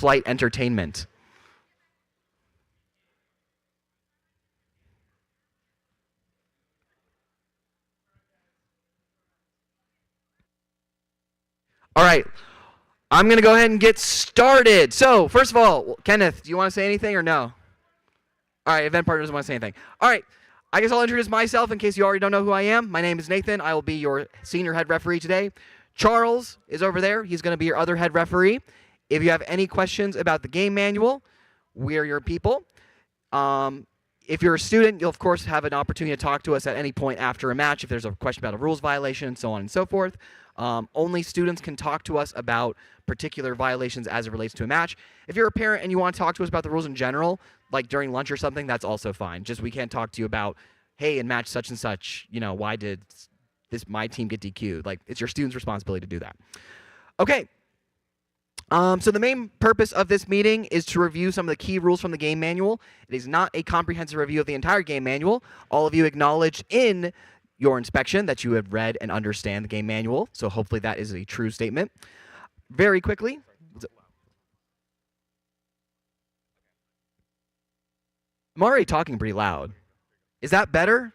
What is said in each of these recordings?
in-flight entertainment. All right, I'm going to go ahead and get started. So, first of all, Kenneth, do you want to say anything or no? All right, event partner doesn't want to say anything. All right, I guess I'll introduce myself in case you already don't know who I am. My name is Nathan. I will be your senior head referee today. Charles is over there. He's going to be your other head referee. If you have any questions about the game manual, we're your people. If you're a student, you'll of course have an opportunity to talk to us at any point after a match if there's a question about a rules violation, so on and so forth. Only students can talk to us about particular violations as it relates to a match. If you're a parent and you want to talk to us about the rules in general, like during lunch or something, that's also fine. Just we can't talk to you about, hey, in match such and such, why did my team get DQ'd? Like, it's your student's responsibility to do that. Okay. So the main purpose of this meeting is to review some of the key rules from the game manual. It is not a comprehensive review of the entire game manual. All of you acknowledged in your inspection that you have read and understand the game manual, so hopefully that is a true statement. Very quickly. I'm already talking pretty loud. Is that better?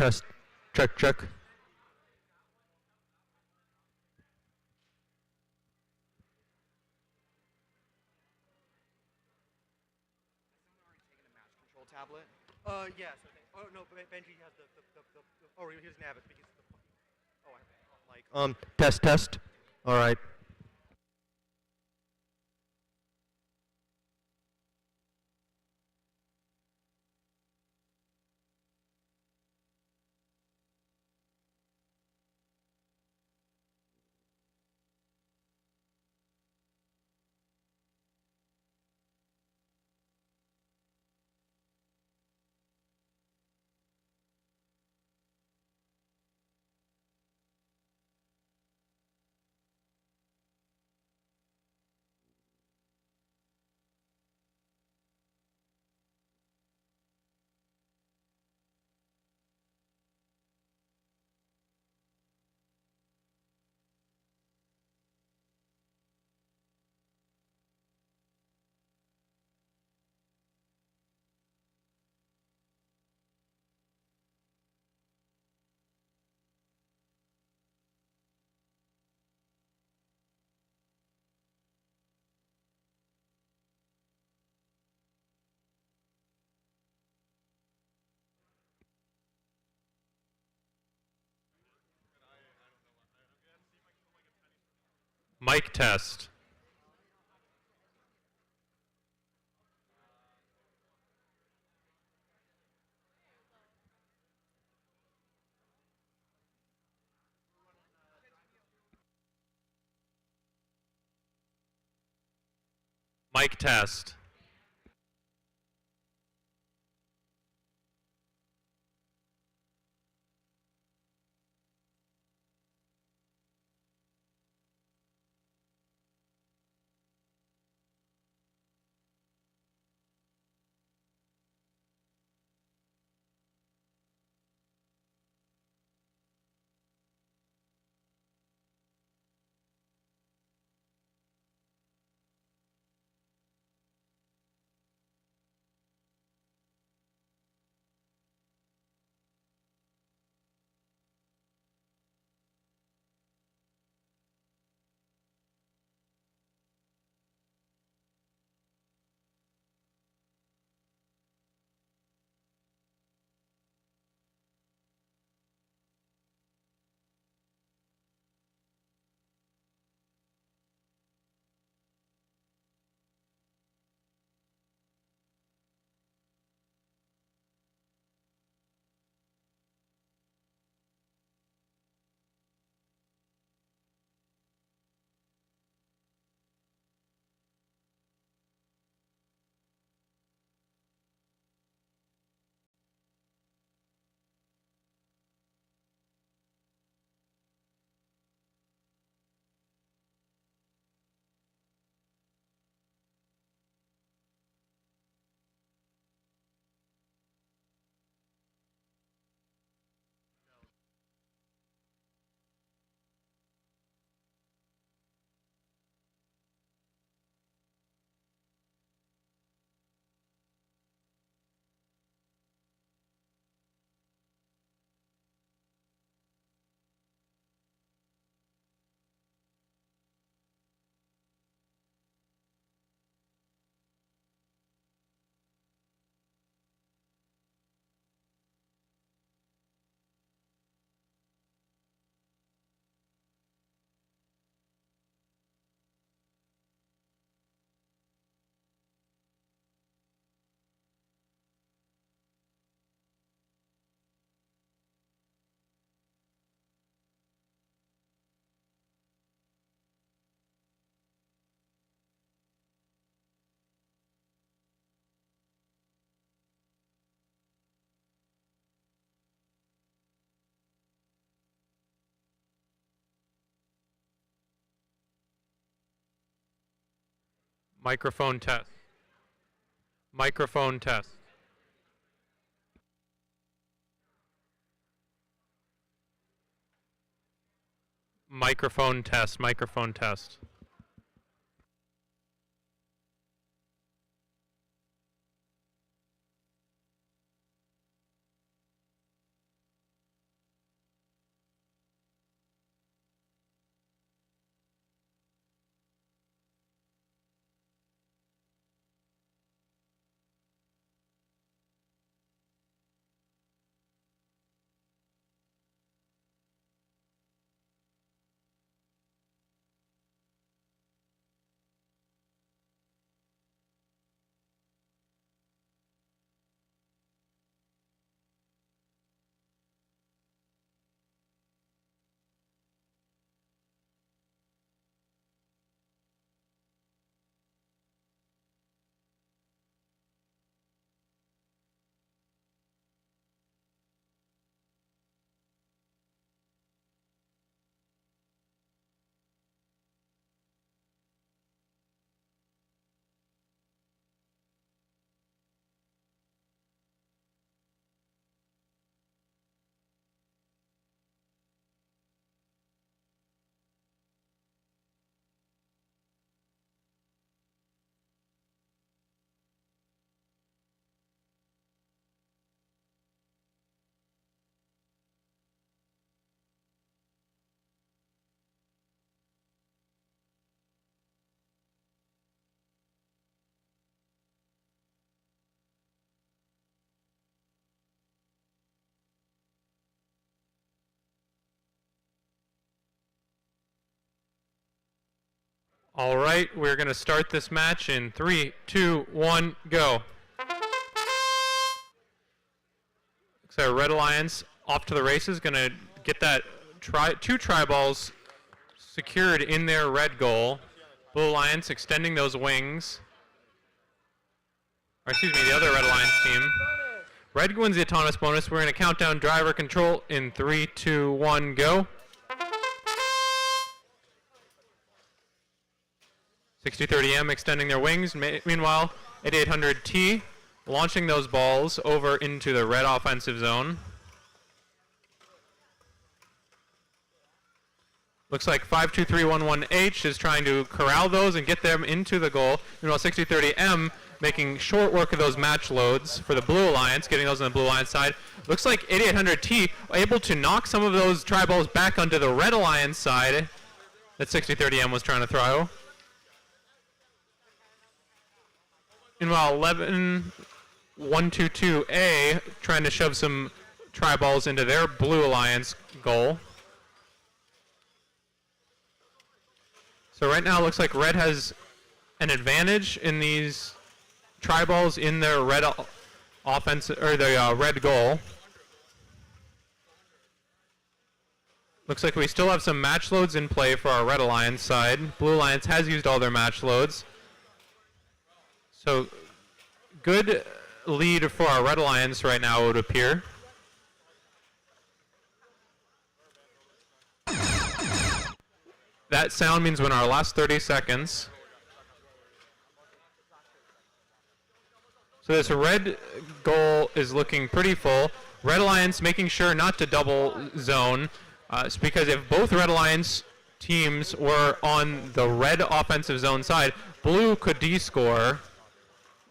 Test. Check, check. Control tablet. Yes. Oh no, Benji has the oh, he doesn't have it because the oh, I like test, test. All right. Mic test. Mic test. Microphone test. Microphone test. Microphone test. Microphone test. All right, we're going to start this match in 3, 2, 1, go. So Red Alliance off to the races, going to get that two tri-balls secured in their red goal. Blue Alliance extending those wings. Or excuse me, the other Red Alliance team. Red wins the autonomous bonus. We're going to count down driver control in 3, 2, 1, go. 6030M extending their wings. Meanwhile, 8800T launching those balls over into the red offensive zone. Looks like 52311H is trying to corral those and get them into the goal. Meanwhile, 6030M making short work of those match loads for the Blue Alliance, getting those on the Blue Alliance side. Looks like 8800T able to knock some of those tri-balls back onto the Red Alliance side that 6030M was trying to throw. Meanwhile, 11122A trying to shove some tri-balls into their Blue Alliance goal. So right now it looks like Red has an advantage in these tri-balls in their red offense or the red goal. Looks like we still have some match loads in play for our Red Alliance side. Blue Alliance has used all their match loads. So good lead for our Red Alliance right now, it would appear. That sound means when our last 30 seconds. So this red goal is looking pretty full. Red Alliance making sure not to double zone. It's because if both Red Alliance teams were on the red offensive zone side, Blue could D-score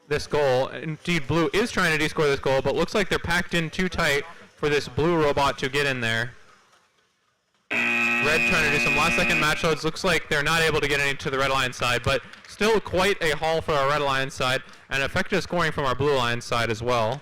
this goal. Indeed, Blue is trying to D-score this goal, but looks like they're packed in too tight for this Blue robot to get in there. Red trying to do some last-second match loads. Looks like they're not able to get any to the Red Alliance side, but still quite a haul for our Red Alliance side, and effective scoring from our Blue Alliance side as well.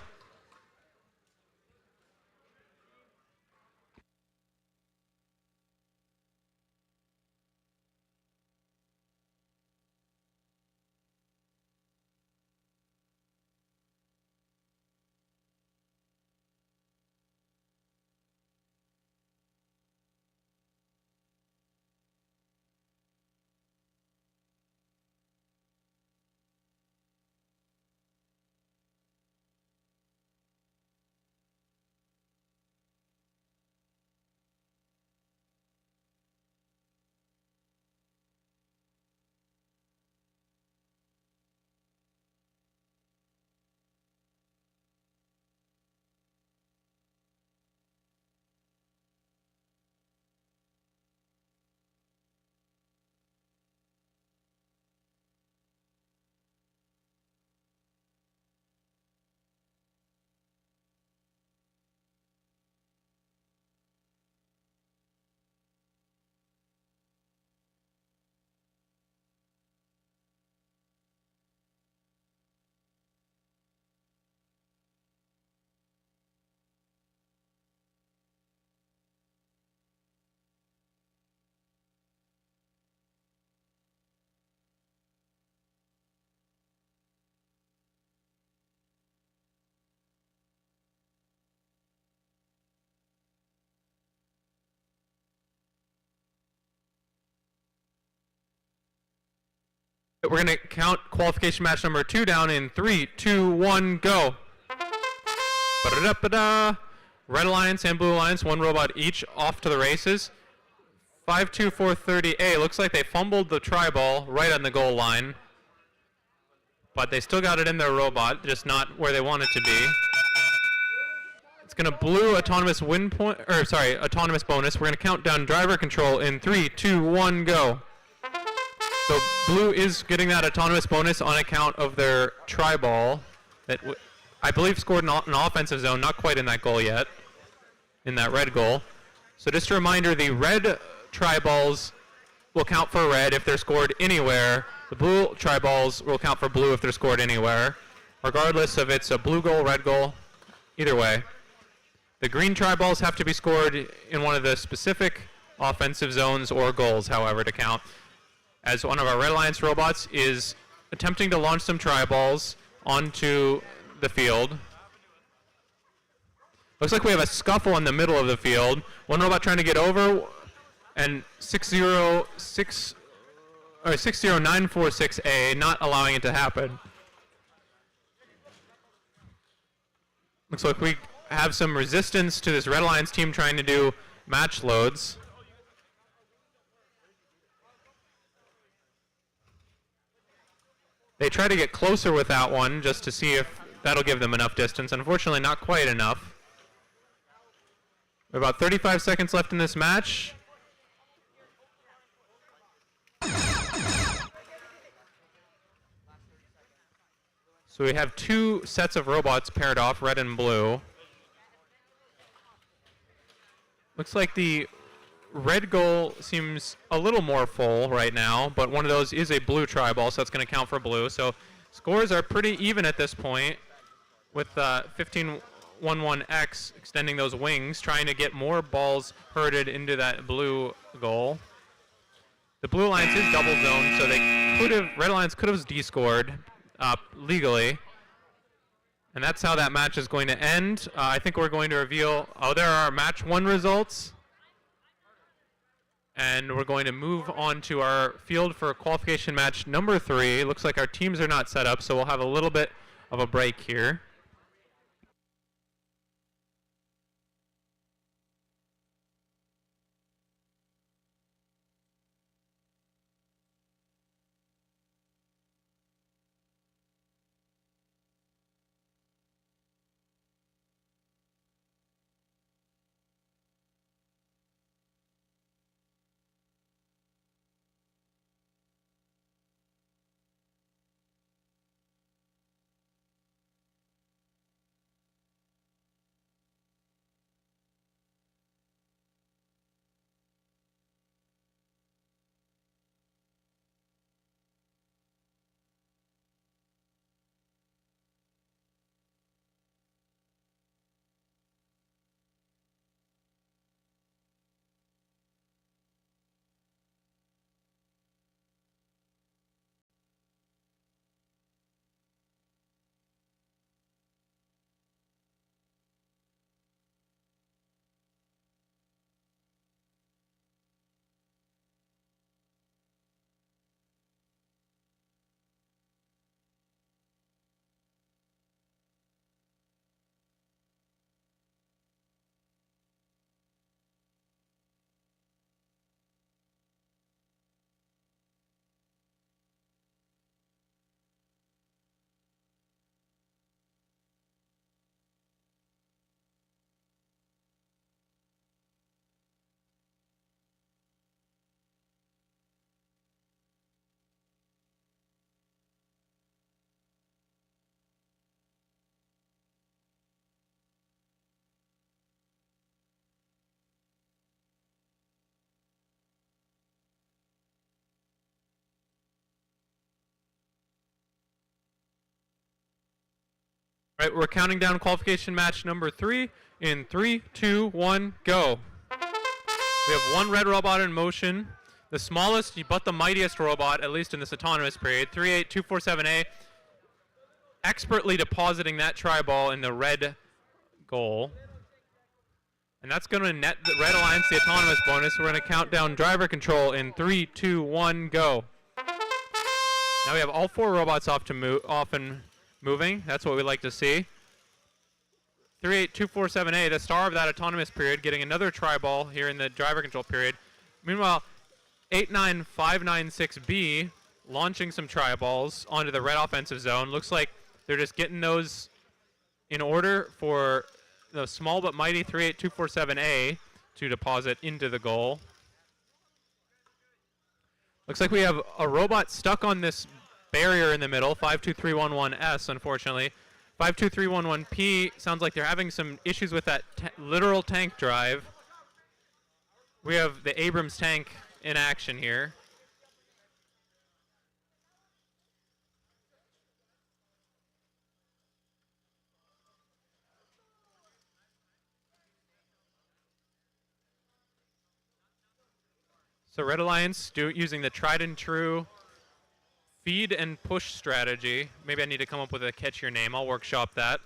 We're going to count qualification match number 2 down in 3, 2, 1, go. Ba-da-da-ba-da. Red Alliance and Blue Alliance, one robot each, off to the races. 52430A, looks like they fumbled the tri-ball right on the goal line. But they still got it in their robot, just not where they want it to be. It's going to Blue autonomous autonomous bonus. We're going to count down driver control in 3, 2, 1, go. So Blue is getting that autonomous bonus on account of their tri-ball that I believe scored an offensive zone, not quite in that goal yet, in that red goal. So just a reminder, the red tri-balls will count for red if they're scored anywhere. The blue tri-balls will count for blue if they're scored anywhere, regardless if it's a blue goal, red goal, either way. The green tri-balls have to be scored in one of the specific offensive zones or goals, however, to count. as one of our Red Alliance robots is attempting to launch some tri-balls onto the field. Looks like we have a scuffle in the middle of the field. One robot trying to get over, and 60946A not allowing it to happen. Looks like we have some resistance to this Red Alliance team trying to do match loads. They try to get closer with that one just to see if that'll give them enough distance. Unfortunately, not quite enough. We have about 35 seconds left in this match. So we have two sets of robots paired off, red and blue. Looks like the red goal seems a little more full right now, but one of those is a blue tri-ball, so that's going to count for blue. So scores are pretty even at this point, with 1511X extending those wings, trying to get more balls herded into that blue goal. The Blue Alliance is double zoned, so they could have, Red Alliance could have descored legally. And that's how that match is going to end. I think we're going to reveal, there are match 1 results. And we're going to move on to our field for qualification match number 3. Looks like our teams are not set up, so we'll have a little bit of a break here. All right, we're counting down qualification match number 3 in 3, 2, 1, go. We have one red robot in motion, the smallest but the mightiest robot, at least in this autonomous period, 38247A, expertly depositing that tri-ball in the red goal. And that's going to net the Red Alliance the autonomous bonus. We're going to count down driver control in 3, 2, 1, go. Now we have all 4 robots off and moving. That's what we like to see. 38247A, the star of that autonomous period, getting another tri-ball here in the driver control period. Meanwhile, 89596B launching some tri-balls onto the red offensive zone. Looks like they're just getting those in order for the small but mighty 38247A to deposit into the goal. Looks like we have a robot stuck on this barrier in the middle, 52311S, unfortunately. 52311P sounds like they're having some issues with that literal tank drive. We have the Abrams tank in action here. So Red Alliance using the tried and true feed and push strategy. Maybe I need to come up with a catchier name. I'll workshop that.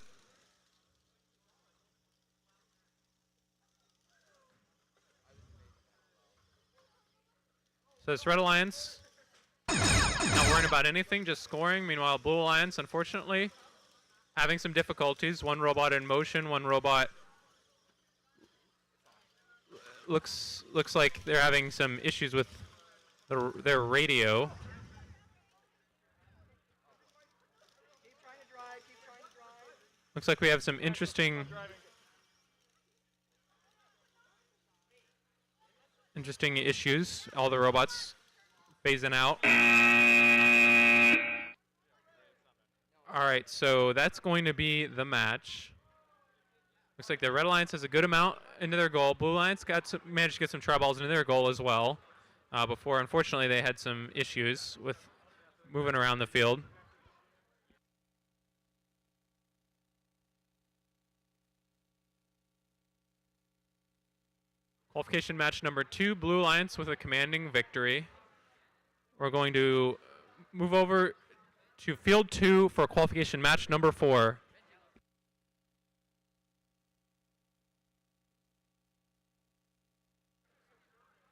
So this Red Alliance, not worrying about anything, just scoring. Meanwhile, Blue Alliance, unfortunately, having some difficulties. One robot in motion, one robot looks like they're having some issues with their radio. Looks like we have some interesting issues. All the robots phasing out. All right, so that's going to be the match. Looks like the Red Alliance has a good amount into their goal. Blue Alliance managed to get some try balls into their goal as well. Before, unfortunately, they had some issues with moving around the field. Qualification match number 2, Blue Alliance with a commanding victory. We're going to move over to field 2 for qualification match number 4.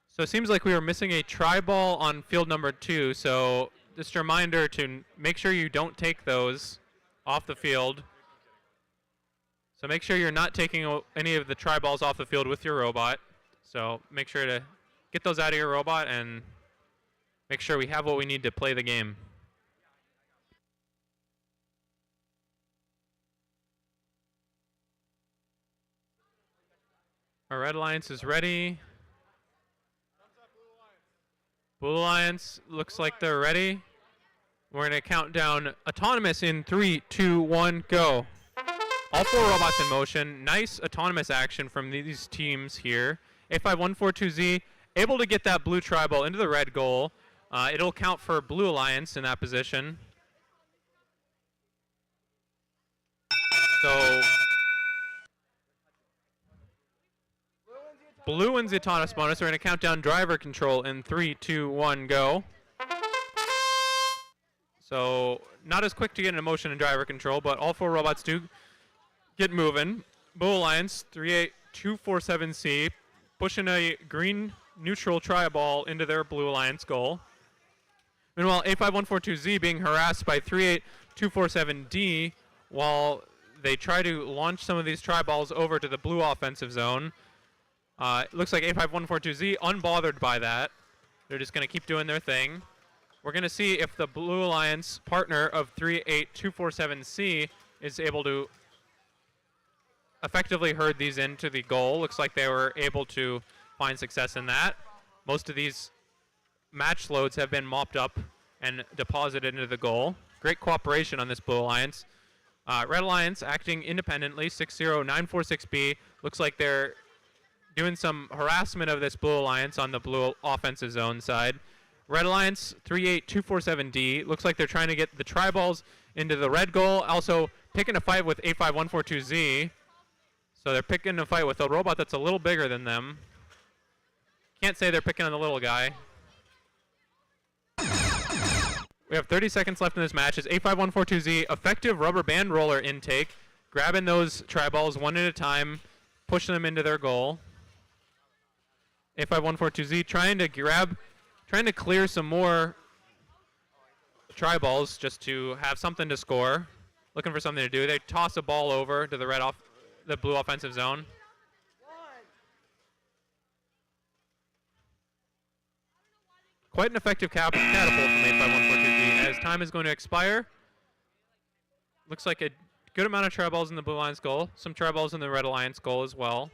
So it seems like we were missing a try ball on field number 2, so just a reminder to make sure you don't take those off the field. So make sure you're not taking any of the try balls off the field with your robot. So make sure to get those out of your robot and make sure we have what we need to play the game. Our Red Alliance is ready. Blue Alliance looks like they're ready. We're going to count down autonomous in 3, 2, 1, go. All 4 robots in motion. Nice autonomous action from these teams here. A5142Z able to get that blue tri-ball into the red goal. It'll count for Blue Alliance in that position. So Blue wins the autonomous bonus. We're going to count down driver control in 3, 2, 1, go. So not as quick to get into motion in driver control, but all 4 robots do get moving. Blue Alliance 38247C pushing a green neutral tri-ball into their Blue Alliance goal. Meanwhile, A5142Z being harassed by 38247D while they try to launch some of these tri-balls over to the blue offensive zone. It looks like A5142Z unbothered by that. They're just going to keep doing their thing. We're going to see if the Blue Alliance partner of 38247C is able to effectively herd these into the goal. Looks like they were able to find success in that. Most of these match loads have been mopped up and deposited into the goal. Great cooperation on this Blue Alliance. Red Alliance acting independently, 60946B. Looks like they're doing some harassment of this Blue Alliance on the blue offensive zone side. Red Alliance 38247D. Looks like they're trying to get the tri-balls into the red goal. Also picking a fight with A5142Z. So they're picking a fight with a robot that's a little bigger than them. Can't say they're picking on the little guy. We have 30 seconds left in this match. As A5142Z effective rubber band roller intake, grabbing those tri-balls one at a time, pushing them into their goal. A5142Z trying to clear some more tri-balls just to have something to score. Looking for something to do. They toss a ball over to the blue offensive zone. Quite an effective catapult from A5142Z as time is going to expire. Looks like a good amount of tri-balls in the Blue Alliance goal. Some tri-balls in the Red Alliance goal as well.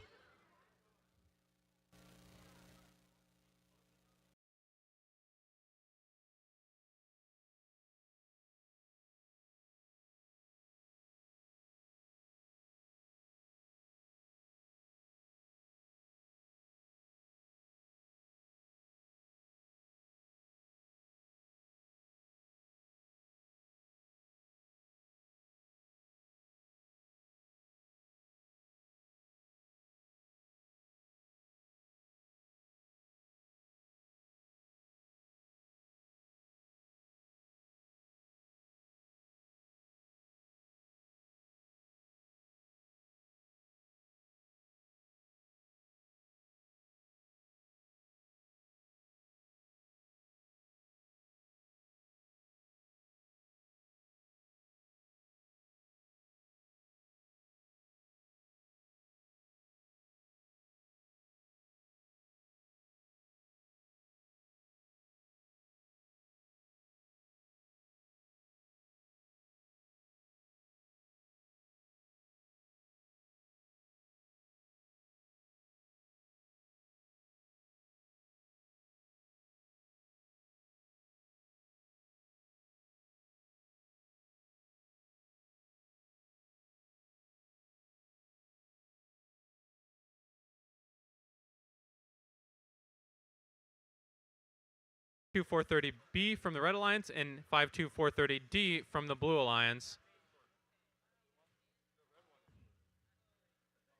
430B from the Red Alliance and 52430D from the Blue Alliance.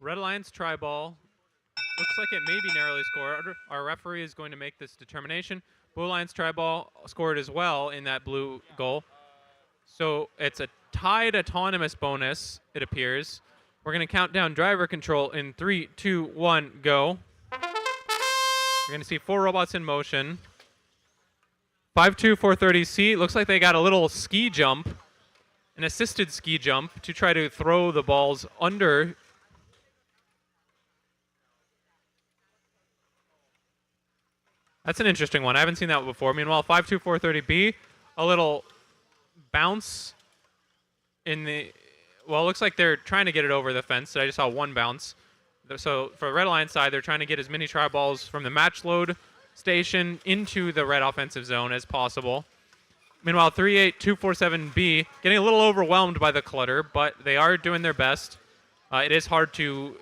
Red Alliance try ball. Looks like it may be narrowly scored. Our referee is going to make this determination. Blue Alliance try ball scored as well in that blue goal. So it's a tied autonomous bonus, it appears. We're going to count down driver control in 3, 2, 1, go. We're going to see 4 robots in motion. 52430C, looks like they got a little ski jump, an assisted ski jump to try to throw the balls under. That's an interesting one. I haven't seen that before. Meanwhile, 52430B, a little bounce in the, well, it looks like they're trying to get it over the fence. I just saw one bounce. So for the Red Alliance side, they're trying to get as many try balls from the match load station into the red offensive zone as possible. Meanwhile, 38247B getting a little overwhelmed by the clutter, but they are doing their best. It is hard to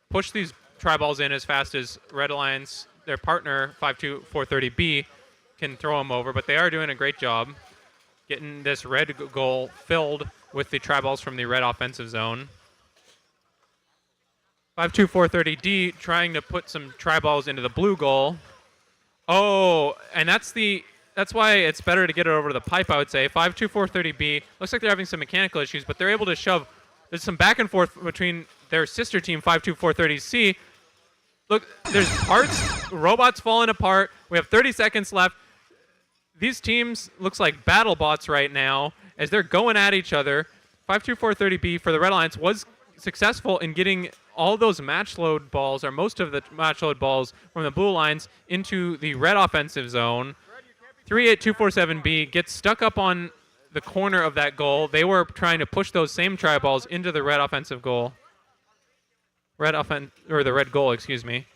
push these try balls in as fast as Red Alliance, their partner 52430B, can throw them over, but they are doing a great job getting this red goal filled with the try balls from the red offensive zone. 52430D trying to put some try balls into the blue goal. Oh, and that's why it's better to get it over to the pipe, I would say. 52430B, looks like they're having some mechanical issues, but they're able to shove. There's some back and forth between their sister team, 52430C. Look, there's parts, robots falling apart. We have 30 seconds left. These teams looks like battle bots right now as they're going at each other. 52430B for the Red Alliance was successful in getting all those match load balls, or most of the match load balls from the Blue Alliance into the red offensive zone. 38247B gets stuck up on the corner of that goal. They were trying to push those same try balls into the red offensive goal. The red goal, excuse me.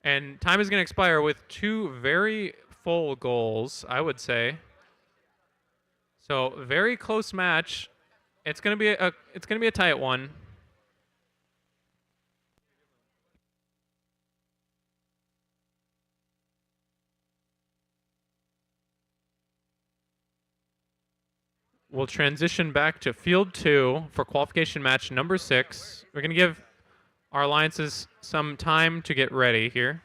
And time is going to expire with 2 very full goals, I would say. So very close match. It's going to be a tight one. We'll transition back to field 2 for qualification match number 6. We're going to give our alliances some time to get ready here.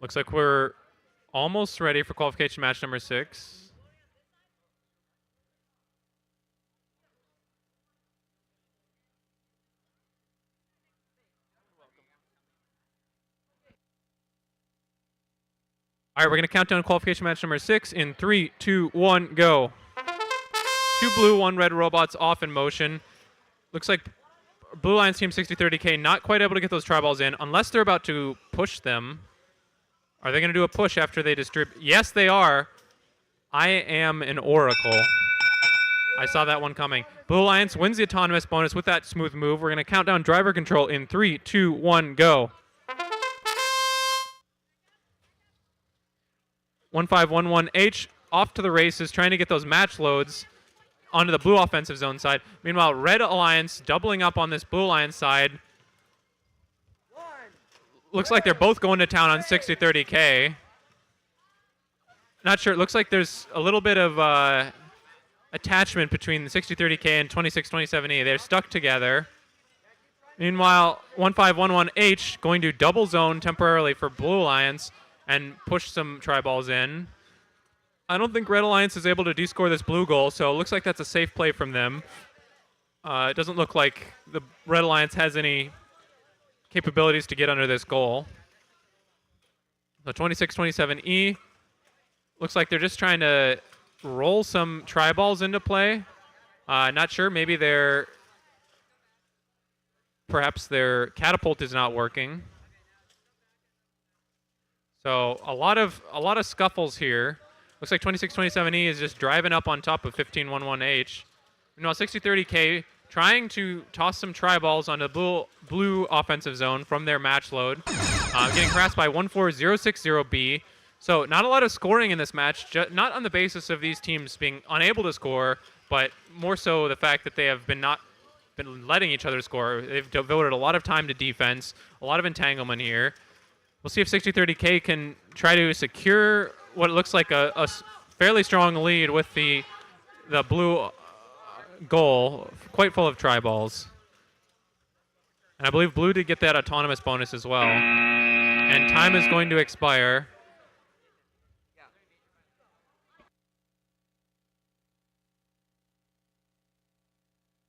Looks like we're almost ready for qualification match number 6. All right, we're going to count down qualification match number 6 in 3, 2, 1, go. 2 blue, 1 red robots off in motion. Looks like Blue Alliance Team 6030K not quite able to get those tri-balls in unless they're about to push them. Are they going to do a push after they distribute? Yes, they are. I am an oracle. I saw that one coming. Blue Alliance wins the autonomous bonus with that smooth move. We're going to count down driver control in 3, 2, 1, go. 1511H off to the races, trying to get those match loads onto the blue offensive zone side. Meanwhile, Red Alliance doubling up on this Blue Alliance side. Looks like they're both going to town on 6030K. Not sure. It looks like there's a little bit of attachment between the 6030K and 2627E. They're stuck together. Meanwhile, 1511H going to double zone temporarily for Blue Alliance and push some tri-balls in. I don't think Red Alliance is able to descore this blue goal, so it looks like that's a safe play from them. It doesn't look like the Red Alliance has any capabilities to get under this goal. The 2627E looks like they're just trying to roll some tri-balls into play. Not sure, maybe perhaps their catapult is not working. So a lot of scuffles here. Looks like 2627E is just driving up on top of 1511H. Meanwhile, 6030K trying to toss some tri-balls onto the blue offensive zone from their match load. Getting harassed by 14060B. So not a lot of scoring in this match, not on the basis of these teams being unable to score, but more so the fact that they have been letting each other score. They've devoted a lot of time to defense, a lot of entanglement here. We'll see if 6030K can try to secure what looks like a fairly strong lead with the blue goal, quite full of tri-balls. And I believe blue did get that autonomous bonus as well. And time is going to expire.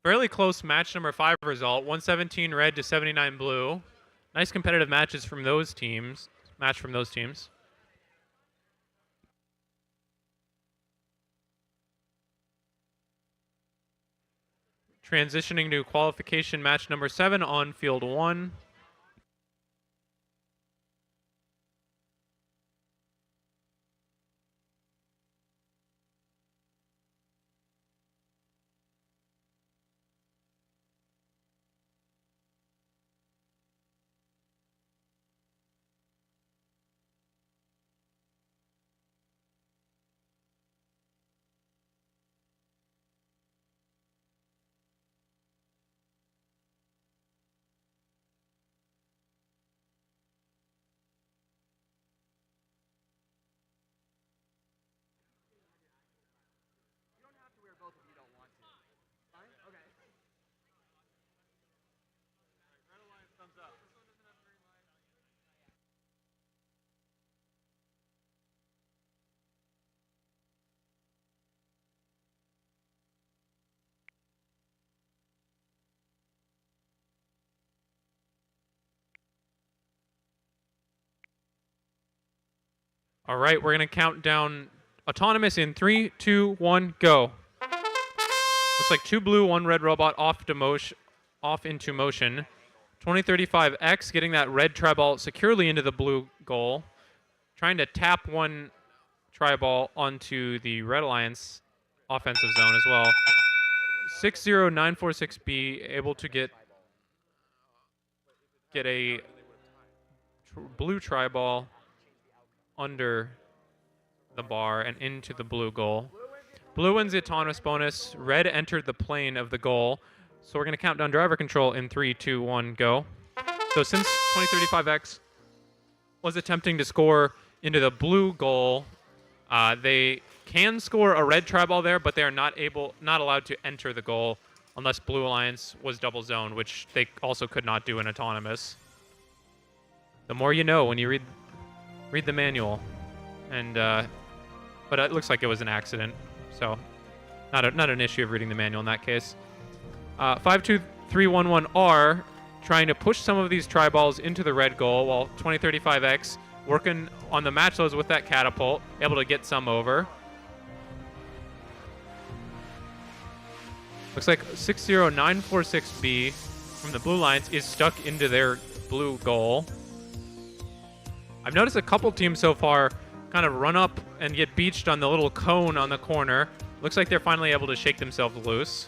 Fairly close match number 5 result, 117 red to 79 blue. Nice competitive matches from those teams. Transitioning to qualification match number 7 on field 1. All right, we're going to count down autonomous in 3, 2, 1, go. Looks like 2 blue, 1 red robot off into motion. 2035X getting that red tri-ball securely into the blue goal. Trying to tap one tri-ball onto the Red Alliance offensive zone as well. 60946B able to get a blue tri-ball under the bar and into the blue goal. Blue wins the autonomous bonus. Red entered the plane of the goal. So we're going to count down driver control in 3, 2, 1, go. So since 2035X was attempting to score into the blue goal, they can score a red tri-ball there, but they are not allowed to enter the goal unless Blue Alliance was double zoned, which they also could not do in autonomous. The more you know when you read the manual, and but it looks like it was an accident, so not an issue of reading the manual in that case. 52311R trying to push some of these tri-balls into the red goal, while 2035X working on the match loads with that catapult, able to get some over. Looks like 60946B from the blue lines is stuck into their blue goal. I've noticed a couple teams so far kind of run up and get beached on the little cone on the corner. Looks like they're finally able to shake themselves loose.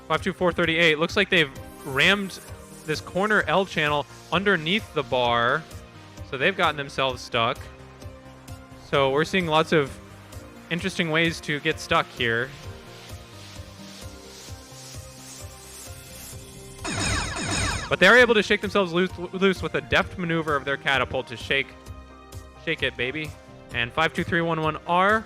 52438, looks like they've rammed this corner L channel underneath the bar. So they've gotten themselves stuck. So we're seeing lots of interesting ways to get stuck here. But they're able to shake themselves loose with a deft maneuver of their catapult to shake it, baby. And 52311R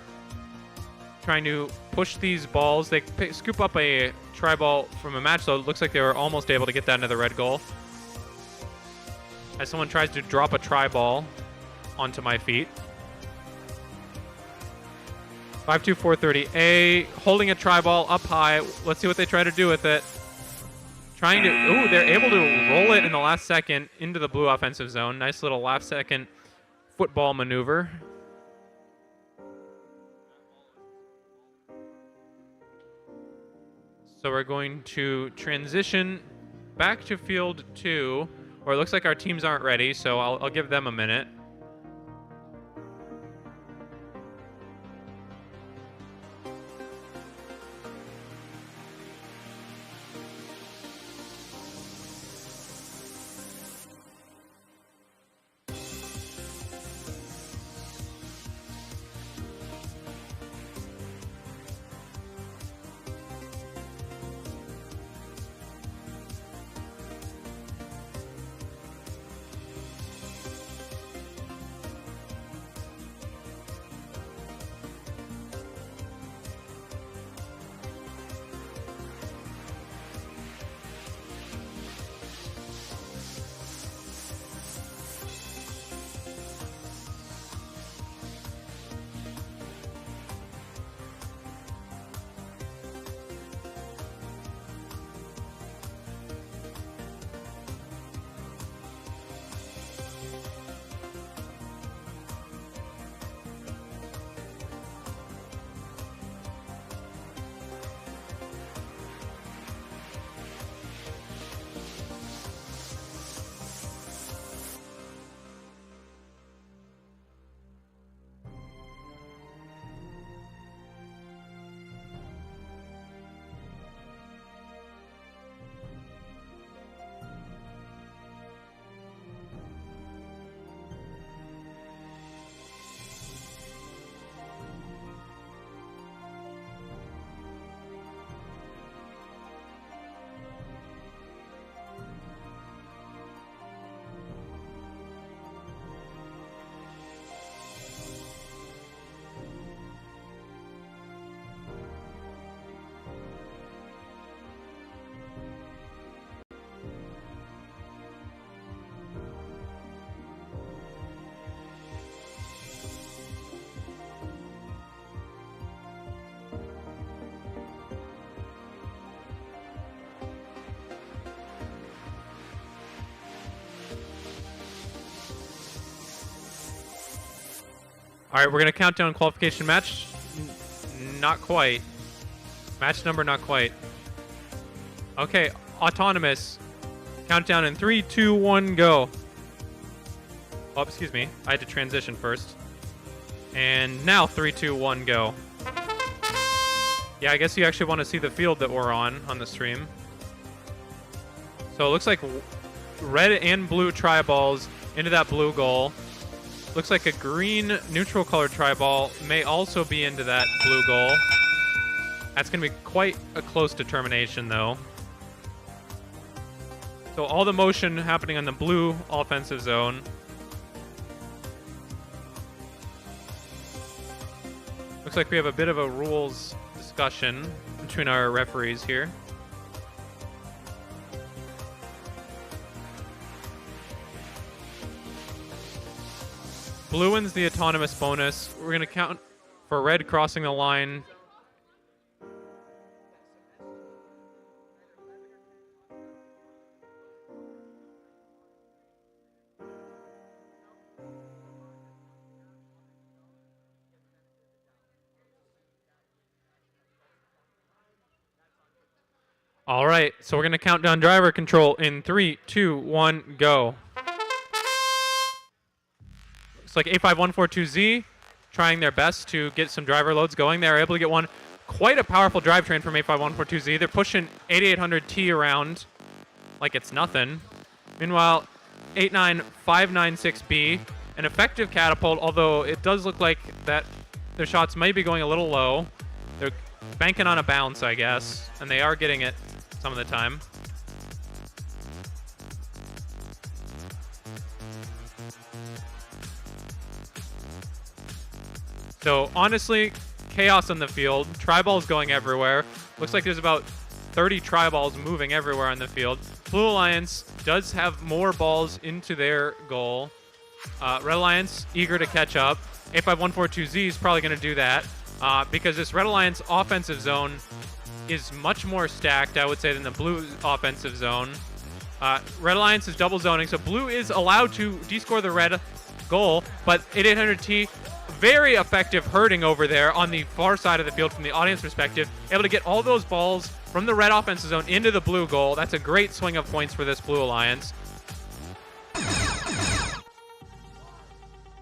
trying to push these balls. They scoop up a tri-ball from a match, though. It looks like they were almost able to get that into the red goal. As someone tries to drop a tri-ball onto my feet. 52430A holding a tri-ball up high. Let's see what they try to do with it. Trying to, ooh, they're able to roll it in the last second into the blue offensive zone. Nice little last second football maneuver. So we're going to transition back to field 2, where it looks like our teams aren't ready, so I'll give them a minute. All right, we're going to count down qualification match. Not quite. Match number, not quite. Okay, autonomous. Countdown in 3, 2, 1, go. Oh, excuse me. I had to transition first. And now 3, 2, 1, go. Yeah, I guess you actually want to see the field that we're on the stream. So it looks like red and blue tri-balls into that blue goal. Looks like a green neutral colored tri-ball may also be into that blue goal. That's going to be quite a close determination, though. So all the motion happening on the blue offensive zone. Looks like we have a bit of a rules discussion between our referees here. Blue wins the autonomous bonus. We're going to count for red crossing the line. All right, so we're going to count down driver control in 3, 2, 1, go. Looks like A5142Z trying their best to get some driver loads going. They're able to get one. Quite a powerful drivetrain from A5142Z. They're pushing 8800T around like it's nothing. Meanwhile, 89596B, an effective catapult, although it does look like that their shots might be going a little low. They're banking on a bounce, I guess, and they are getting it some of the time. So honestly, chaos on the field. Tri-balls going everywhere. Looks like there's about 30 tri-balls moving everywhere on the field. Blue Alliance does have more balls into their goal. Red Alliance eager to catch up. A5142Z is probably going to do that because this Red Alliance offensive zone is much more stacked, I would say, than the blue offensive zone. Red Alliance is double zoning, so blue is allowed to descore the red goal, but 8800T, very effective herding over there on the far side of the field from the audience perspective, able to get all those balls from the red offensive zone into the blue goal. That's a great swing of points for this Blue Alliance.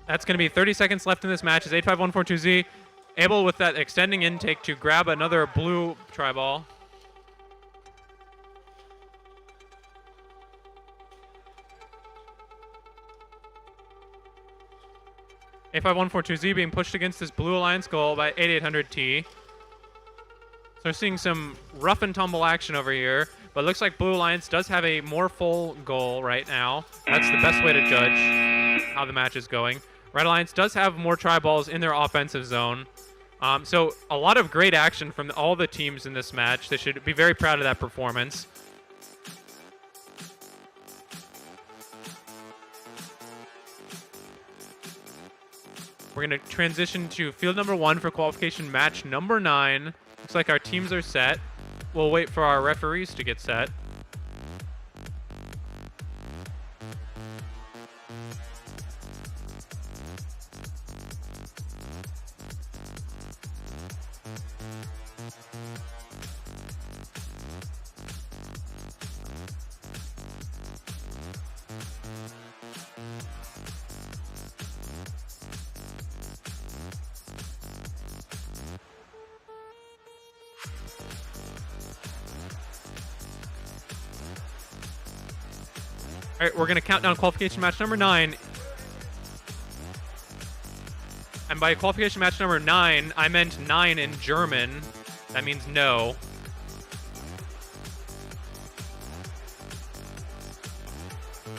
That's going to be 30 seconds left in this match as 85142Z able with that extending intake to grab another blue tri-ball. A5142Z being pushed against this Blue Alliance goal by 8800T. So we're seeing some rough and tumble action over here, but it looks like Blue Alliance does have a more full goal right now. That's the best way to judge how the match is going. Red Alliance does have more tri-balls in their offensive zone. So a lot of great action from all the teams in this match. They should be very proud of that performance. We're going to transition to field number 1 for qualification match number 9. Looks like our teams are set. We'll wait for our referees to get set. All right, we're going to count down qualification match number 9. And by qualification match number 9, I meant 9 in German. That means no.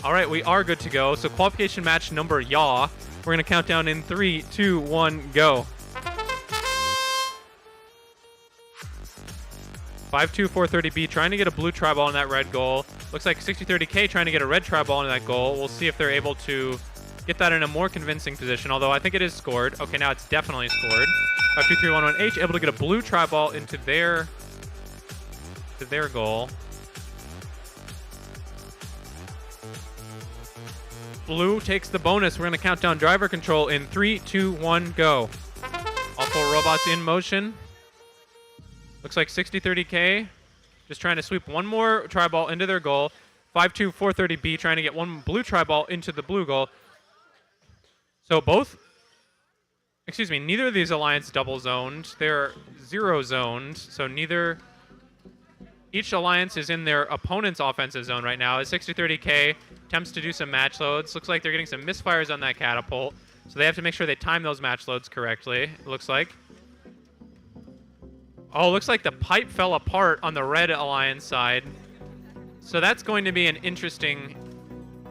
All right, we are good to go. So qualification match number yaw. We're going to count down in 3, 2, 1, go. 52430B trying to get a blue tri-ball in that red goal. Looks like 6030K trying to get a red tri-ball in that goal. We'll see if they're able to get that in a more convincing position, although I think it is scored. Okay, now it's definitely scored. 52311H able to get a blue tri-ball into their goal. Blue takes the bonus. We're going to count down driver control in 3, 2, 1, go. All 4 robots in motion. Looks like 6030K just trying to sweep one more tri-ball into their goal. 52430B trying to get one blue tri-ball into the blue goal. So neither of these alliance double zoned. They're 0 zoned. So each alliance is in their opponent's offensive zone right now. As 6030K attempts to do some match loads. Looks like they're getting some misfires on that catapult. So they have to make sure they time those match loads correctly, it looks like. Oh, looks like the pipe fell apart on the red alliance side. So that's going to be an interesting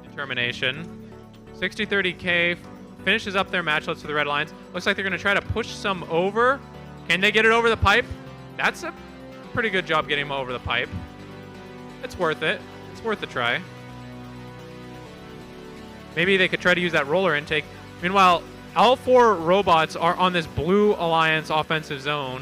determination. 6030K finishes up their match loads for the red alliance. Looks like they're going to try to push some over. Can they get it over the pipe? That's a pretty good job getting them over the pipe. It's worth it. It's worth a try. Maybe they could try to use that roller intake. Meanwhile, all 4 robots are on this blue alliance offensive zone.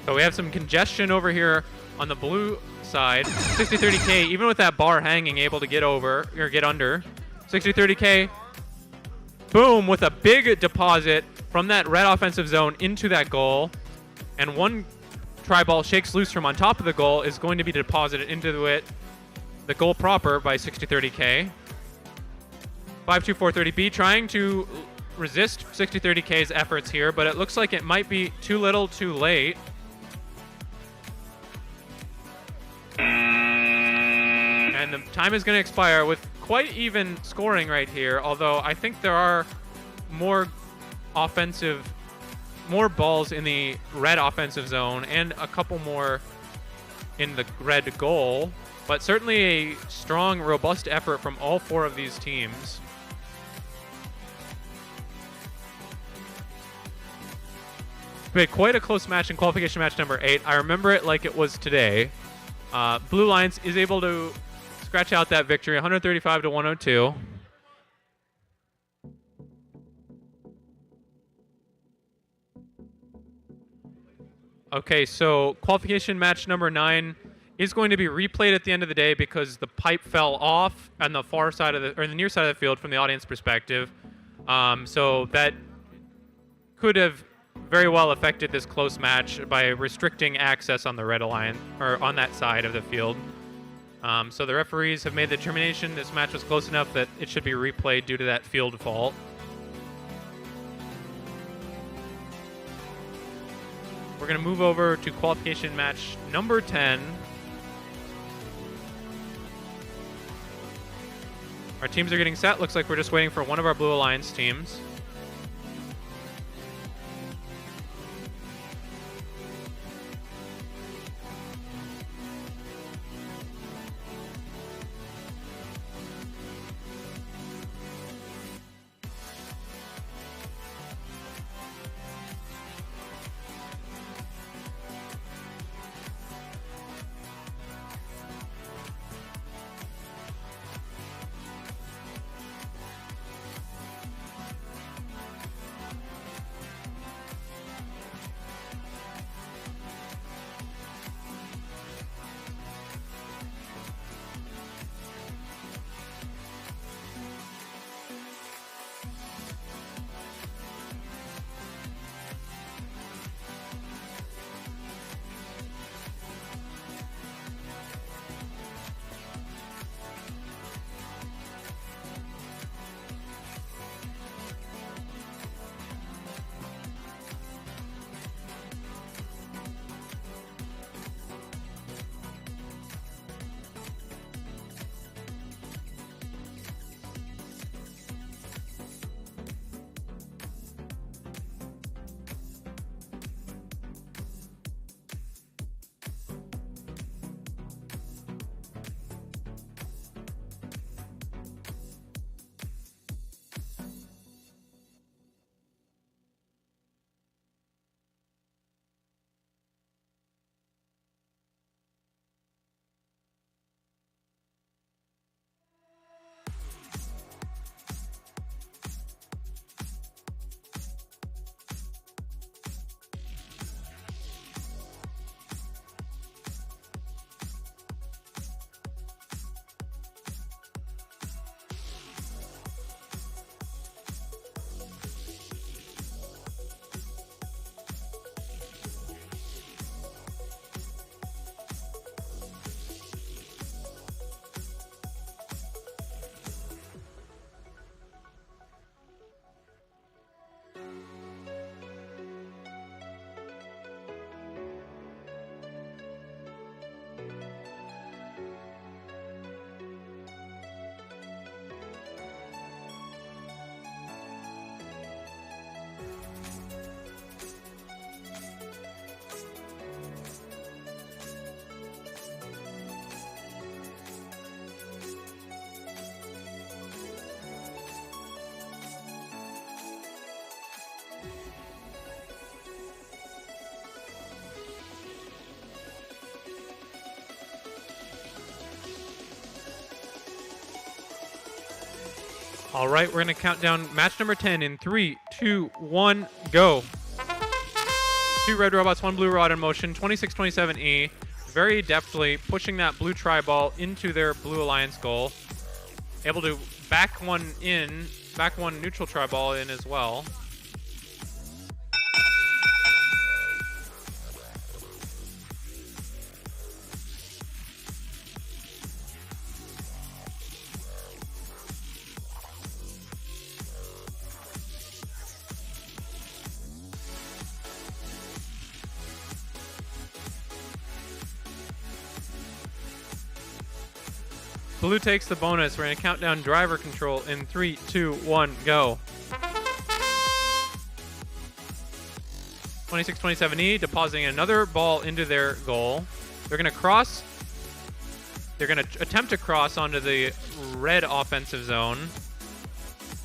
So we have some congestion over here on the blue side. 6030K, even with that bar hanging, able to get over or get under. 6030K boom, with a big deposit from that red offensive zone into that goal. And one tri-ball shakes loose from on top of the goal is going to be deposited into the goal proper by 6030K. 52430B trying to resist 6030K's efforts here, but it looks like it might be too little too late. And the time is going to expire with quite even scoring right here, although I think there are more balls in the red offensive zone and a couple more in the red goal, but certainly a strong, robust effort from all four of these teams. We had quite a close match in qualification match number 8. I remember it like it was today. Blue Lions is able to scratch out that victory, 135 to 102. Okay, so qualification match number 9 is going to be replayed at the end of the day because the pipe fell off on the far side of the near side of the field from the audience perspective. So that could have very well affected this close match by restricting access on the red alliance or on that side of the field. So the referees have made the determination this match was close enough that it should be replayed due to that field fault. We're going to move over to qualification match number 10. Our teams are getting set. Looks like we're just waiting for one of our Blue Alliance teams. All right, we're going to count down match number 10 in 3, 2, 1, go. 2 red robots, 1 blue robot in motion, 26-27E, very deftly pushing that blue tri-ball into their Blue Alliance goal. Able to back one in back one neutral tri-ball in as well. Blue takes the bonus. We're going to count down driver control in 3, 2, 1, go. 26-27E depositing another ball into their goal. They're going to cross. They're going to attempt to cross onto the red offensive zone.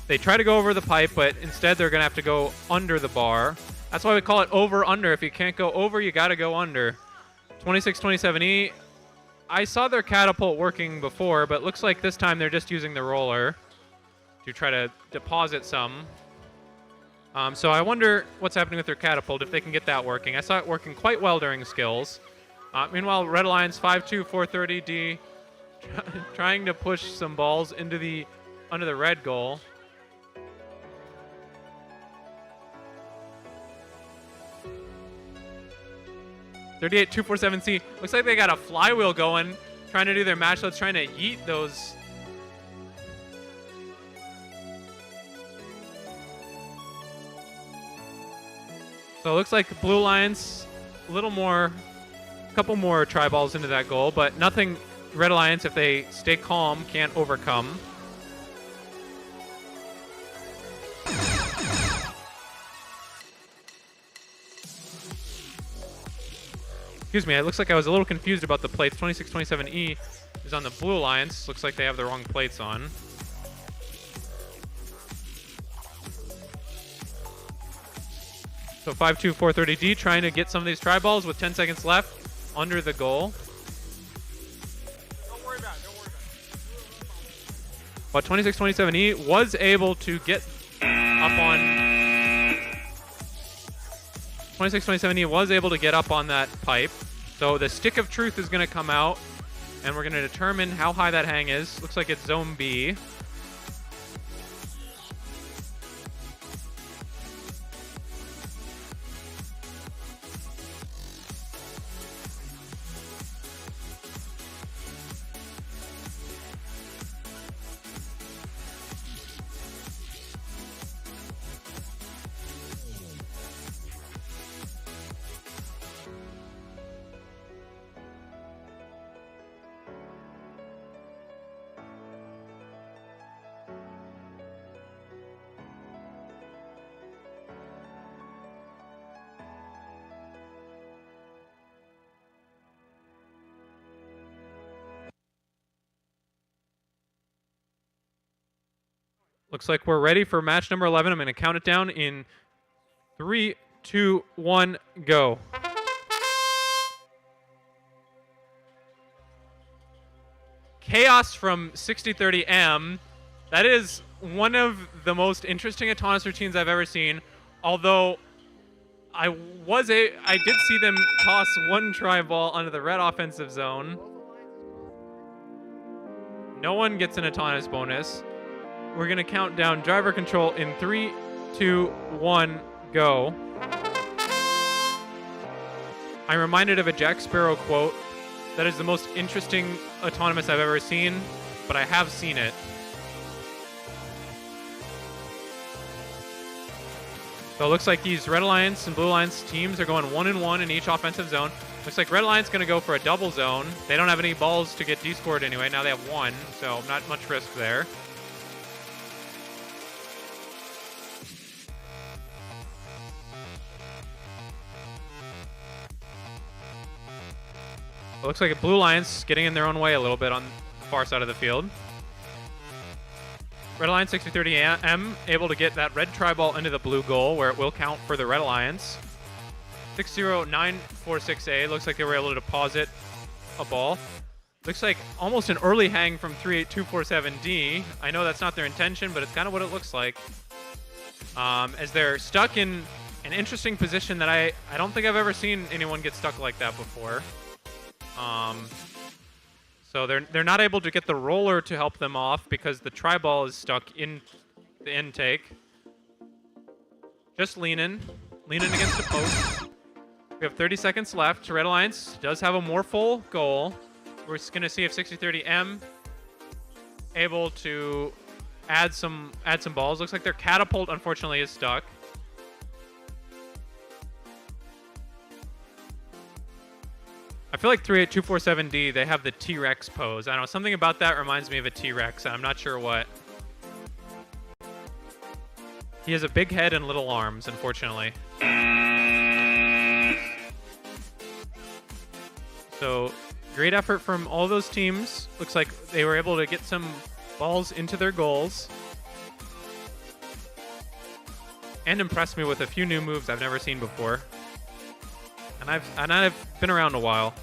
They try to go over the pipe, but instead they're going to have to go under the bar. That's why we call it over-under. If you can't go over, you got to go under. 26-27E. I saw their catapult working before, but looks like this time they're just using the roller to try to deposit some. So I wonder what's happening with their catapult, if they can get that working. I saw it working quite well during skills. Meanwhile, Red Alliance 5-2, 430D trying to push some balls into under the red goal. .38 247C. Looks like they got a flywheel going, trying to do their mashlets, trying to yeet those. So it looks like Blue Alliance, a couple more tri-balls into that goal, but nothing Red Alliance, if they stay calm, can't overcome. Excuse me, it looks like I was a little confused about the plates. 26-27E is on the Blue Alliance. Looks like they have the wrong plates on. So 5-2, 430D trying to get some of these tri-balls with 10 seconds left under the goal. Don't worry about it. Don't worry about it. But 26-27E was able to get up on... 26-27E was able to get up on that pipe. So the stick of truth is going to come out, and we're going to determine how high that hang is. Looks like it's Zone B. Looks like we're ready for match number 11. I'm going to count it down in 3, 2, 1, go. Chaos from 6030M. That is one of the most interesting autonomous routines I've ever seen. Although I did see them toss one tri-ball onto the red offensive zone. No one gets an autonomous bonus. We're going to count down driver control in 3, 2, 1, go. I'm reminded of a Jack Sparrow quote. That is the most interesting autonomous I've ever seen, but I have seen it. So it looks like these Red Alliance and Blue Alliance teams are going 1-1 in each offensive zone. Looks like Red Alliance going to go for a double zone. They don't have any balls to get D-scored anyway. Now they have one, so not much risk there. It looks like a Blue Alliance getting in their own way a little bit on the far side of the field. Red Alliance 6030M able to get that red tri-ball into the blue goal where it will count for the Red Alliance. 60946A looks like they were able to deposit a ball. Looks like almost an early hang from 38247D. I know that's not their intention, but it's kind of what it looks like. As they're stuck in an interesting position that I don't think I've ever seen anyone get stuck like that before. So they're not able to get the roller to help them off because the tri-ball is stuck the intake. Just leaning against the post. We have 30 seconds left. Red Alliance does have a more full goal. We're just gonna see if 6030M able to add some balls. Looks like their catapult unfortunately is stuck. I feel like 38247D, they have the T-Rex pose. I don't know, something about that reminds me of a T-Rex, and I'm not sure what. He has a big head and little arms, unfortunately. So, great effort from all those teams. Looks like they were able to get some balls into their goals. And impressed me with a few new moves I've never seen before. And I've been around a while.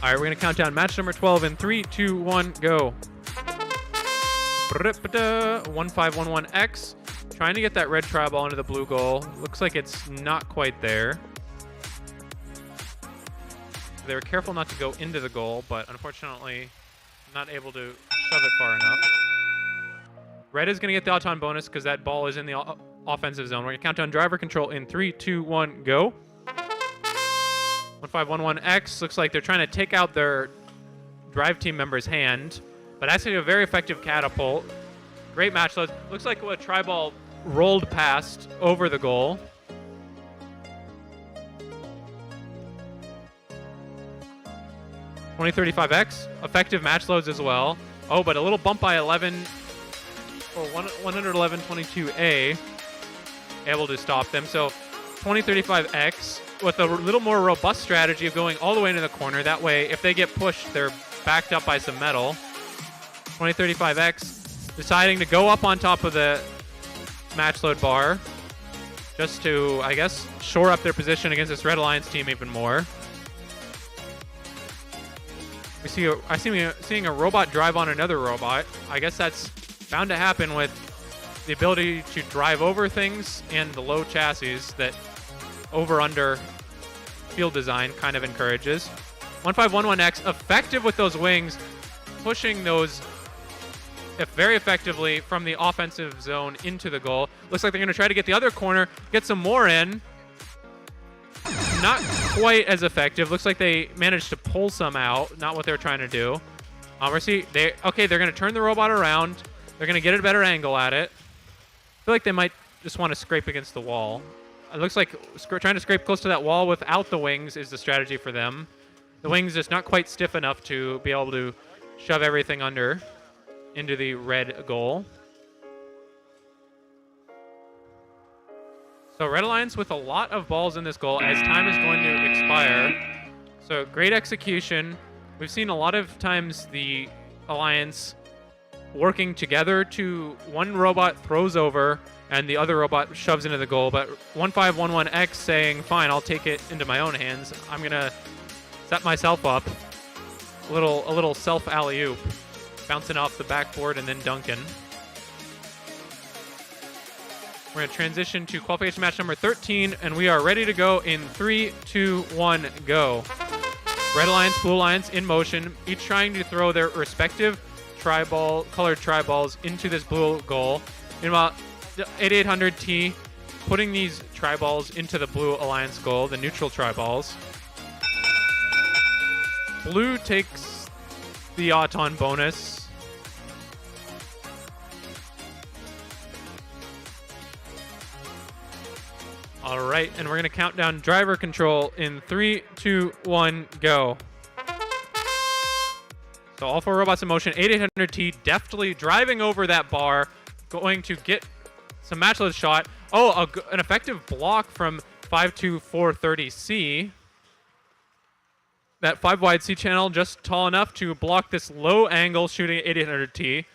All right, we're going to count down match number 12 in 3, 2, 1, go. 1511X. Trying to get that red tri-ball into the blue goal. Looks like it's not quite there. They were careful not to go into the goal, but unfortunately not able to shove it far enough. Red is going to get the Auton bonus because that ball is in the offensive zone. We're going to count down driver control in 3, 2, 1, go. 1511X. Looks like they're trying to take out their drive team member's hand, but actually a very effective catapult. Great match load. Looks like a tri-ball rolled past over the goal. (2035X) effective match loads as well. Oh, but a little bump by 11 or 111.22A, able to stop them. So 2035X with a little more robust strategy of going all the way into the corner. That way, if they get pushed, they're backed up by some metal. 2035X deciding to go up on top of the match load bar just to, I guess, shore up their position against this Red Alliance team even more. Seeing a robot drive on another robot. I guess that's bound to happen with the ability to drive over things and the low chassis that over-under field design kind of encourages. 1511X effective with those wings, pushing those very effectively from the offensive zone into the goal. Looks like they're going to try to get the other corner, get some more in. Not quite as effective. Looks like they managed to pull some out. Not what they were trying to do. They're going to turn the robot around. They're going to get a better angle at it. I feel like they might just want to scrape against the wall. It looks like trying to scrape close to that wall without the wings is the strategy for them. The wings just not quite stiff enough to be able to shove everything into the red goal. So Red Alliance with a lot of balls in this goal as time is going to expire. So great execution. We've seen a lot of times the Alliance working together to one robot throws over and the other robot shoves into the goal. But 1511X saying, fine, I'll take it into my own hands. I'm going to set myself up. A little self alley-oop. Bouncing off the backboard and then dunking. We're going to transition to qualification match number 13, and we are ready to go in 3, 2, 1, go. Red Alliance, Blue Alliance in motion, each trying to throw their respective colored tri-balls into this blue goal. Meanwhile, 8800T putting these tri-balls into the Blue Alliance goal, the neutral tri-balls. Blue takes the Auton bonus. All right, and we're going to count down driver control in 3, 2, 1, go. So all four robots in motion. 8800T deftly driving over that bar, going to get some match load shot. Oh, an effective block from 52430C. That 5 wide C channel just tall enough to block this low angle shooting at 8800T.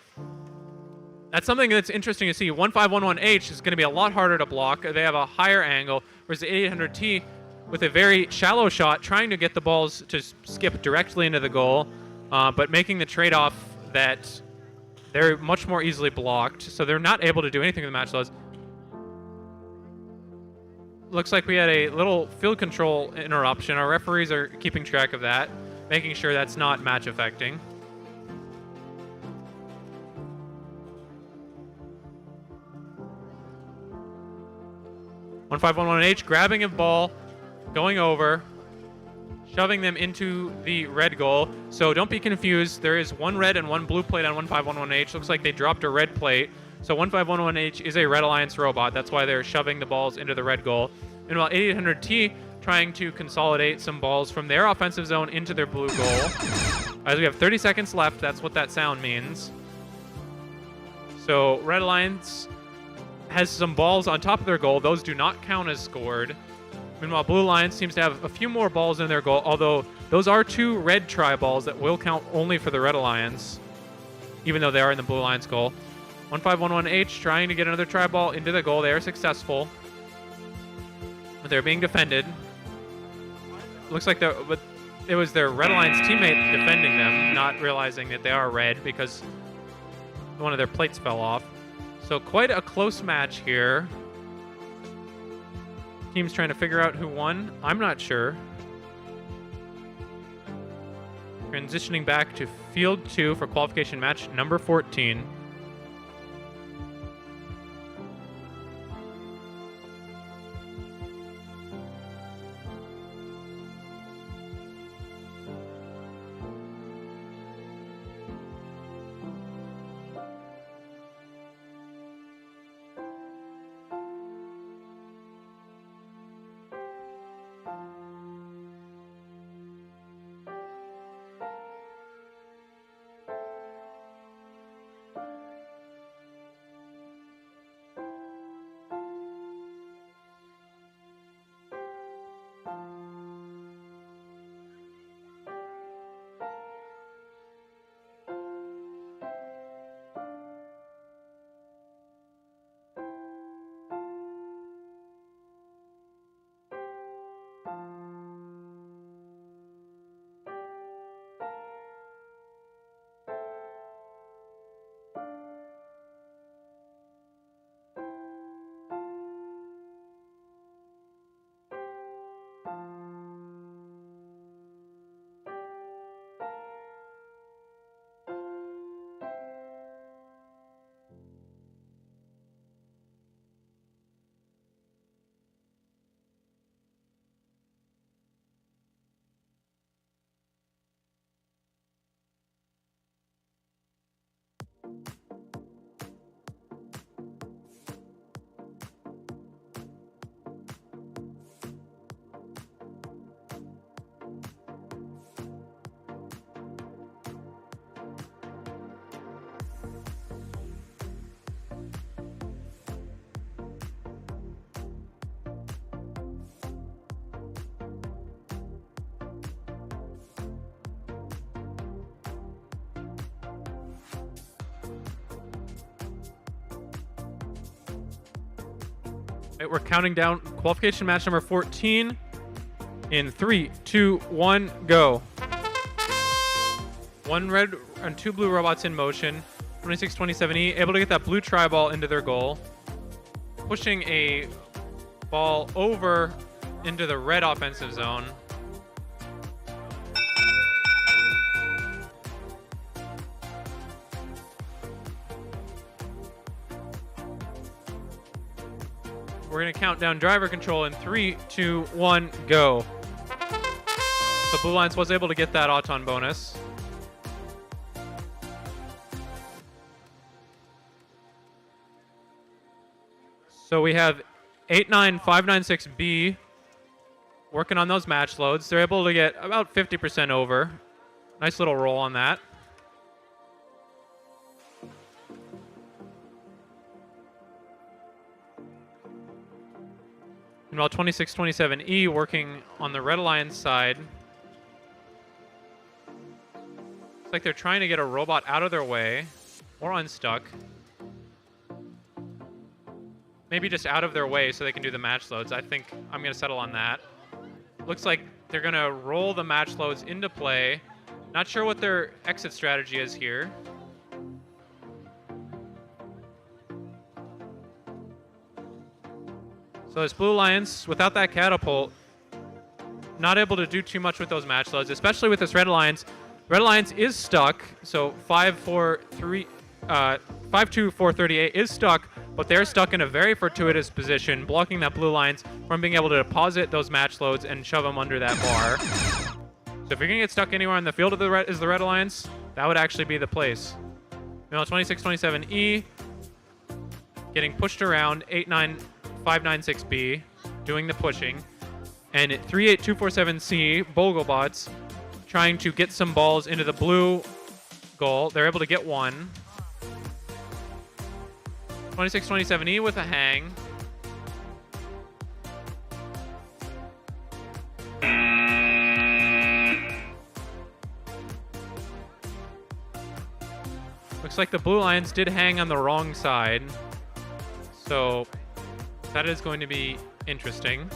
That's something that's interesting to see. 1511H is going to be a lot harder to block. They have a higher angle, whereas the 8800T with a very shallow shot, trying to get the balls to skip directly into the goal, but making the trade-off that they're much more easily blocked, so they're not able to do anything with the match loads. Looks like we had a little field control interruption. Our referees are keeping track of that, making sure that's not match affecting. (1511H) grabbing a ball, going over, shoving them into the red goal. So don't be confused. There is one red and one blue plate on 1511H. Looks like they dropped a red plate. So 1511H is a Red Alliance robot. That's why they're shoving the balls into the red goal. And while 8800T trying to consolidate some balls from their offensive zone into their blue goal. As we have 30 seconds left, that's what that sound means. So Red Alliance has some balls on top of their goal. Those do not count as scored. Meanwhile, Blue Alliance seems to have a few more balls in their goal, although those are 2 red tri-balls that will count only for the Red Alliance, even though they are in the Blue Alliance goal. 1511H trying to get another tri-ball into the goal. They are successful, but they're being defended. Looks like it was their Red Alliance teammate defending them, not realizing that they are red because one of their plates fell off. So quite a close match here. Teams trying to figure out who won. I'm not sure. Transitioning back to field 2 for qualification match number 14. Right, we're counting down qualification match number 14 in 3, 2, 1, go. 1 red and 2 blue robots in motion. 2627E able to get that blue tri-ball into their goal. Pushing a ball over into the red offensive zone. We're going to count down driver control in 3, 2, 1, go. The Blue Alliance was able to get that Auton bonus. So we have 89596B working on those match loads. They're able to get about 50% over. Nice little roll on that. Meanwhile, 2627E working on the Red Alliance side. Looks like they're trying to get a robot out of their way or unstuck. Maybe just out of their way so they can do the match loads. I think I'm going to settle on that. Looks like they're going to roll the match loads into play. Not sure what their exit strategy is here. So this Blue Alliance, without that catapult, not able to do too much with those match loads, especially with this Red Alliance. Red Alliance is stuck, so 52438 is stuck, but they're stuck in a very fortuitous position, blocking that Blue Alliance from being able to deposit those match loads and shove them under that bar. So if you're going to get stuck anywhere on the field of the Red Alliance, that would actually be the place. Now 2627E getting pushed around, 89596B doing the pushing, and 38247C Bogobots trying to get some balls into the blue goal. They're able to get one. 2627E with a hang. Looks like the Blue Alliance did hang on the wrong side. So that is going to be interesting.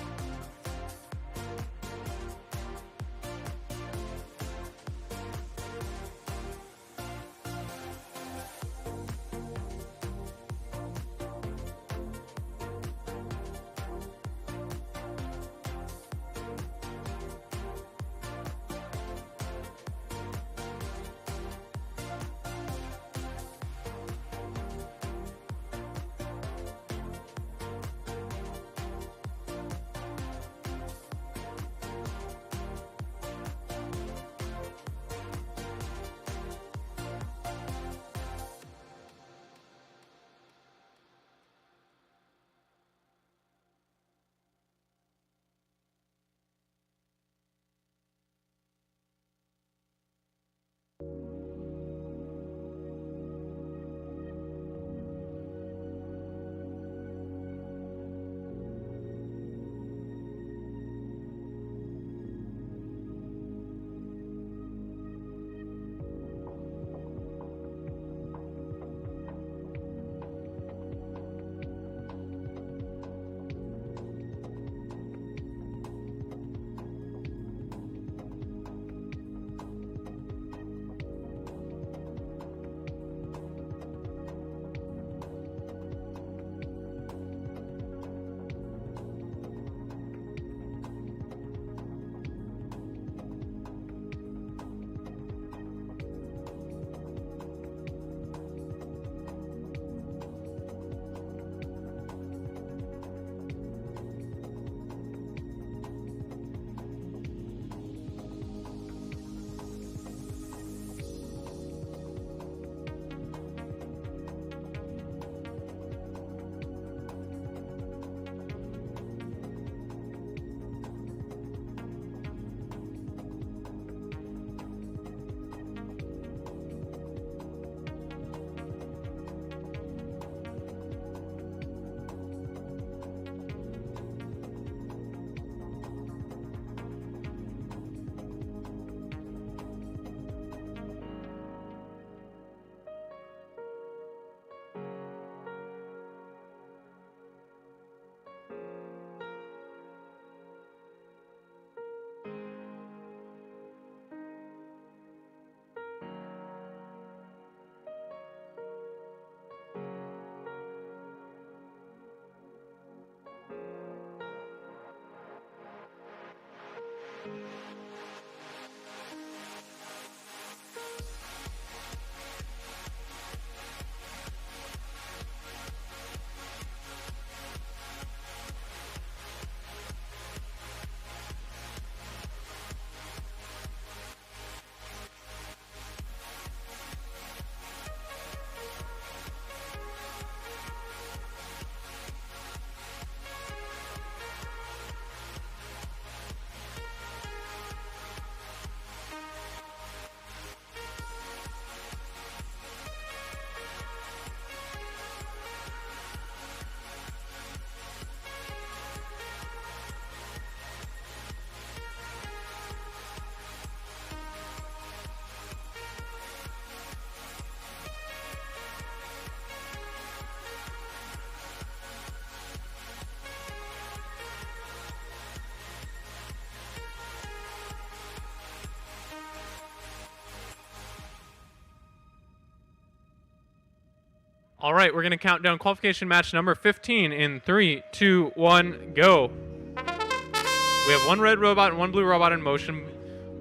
All right, we're going to count down qualification match number 15 in 3, 2, 1, go. We have one red robot and one blue robot in motion.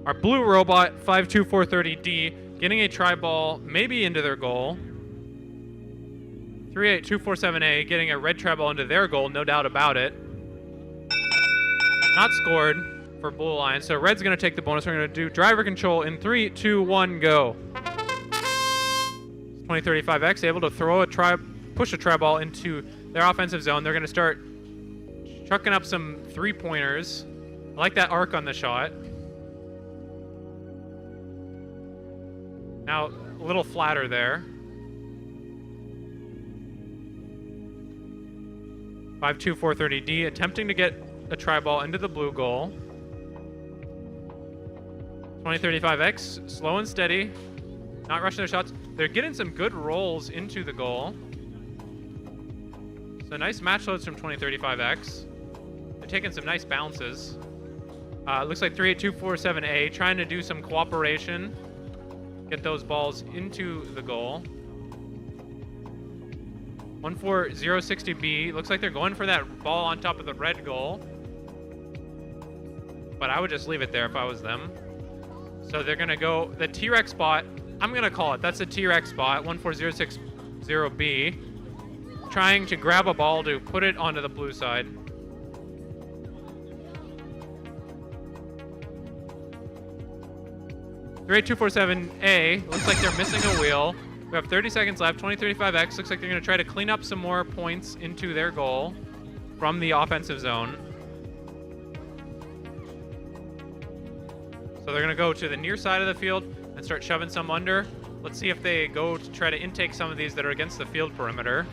Our blue robot, 52430D, getting a tri-ball maybe into their goal. 38247A getting a red tri-ball into their goal, no doubt about it. Not scored for Blue Alliance, so red's going to take the bonus. We're going to do driver control in 3, 2, 1, go. 2035X able to throw push a tri-ball into their offensive zone. They're going to start chucking up some three-pointers. I like that arc on the shot. Now, a little flatter there. 52430D attempting to get a tri-ball into the blue goal. 2035X, slow and steady. Not rushing their shots. They're getting some good rolls into the goal. So nice match loads from 2035X. They're taking some nice bounces. Looks like 38247A trying to do some cooperation. Get those balls into the goal. 14060B. Looks like they're going for that ball on top of the red goal. But I would just leave it there if I was them. So they're going to go the T-Rex spot. I'm going to call it. That's a T-Rex spot, 14060B. Trying to grab a ball to put it onto the blue side. Grade 247A. Looks like they're missing a wheel. We have 30 seconds left. 2035X. Looks like they're going to try to clean up some more points into their goal from the offensive zone. So they're going to go to the near side of the field and start shoving some under. Let's see if they go to try to intake some of these that are against the field perimeter.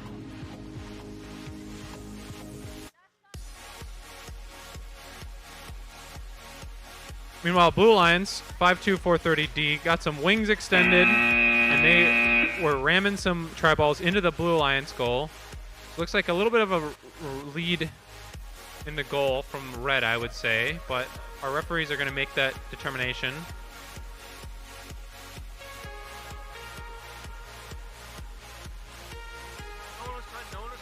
Meanwhile, Blue Lions, 52430D, got some wings extended, and they were ramming some tri-balls into the Blue Lions goal. Looks like a little bit of a lead in the goal from red, I would say, but our referees are going to make that determination. No one was trying to elevate it.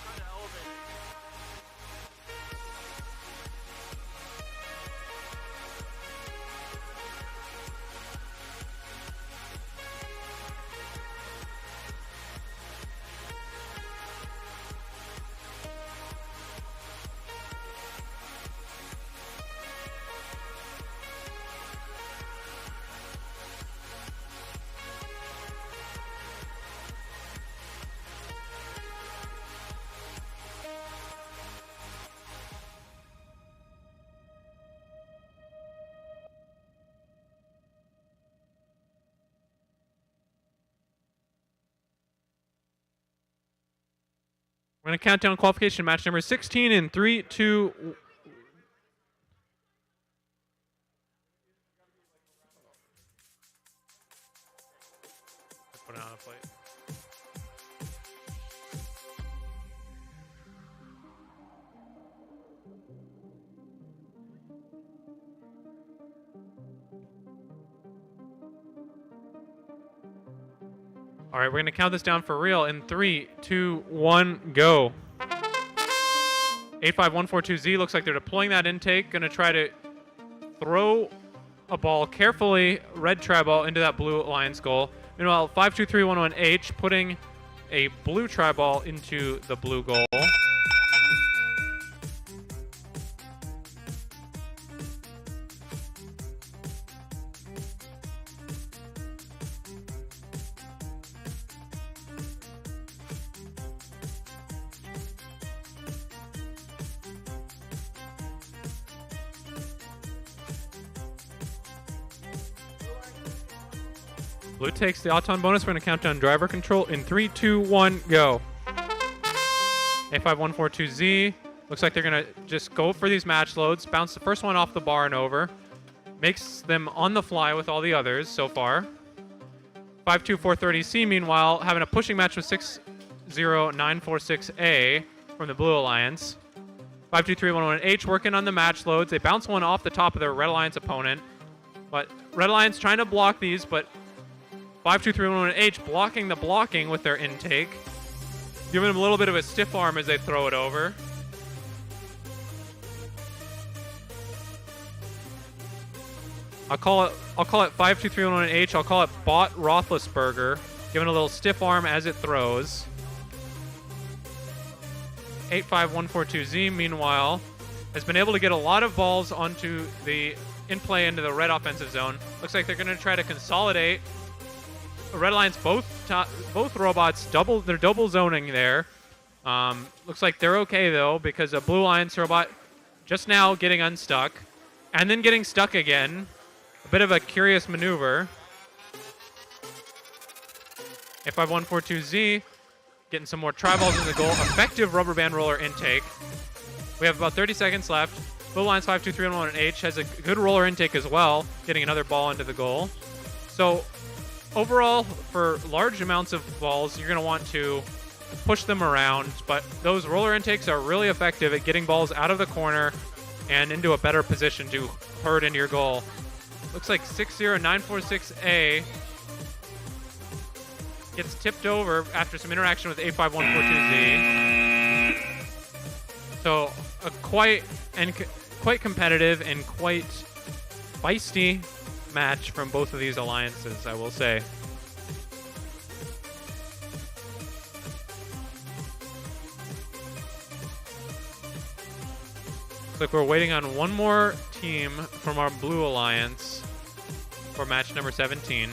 We're going to count down qualification match number 16 in 3, 2... Put it on a plate. All right, we're going to count this down for real in 3, 2, 1, go. 85142Z looks like they're deploying that intake. Going to try to throw a ball carefully, red tri-ball, into that blue alliance goal. Meanwhile, 52311H putting a blue tri-ball into the blue goal. Blue takes the Auton bonus. We're going to count down driver control in 3, 2, 1, go. A5142Z. Looks like they're going to just go for these match loads. Bounce the first one off the bar and over. Makes them on the fly with all the others so far. 52430C, meanwhile, having a pushing match with 60946A from the Blue Alliance. 52311H working on the match loads. They bounce one off the top of their Red Alliance opponent. But Red Alliance trying to block these, but 52311H blocking the blocking with their intake. Giving them a little bit of a stiff arm as they throw it over. I'll call it 52311H. I'll call it Bot Roethlisberger. Giving a little stiff arm as it throws. 85142Z, meanwhile, has been able to get a lot of balls onto the in-play into the red offensive zone. Looks like they're going to try to consolidate. Red Alliance, both robots, they're double zoning there. Looks like they're okay, though, because a Blue Alliance robot just now getting unstuck and then getting stuck again. A bit of a curious maneuver. A5142Z getting some more tri-balls in the goal. Effective rubber band roller intake. We have about 30 seconds left. Blue Alliance 52311H has a good roller intake as well, getting another ball into the goal. So overall, for large amounts of balls, you're going to want to push them around, but those roller intakes are really effective at getting balls out of the corner and into a better position to herd into your goal. Looks like 60946A gets tipped over after some interaction with A5142Z. So a quite competitive and quite feisty match from both of these alliances, I will say. Looks like we're waiting on one more team from our Blue Alliance for match number 17.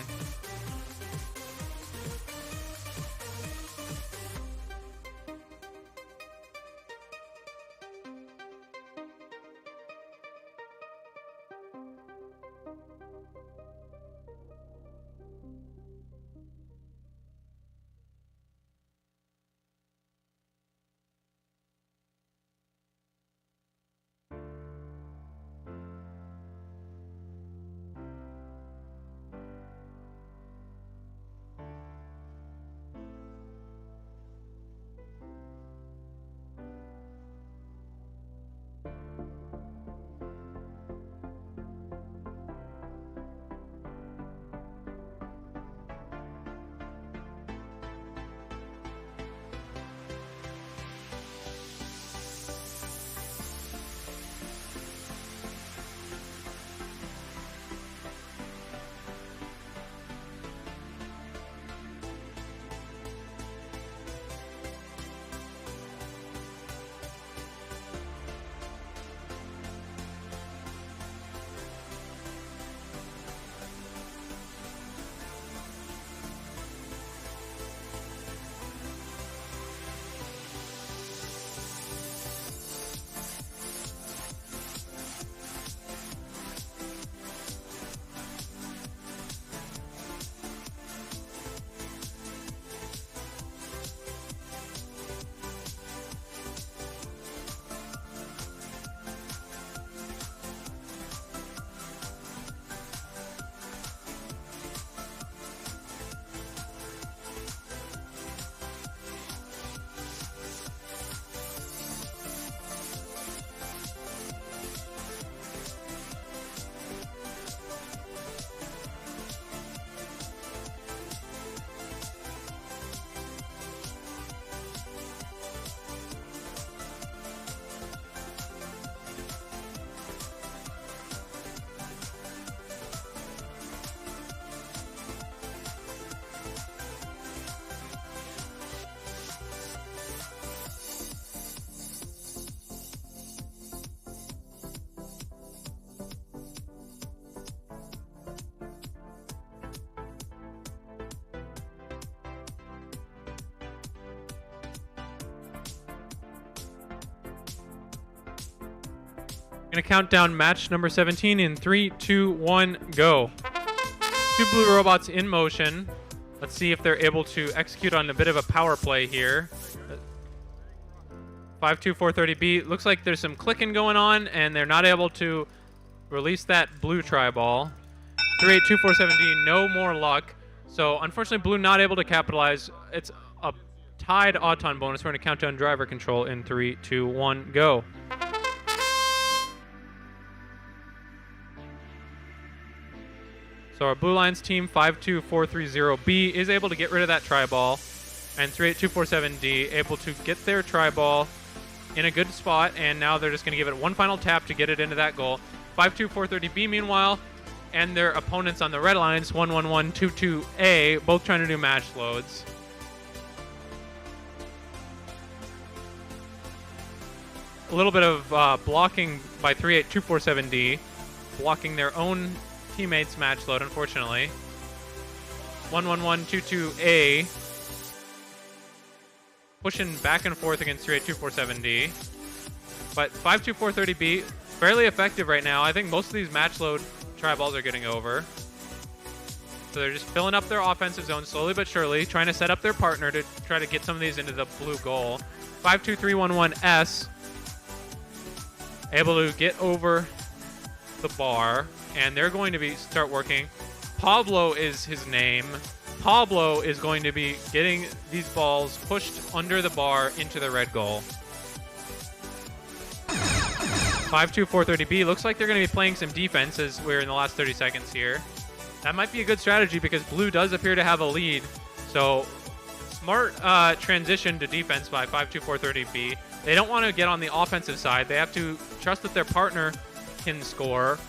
Gonna count down match number 17 in 3, 2, 1, go. 2 blue robots in motion. Let's see if they're able to execute on a bit of a power play here. 52430B. Looks like there's some clicking going on, and they're not able to release that blue tri-ball. 38247D, no more luck. So unfortunately, blue not able to capitalize. It's a tied Auton bonus. We're going to count down driver control in 3, 2, 1, go. So our Blue Lions team, 52430B, is able to get rid of that tri-ball. And 38247D able to get their tri-ball in a good spot. And now they're just going to give it one final tap to get it into that goal. 52430B, meanwhile, and their opponents on the red lines, 11122A, both trying to do match loads. A little bit of blocking by 38247D, blocking their own teammates' match load, unfortunately. 11122A pushing back and forth against 38247D. But 52430B, fairly effective right now. I think most of these match load tri-balls are getting over. So they're just filling up their offensive zone slowly but surely, trying to set up their partner to try to get some of these into the blue goal. 52311S able to get over the bar, and they're going to start working. Pablo is his name. Pablo is going to be getting these balls pushed under the bar into the red goal. 52430B looks like they're going to be playing some defense as we're in the last 30 seconds here. That might be a good strategy because blue does appear to have a lead. So smart transition to defense by 52430B. They don't want to get on the offensive side. They have to trust that their partner can score.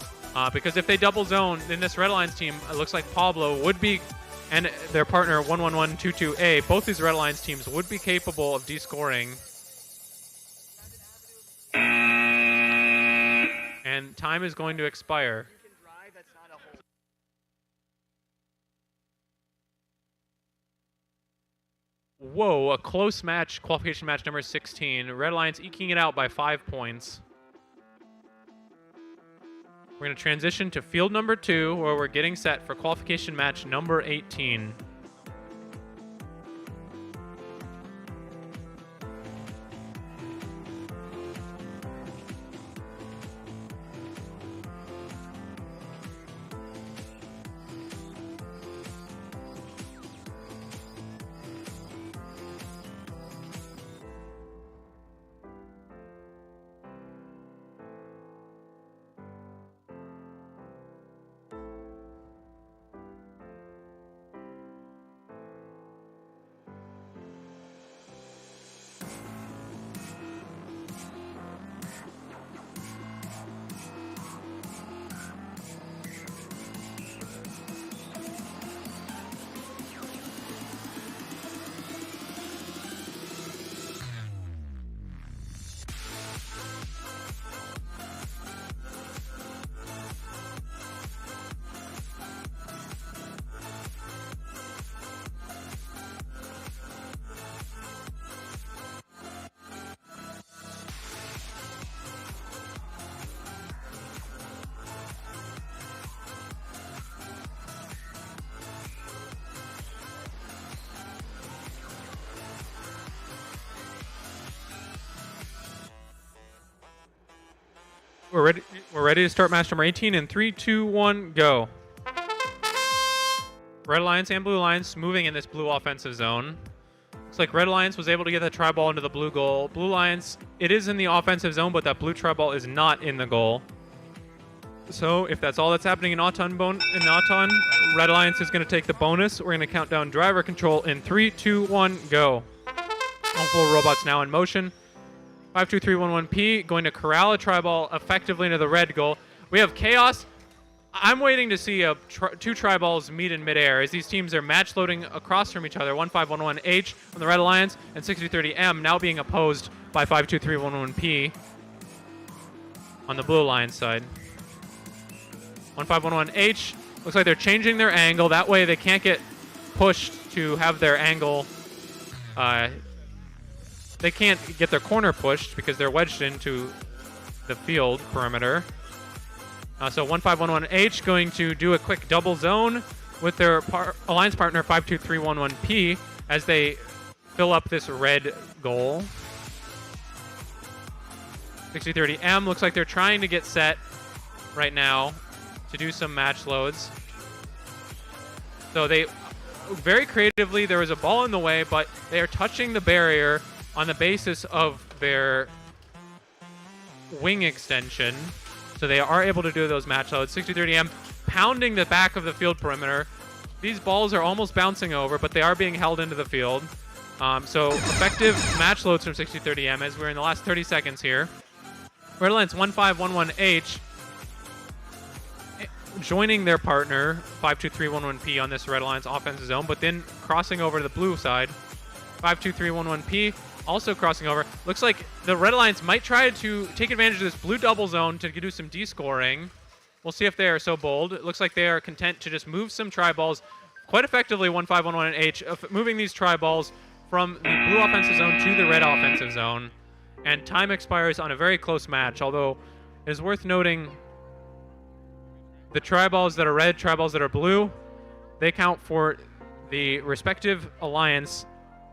Because if they double zone, then this Red Lions team, it looks like Pablo would be, and their partner 11122A, both these Red Lions teams would be capable of descoring. And time is going to expire. Whoa, a close match, qualification match number 16. Red Lions eking it out by 5 points. We're going to transition to field number 2, where we're getting set for qualification match number 18. We're ready to start match number 18 in 3, 2, 1, go. Red Lions and Blue Lions moving in this blue offensive zone. Looks like Red Lions was able to get the tri-ball into the blue goal. Blue Lions, it is in the offensive zone, but that blue tri-ball is not in the goal. So if that's all that's happening in Auton, Red Lions is going to take the bonus. We're going to count down driver control in 3, 2, 1, go. All 4 robots now in motion. 52311P going to corral a tri-ball effectively into the red goal. We have chaos. I'm waiting to see 2 tri-balls meet in midair as these teams are match loading across from each other. 1511H on the Red Alliance and 6330M now being opposed by 52311P on the Blue Alliance side. 1511H looks like they're changing their angle. That way they can't get pushed to have their angle. They can't get their corner pushed because they're wedged into the field perimeter. So 1511H going to do a quick double zone with their alliance partner 52311P as they fill up this red goal. 6030M looks like they're trying to get set right now to do some match loads. So they very creatively, there was a ball in the way, but they are touching the barrier on the basis of their wing extension. So they are able to do those match loads. 6030M pounding the back of the field perimeter. These balls are almost bouncing over, but they are being held into the field. So effective match loads from 6030M as we're in the last 30 seconds here. Red Alliance 1511H joining their partner 52311P on this Red Alliance offensive zone, but then crossing over to the blue side. 52311P also crossing over. Looks like the Red Alliance might try to take advantage of this blue double zone to do some descoring. We'll see if they are so bold. It looks like they are content to just move some tri-balls quite effectively, 1511H, of moving these tri-balls from the blue offensive zone to the red offensive zone. And time expires on a very close match, although it is worth noting the tri-balls that are red, tri-balls that are blue, they count for the respective alliance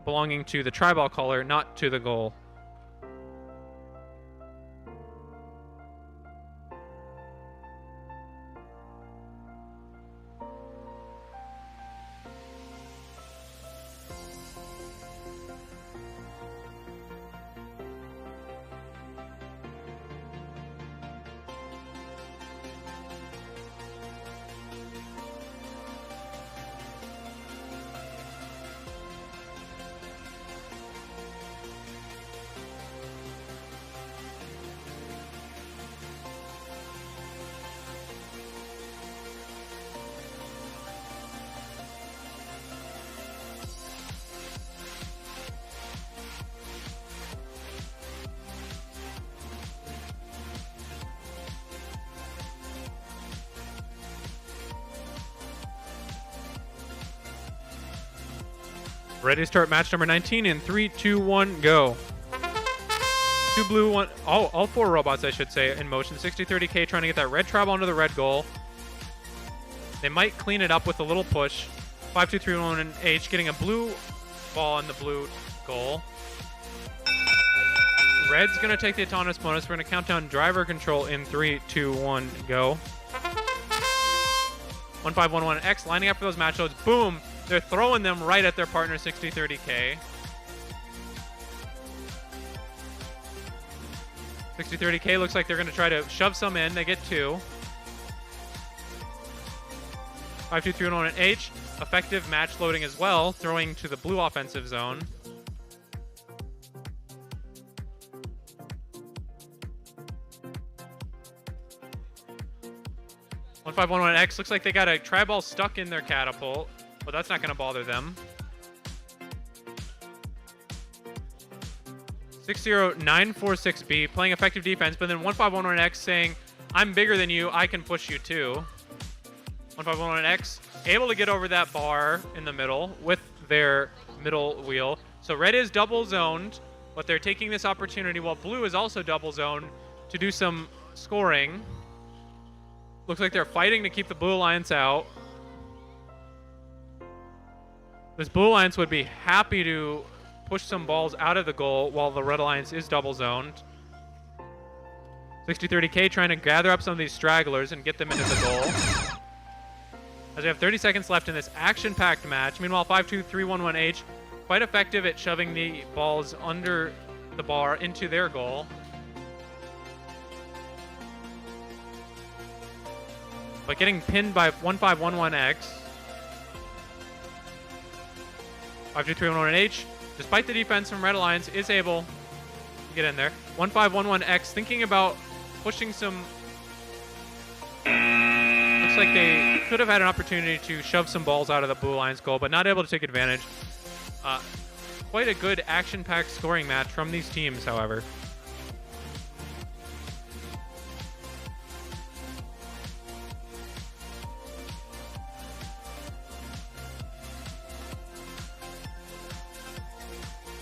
belonging to the tri-ball color, not to the goal. Ready to start match number 19 in 3, 2, 1, go. Two blue, one, all four robots, I should say, in motion. 6030K trying to get that red tribal onto the red goal. They might clean it up with a little push. 5231H getting a blue ball on the blue goal. Red's going to take the autonomous bonus. We're going to count down driver control in 3, 2, 1, go. 1511X lining up for those match loads. Boom! They're throwing them right at their partner 6030K. 6030K looks like they're going to try to shove some in. They get two. 52311H, effective match loading as well, throwing to the blue offensive zone. X looks like they got a tri-ball stuck in their catapult, but that's not going to bother them. 60946B playing effective defense, but then 1511X saying, I'm bigger than you, I can push you too. 1511X able to get over that bar in the middle with their middle wheel. So red is double zoned, but they're taking this opportunity while blue is also double zoned to do some scoring. Looks like they're fighting to keep the blue alliance out. This blue alliance would be happy to push some balls out of the goal while the red alliance is double zoned. 6030K trying to gather up some of these stragglers and get them into the goal. As we have 30 seconds left in this action-packed match. Meanwhile, 52311H quite effective at shoving the balls under the bar into their goal. But getting pinned by 1511X. 52311H, despite the defense from Red Alliance, is able to get in there. 1511X thinking about pushing some. Looks like they could have had an opportunity to shove some balls out of the Blue Alliance goal, but not able to take advantage. Quite a good action-packed scoring match from these teams, however.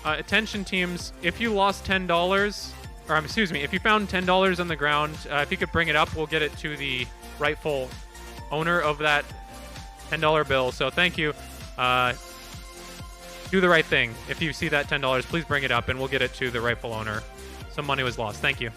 Attention teams, if you lost $10, or excuse me, if you found $10 on the ground, if you could bring it up, we'll get it to the rightful owner of that $10 bill. So thank you. Do the right thing. If you see that $10, please bring it up and we'll get it to the rightful owner. Some money was lost. Thank you.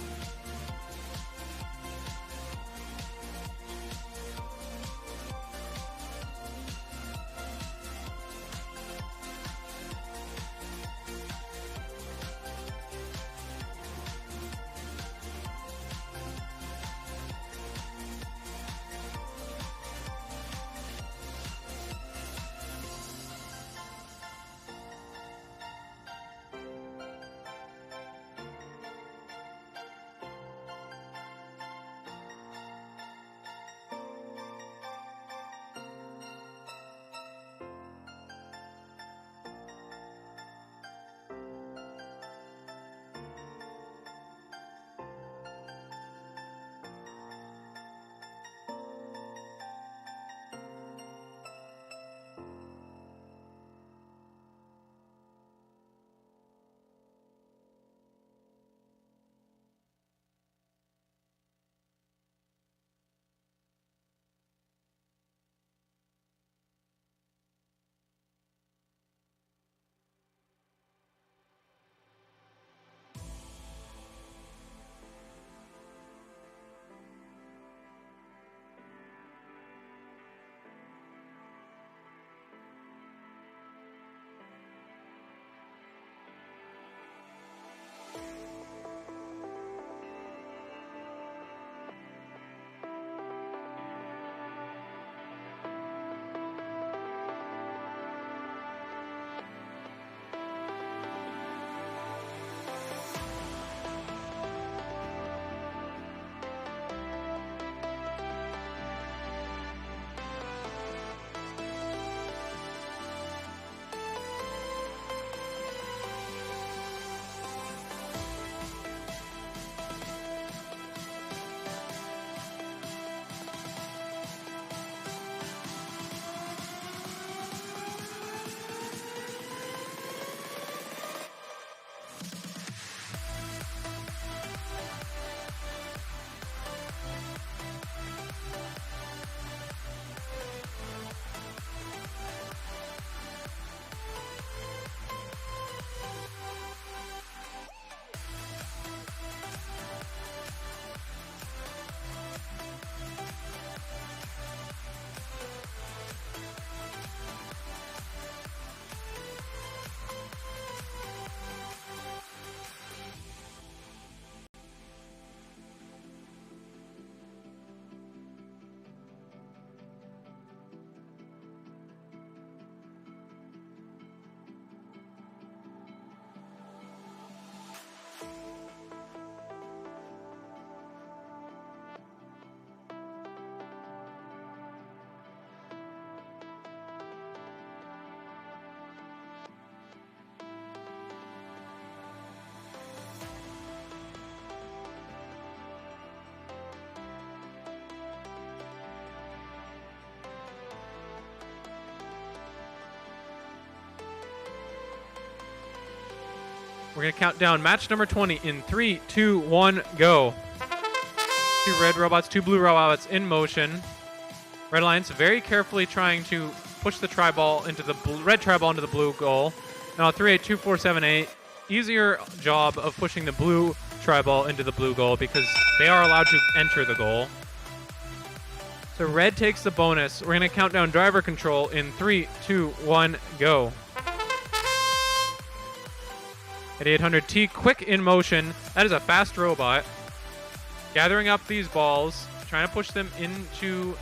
We're going to count down match number 20 in 3, 2, 1, go. 2 red robots, 2 blue robots in motion. Red Alliance very carefully trying to push the tri-ball into the red tri-ball into the blue goal. Now 3, 8, 2, 4, 7, 8. Easier job of pushing the blue tri-ball into the blue goal because they are allowed to enter the goal. So red takes the bonus. We're going to count down driver control in 3, 2, 1, go. 8800T, quick in motion. That is a fast robot. Gathering up these balls, trying to push them into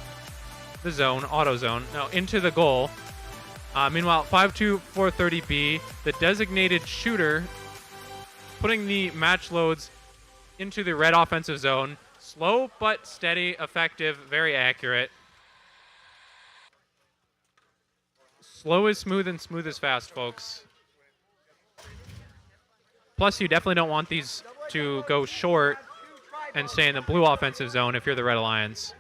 the zone, auto zone, no, into the goal. Meanwhile, 52430B, the designated shooter, putting the match loads into the red offensive zone. Slow but steady, effective, very accurate. Slow is smooth and smooth is fast, folks. Plus, you definitely don't want these to go short and stay in the blue offensive zone if you're the Red Alliance.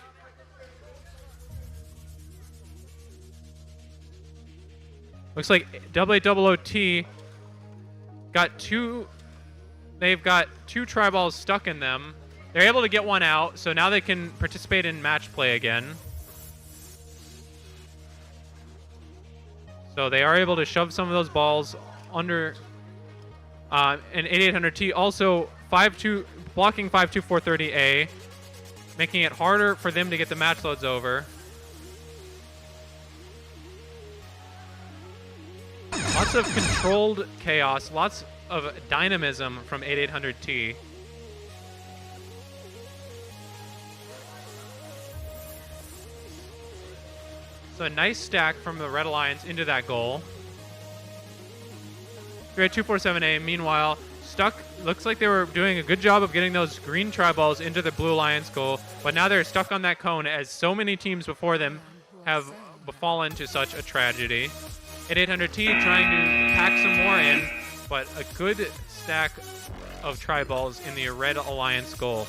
Looks like 8800T got 2 they've got 2 tri-balls stuck in them. They're able to get one out, so now they can participate in match play again. So they are able to shove some of those balls under an 8800T. Also, 5-2 blocking 52430A, making it harder for them to get the match loads over. Lots of controlled chaos, lots of dynamism from 8800T. So a nice stack from the Red Alliance into that goal. Great 247A, meanwhile, stuck. Looks like they were doing a good job of getting those green tri-balls into the Blue Alliance goal, but now they're stuck on that cone as so many teams before them have fallen to such a tragedy. 8800T trying to pack some more in, but a good stack of tri-balls in the Red Alliance goal.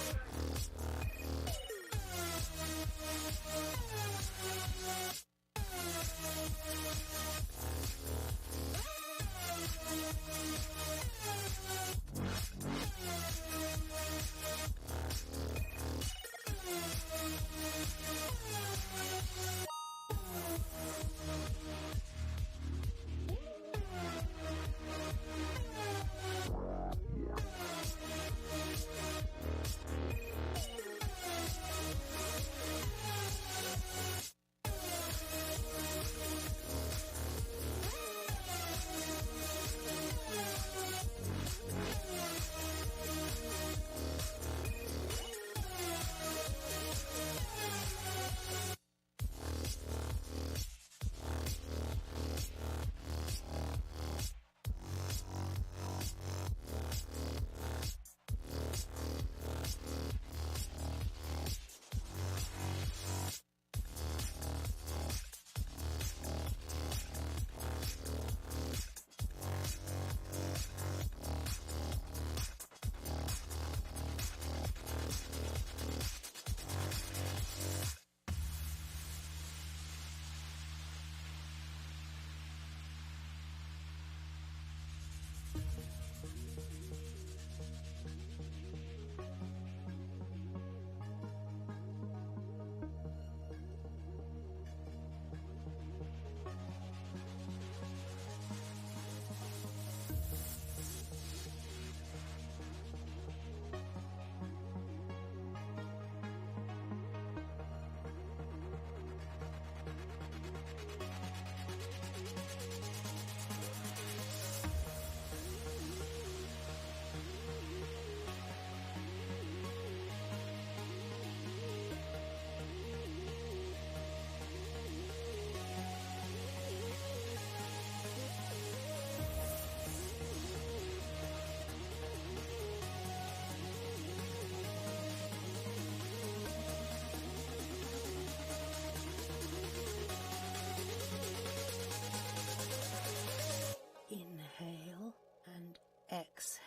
Inhale and exhale.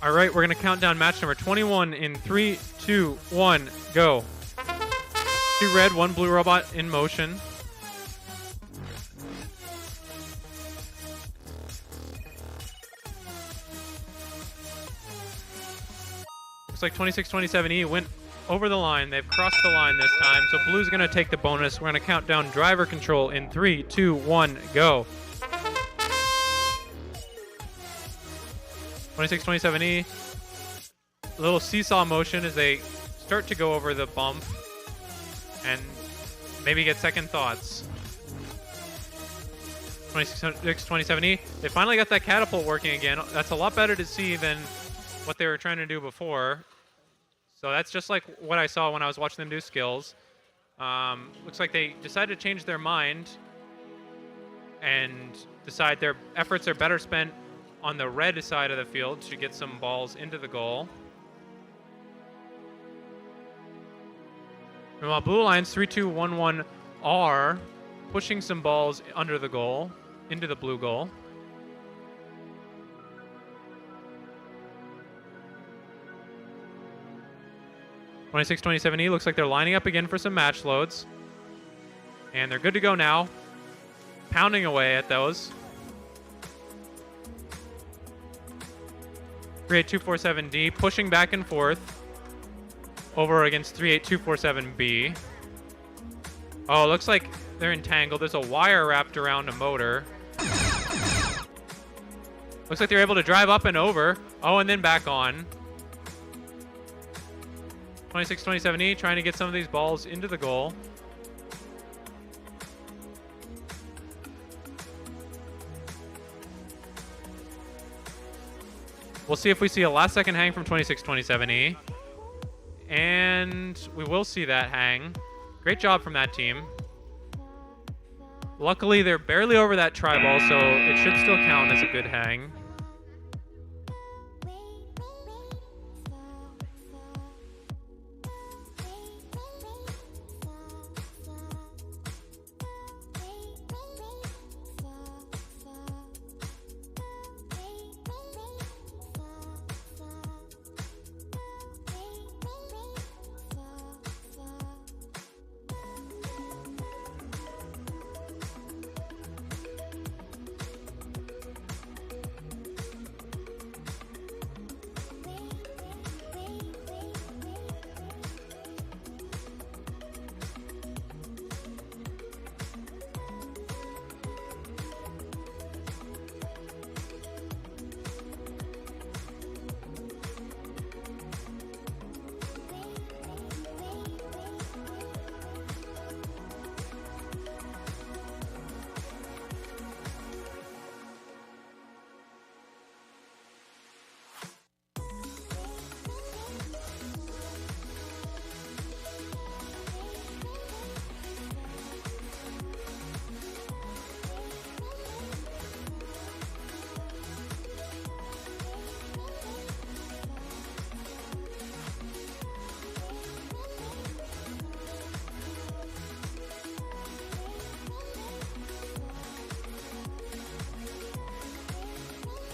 All right, we're going to count down match number 21 in 3, 2, 1, go. 2 red, 1 blue robot in motion. Looks like 2627E went over the line. They've crossed the line this time, so blue's going to take the bonus. We're going to count down driver control in 3, 2, 1, go. 2627E, a little seesaw motion as they start to go over the bump and maybe get second thoughts. 2627E, they finally got that catapult working again. That's a lot better to see than what they were trying to do before. So that's just like what I saw when I was watching them do skills. Looks like they decided to change their mind and decide their efforts are better spent on the red side of the field to get some balls into the goal. Meanwhile, Blue Alliance 3211 are pushing some balls under the goal, into the blue goal. 26-27E looks like they're lining up again for some match loads. And they're good to go now. Pounding away at those. 38247D pushing back and forth over against 38247B. Oh, looks like they're entangled. There's a wire wrapped around a motor. Looks like they're able to drive up and over. Oh, and then back on. 26-27E trying to get some of these balls into the goal. We'll see if we see a last second hang from 26-27E. And we will see that hang. Great job from that team. Luckily, they're barely over that tri-ball, so it should still count as a good hang.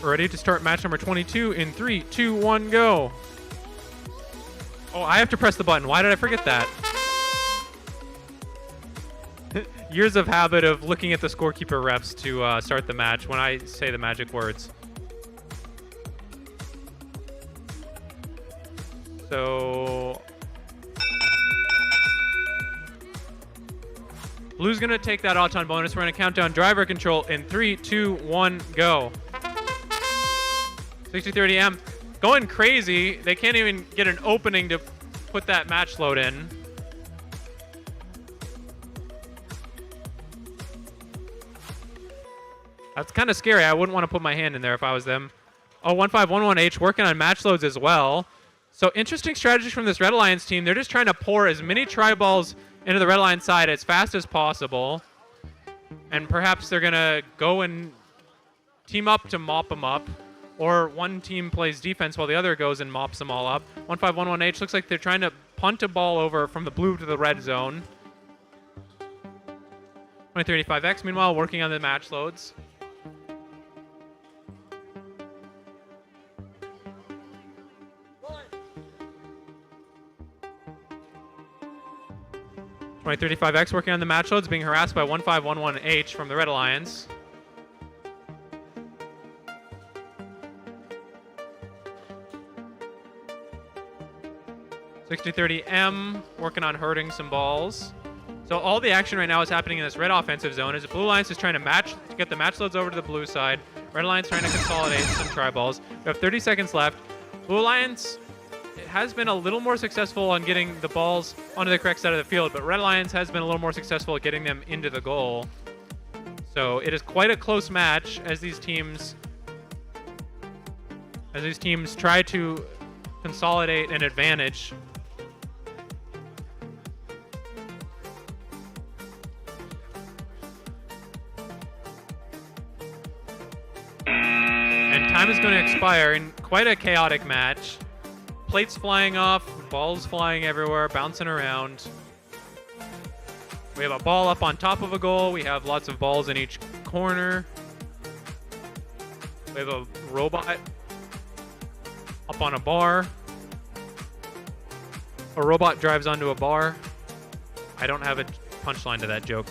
Ready to start match number 22 in 3, 2, 1, go. Oh, I have to press the button. Why did I forget that? Years of habit of looking at the scorekeeper refs to start the match when I say the magic words. So Blue's going to take that Auton bonus. We're going to count down driver control in 3, 2, 1, go. 60-30M going crazy. They can't even get an opening to put that match load in. That's kind of scary. I wouldn't want to put my hand in there if I was them. Oh, 1511H working on match loads as well. So interesting strategy from this Red Alliance team. They're just trying to pour as many tri-balls into the Red Alliance side as fast as possible. And perhaps they're going to go and team up to mop them up. Or one team plays defense while the other goes and mops them all up. 1511H looks like they're trying to punt a ball over from the blue to the red zone. 2035X, meanwhile, working on the match loads. .35X working on the match loads, being harassed by 1511H from the Red Alliance. 60-30M working on hurting some balls. So all the action right now is happening in this red offensive zone as the Blue Alliance is trying to get the match loads over to the blue side. Red Alliance trying to consolidate some tri-balls. We have 30 seconds left. Blue Alliance has been a little more successful on getting the balls onto the correct side of the field, but Red Alliance has been a little more successful at getting them into the goal. So it is quite a close match as these teams try to consolidate an advantage. And time is going to expire in quite a chaotic match. Plates flying off, balls flying everywhere, bouncing around. We have a ball up on top of a goal. We have lots of balls in each corner. We have a robot up on a bar. a robot drives onto a bar. I don't have a punchline to that joke.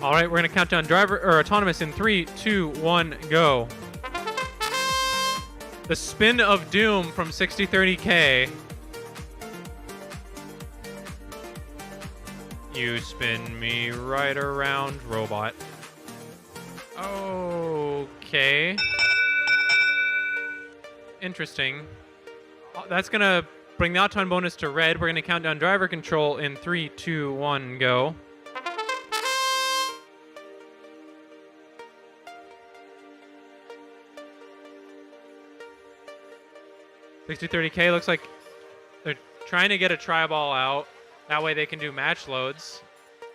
All right, we're going to count down driver or autonomous in 3, 2, 1, go. The spin of doom from 6030K. You spin me right around, robot. Okay. Interesting. That's going to bring the Auton bonus to red. We're going to count down driver control in 3, 2, 1, go. $6030K looks like they're trying to get a tri-ball out. That way they can do match loads,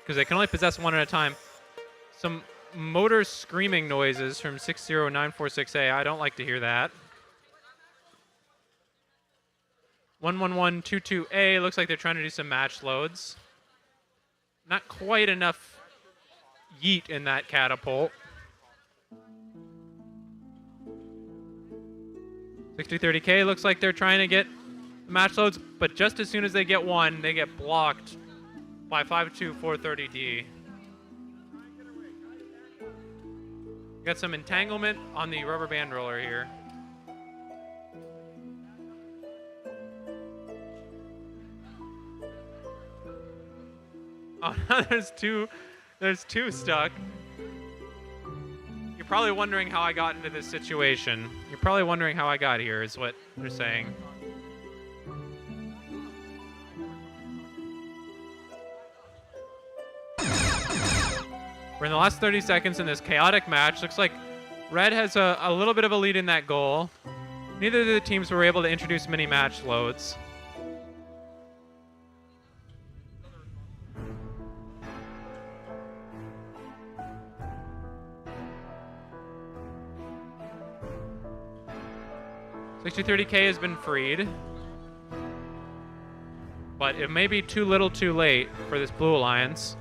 because they can only possess one at a time. Some motor screaming noises from 60946A. I don't like to hear that. 11122A looks like they're trying to do some match loads. Not quite enough yeet in that catapult. 6030K looks like they're trying to get the match loads, but just as soon as they get one, they get blocked by 52430D. Got some entanglement on the rubber band roller here. Oh, there's two stuck. You're probably wondering how I got into this situation. You're probably wondering how I got here, is what they're saying. We're in the last 30 seconds in this chaotic match. Looks like Red has a little bit of a lead in that goal. Neither of the teams were able to introduce mini match loads. $6030K has been freed, but it may be too little too late for this Blue Alliance.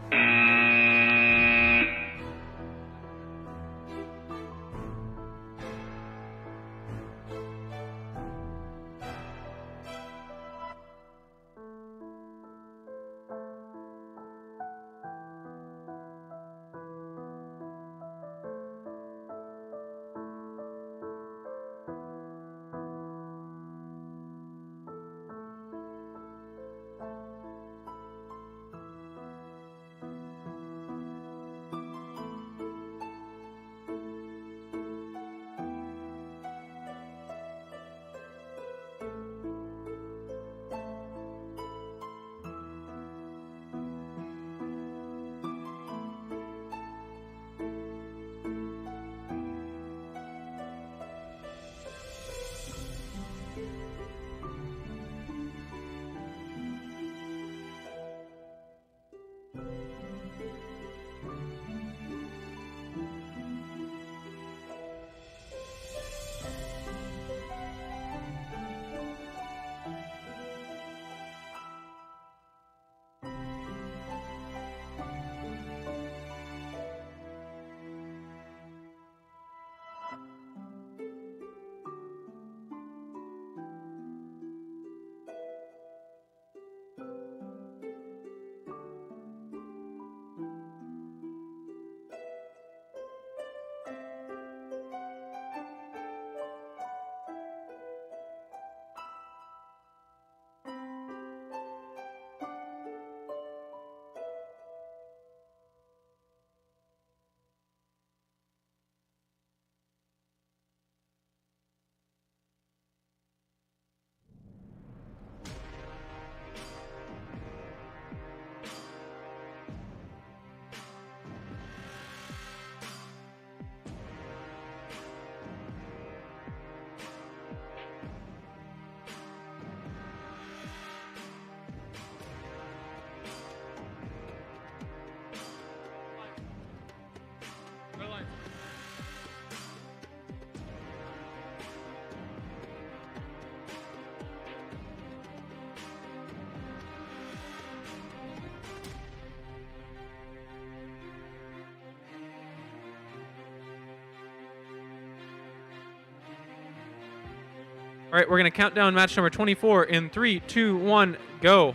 All right, we're going to count down match number 24 in 3, 2, 1, go.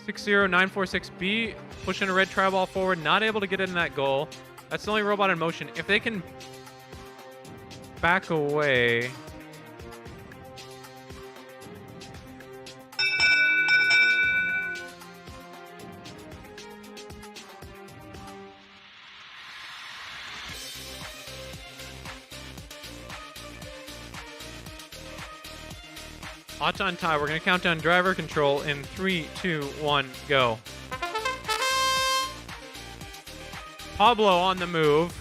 60946B pushing a red tri-ball forward, not able to get in that goal. That's the only robot in motion. If they can back away. Odds on tie. We're going to count down driver control in 3, 2, 1, go. Pablo on the move.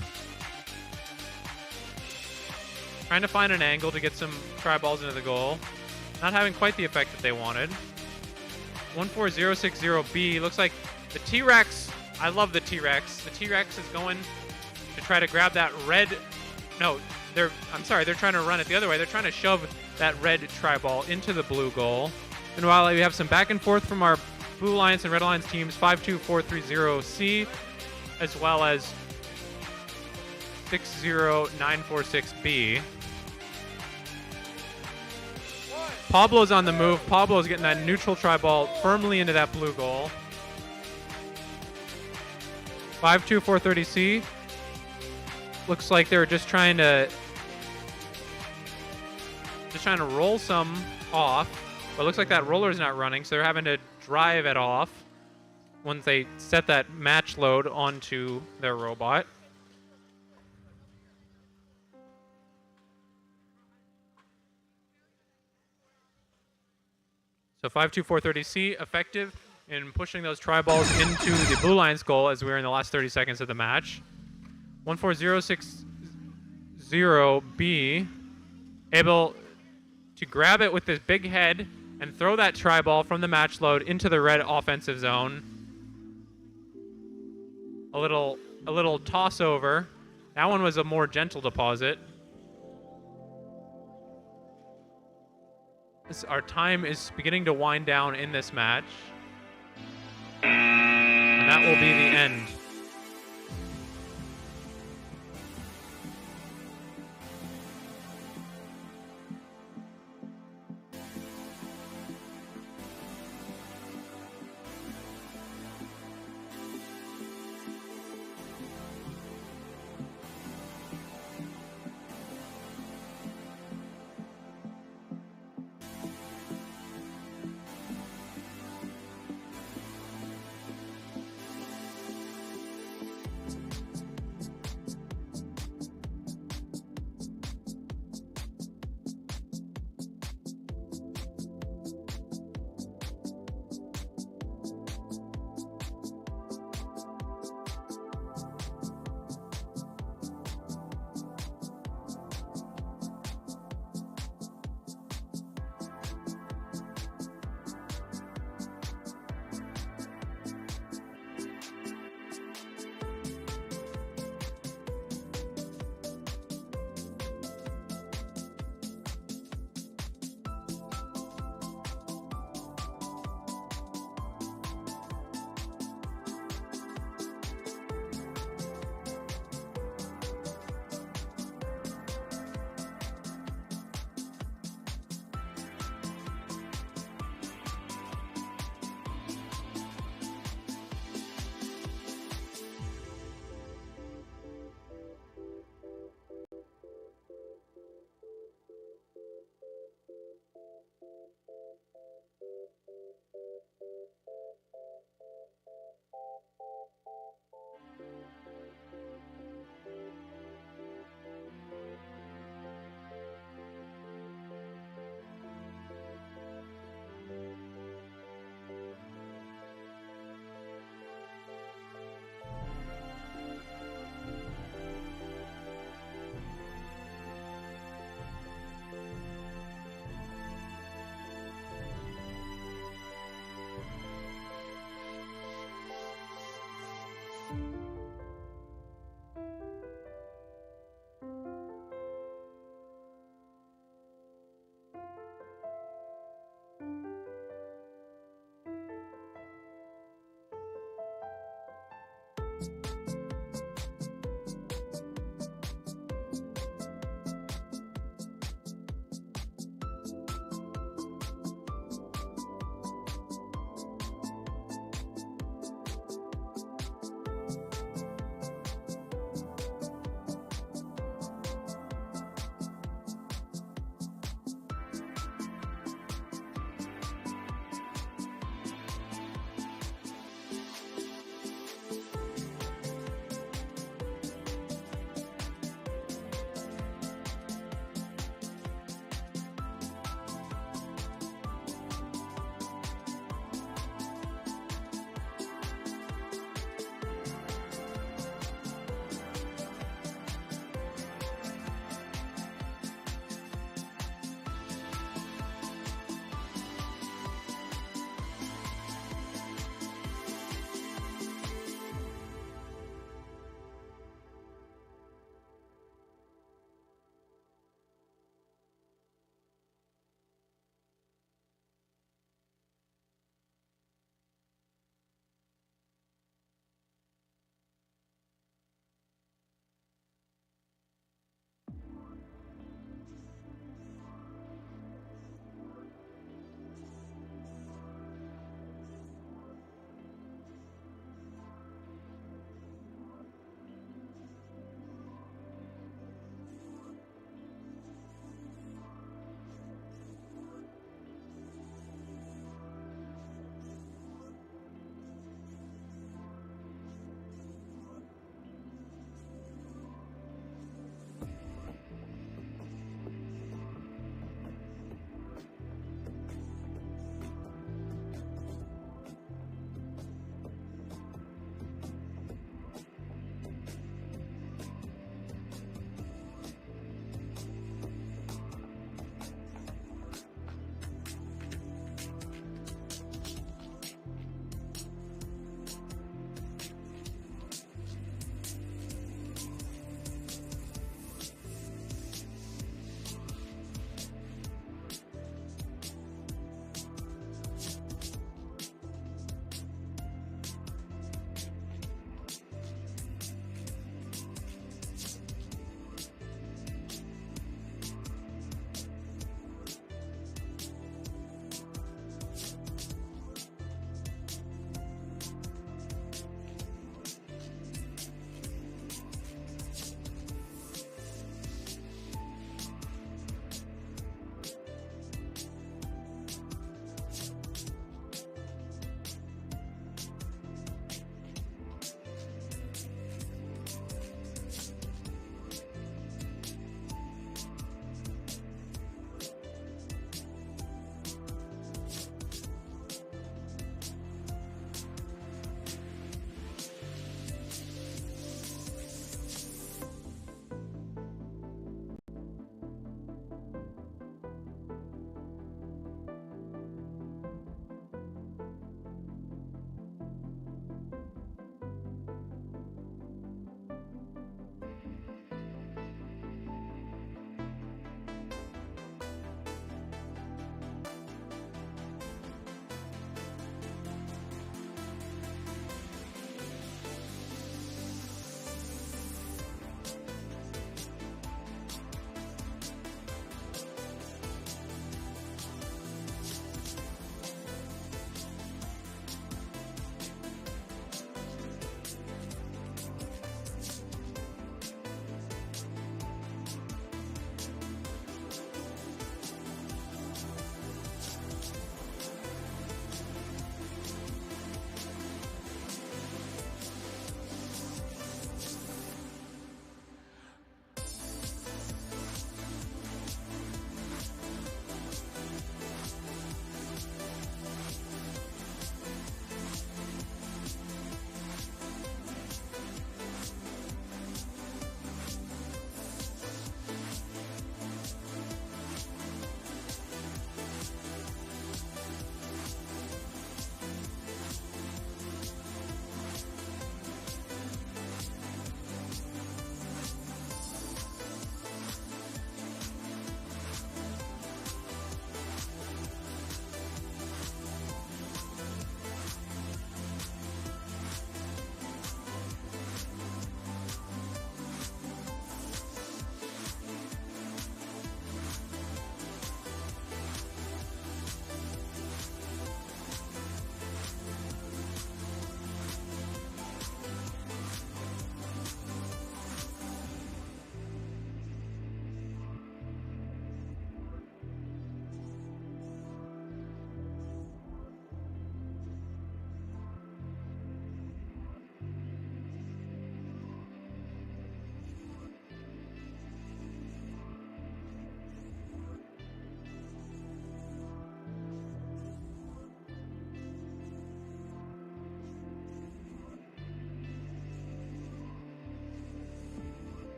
Trying to find an angle to get some tri-balls into the goal. Not having quite the effect that they wanted. 14060B. Looks like the T-Rex. I love the T-Rex. The T-Rex is going to try to grab that red. No, they're trying to run it the other way. They're trying to shove that red try ball into the blue goal. Meanwhile, we have some back and forth from our Blue Alliance and Red Alliance teams, 52430C, as well as 60946B. Pablo's on the move. Pablo's getting that neutral try ball firmly into that blue goal. 52430C. Looks like they're just trying to roll some off, but it looks like that roller's not running, so they're having to drive it off once they set that match load onto their robot. So 52430C effective in pushing those try balls into the Blue Lions goal as we're in the last 30 seconds of the match. 14060B able to grab it with this big head and throw that try ball from the match load into the red offensive zone. A little toss over. That one was a more gentle deposit. Our time is beginning to wind down in this match. And that will be the end.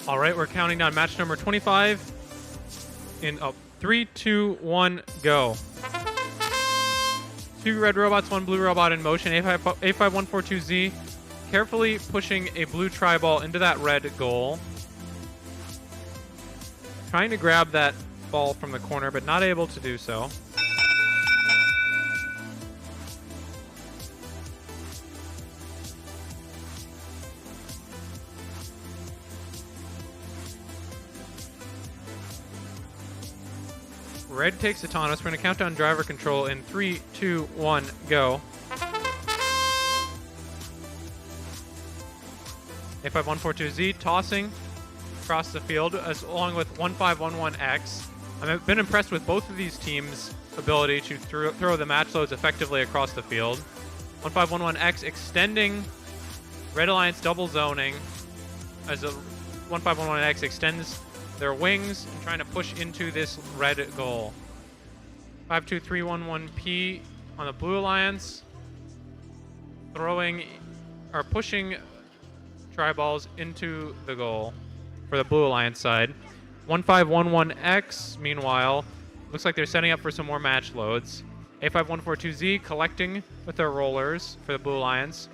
All right, we're counting down match number 25 in 3, 2, 1, go. 2 red robots, 1 blue robot in motion. A5142Z carefully pushing a blue tri-ball into that red goal. Trying to grab that ball from the corner, but not able to do so. Red takes autonomous. We're going to count down driver control in 3, 2, 1, go. A5142Z tossing across the field along with 1511X. I've been impressed with both of these teams' ability to throw the match loads effectively across the field. 1511X extending Red Alliance double zoning as the 1511X extends their wings and trying to push into this red goal. 52311P on the Blue Alliance pushing tri-balls into the goal for the Blue Alliance side. 1511X, meanwhile, looks like they're setting up for some more match loads. A5142Z collecting with their rollers for the Blue Alliance,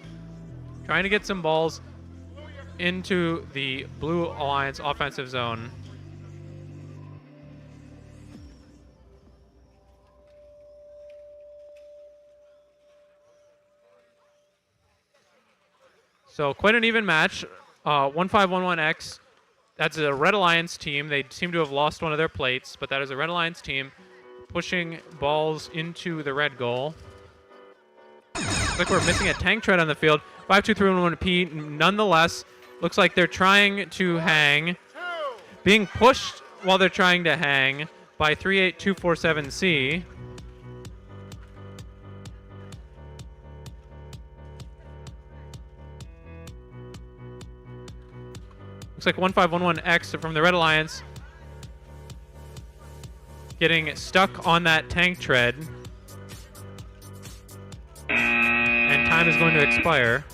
trying to get some balls into the Blue Alliance offensive zone. So quite an even match. 1511X, that's a Red Alliance team. They seem to have lost one of their plates, but that is a Red Alliance team pushing balls into the red goal. Looks like we're missing a tank tread on the field. 52311P, nonetheless, looks like they're trying to hang. Being pushed while they're trying to hang by 38247C. Looks like 1511X from the Red Alliance getting stuck on that tank tread. And time is going to expire.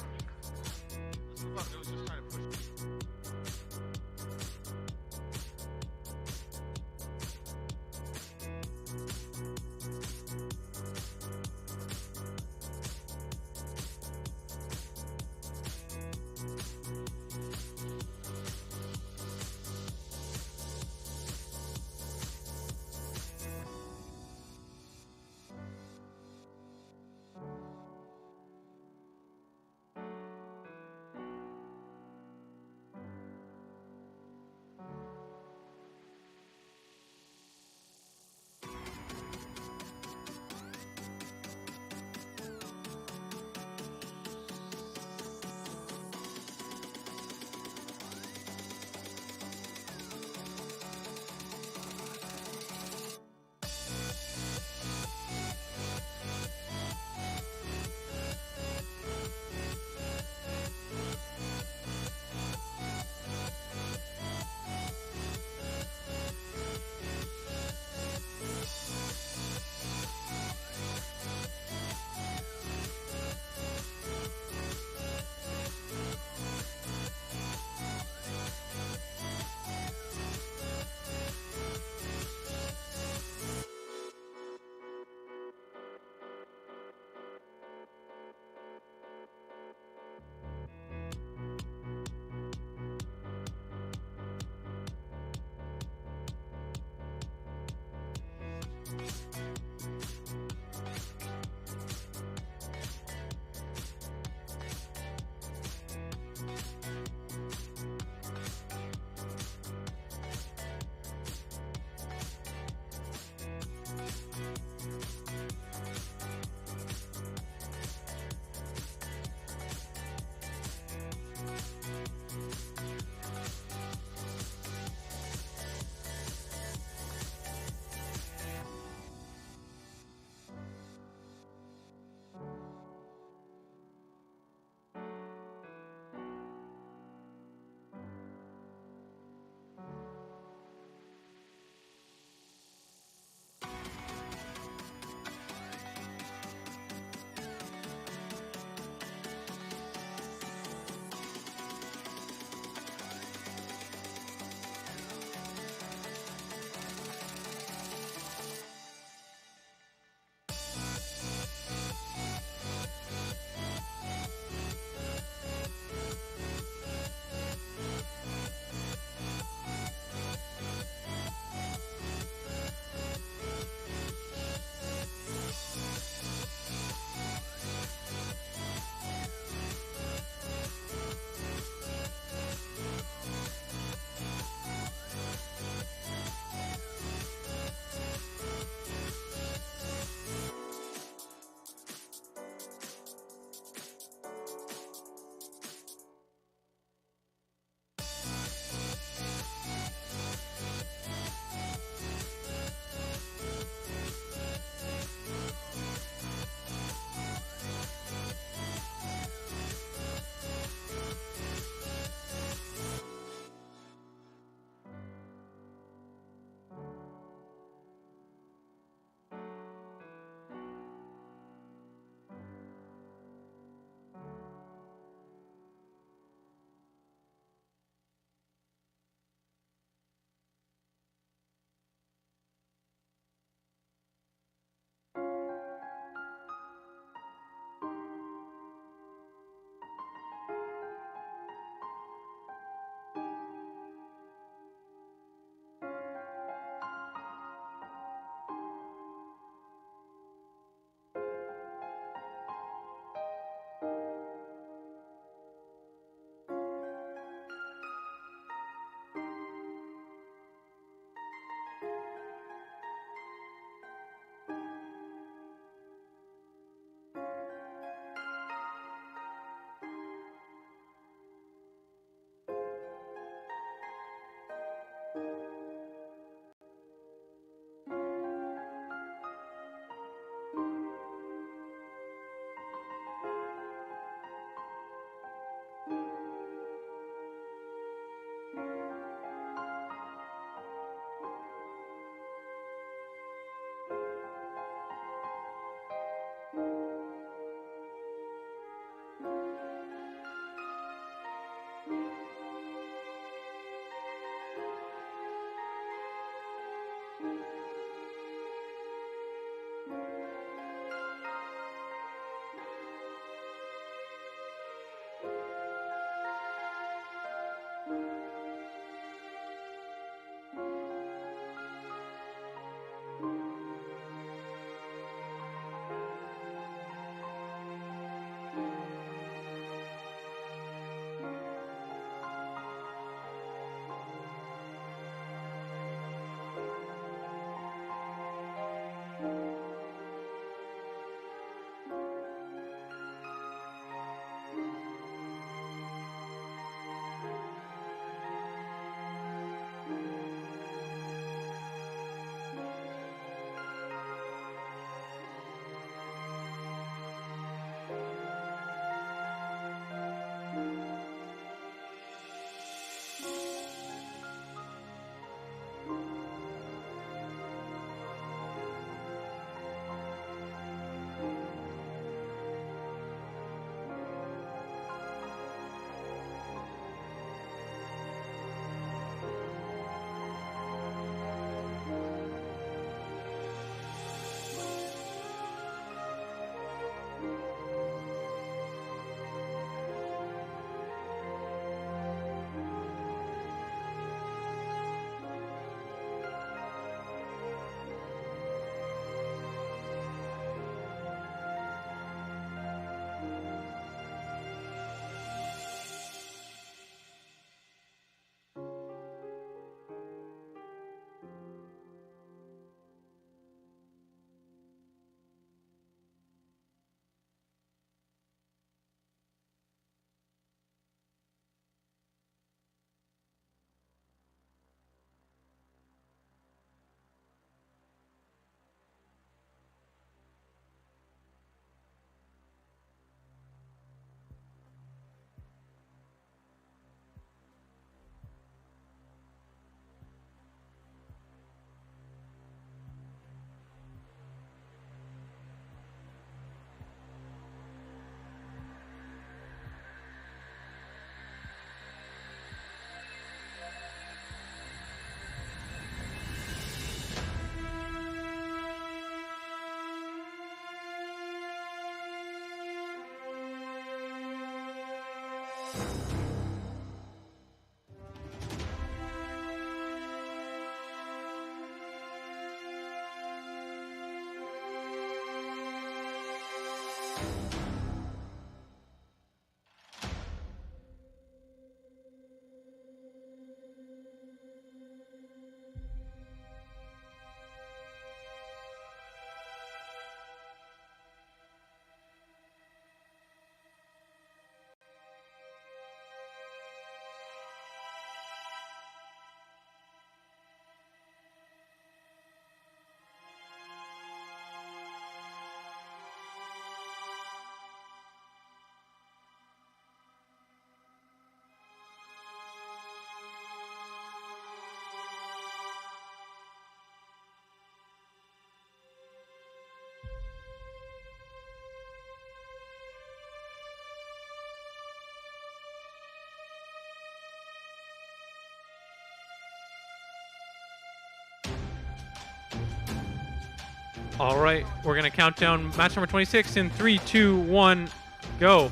All right, we're going to count down match number 26 in 3, 2, 1, go.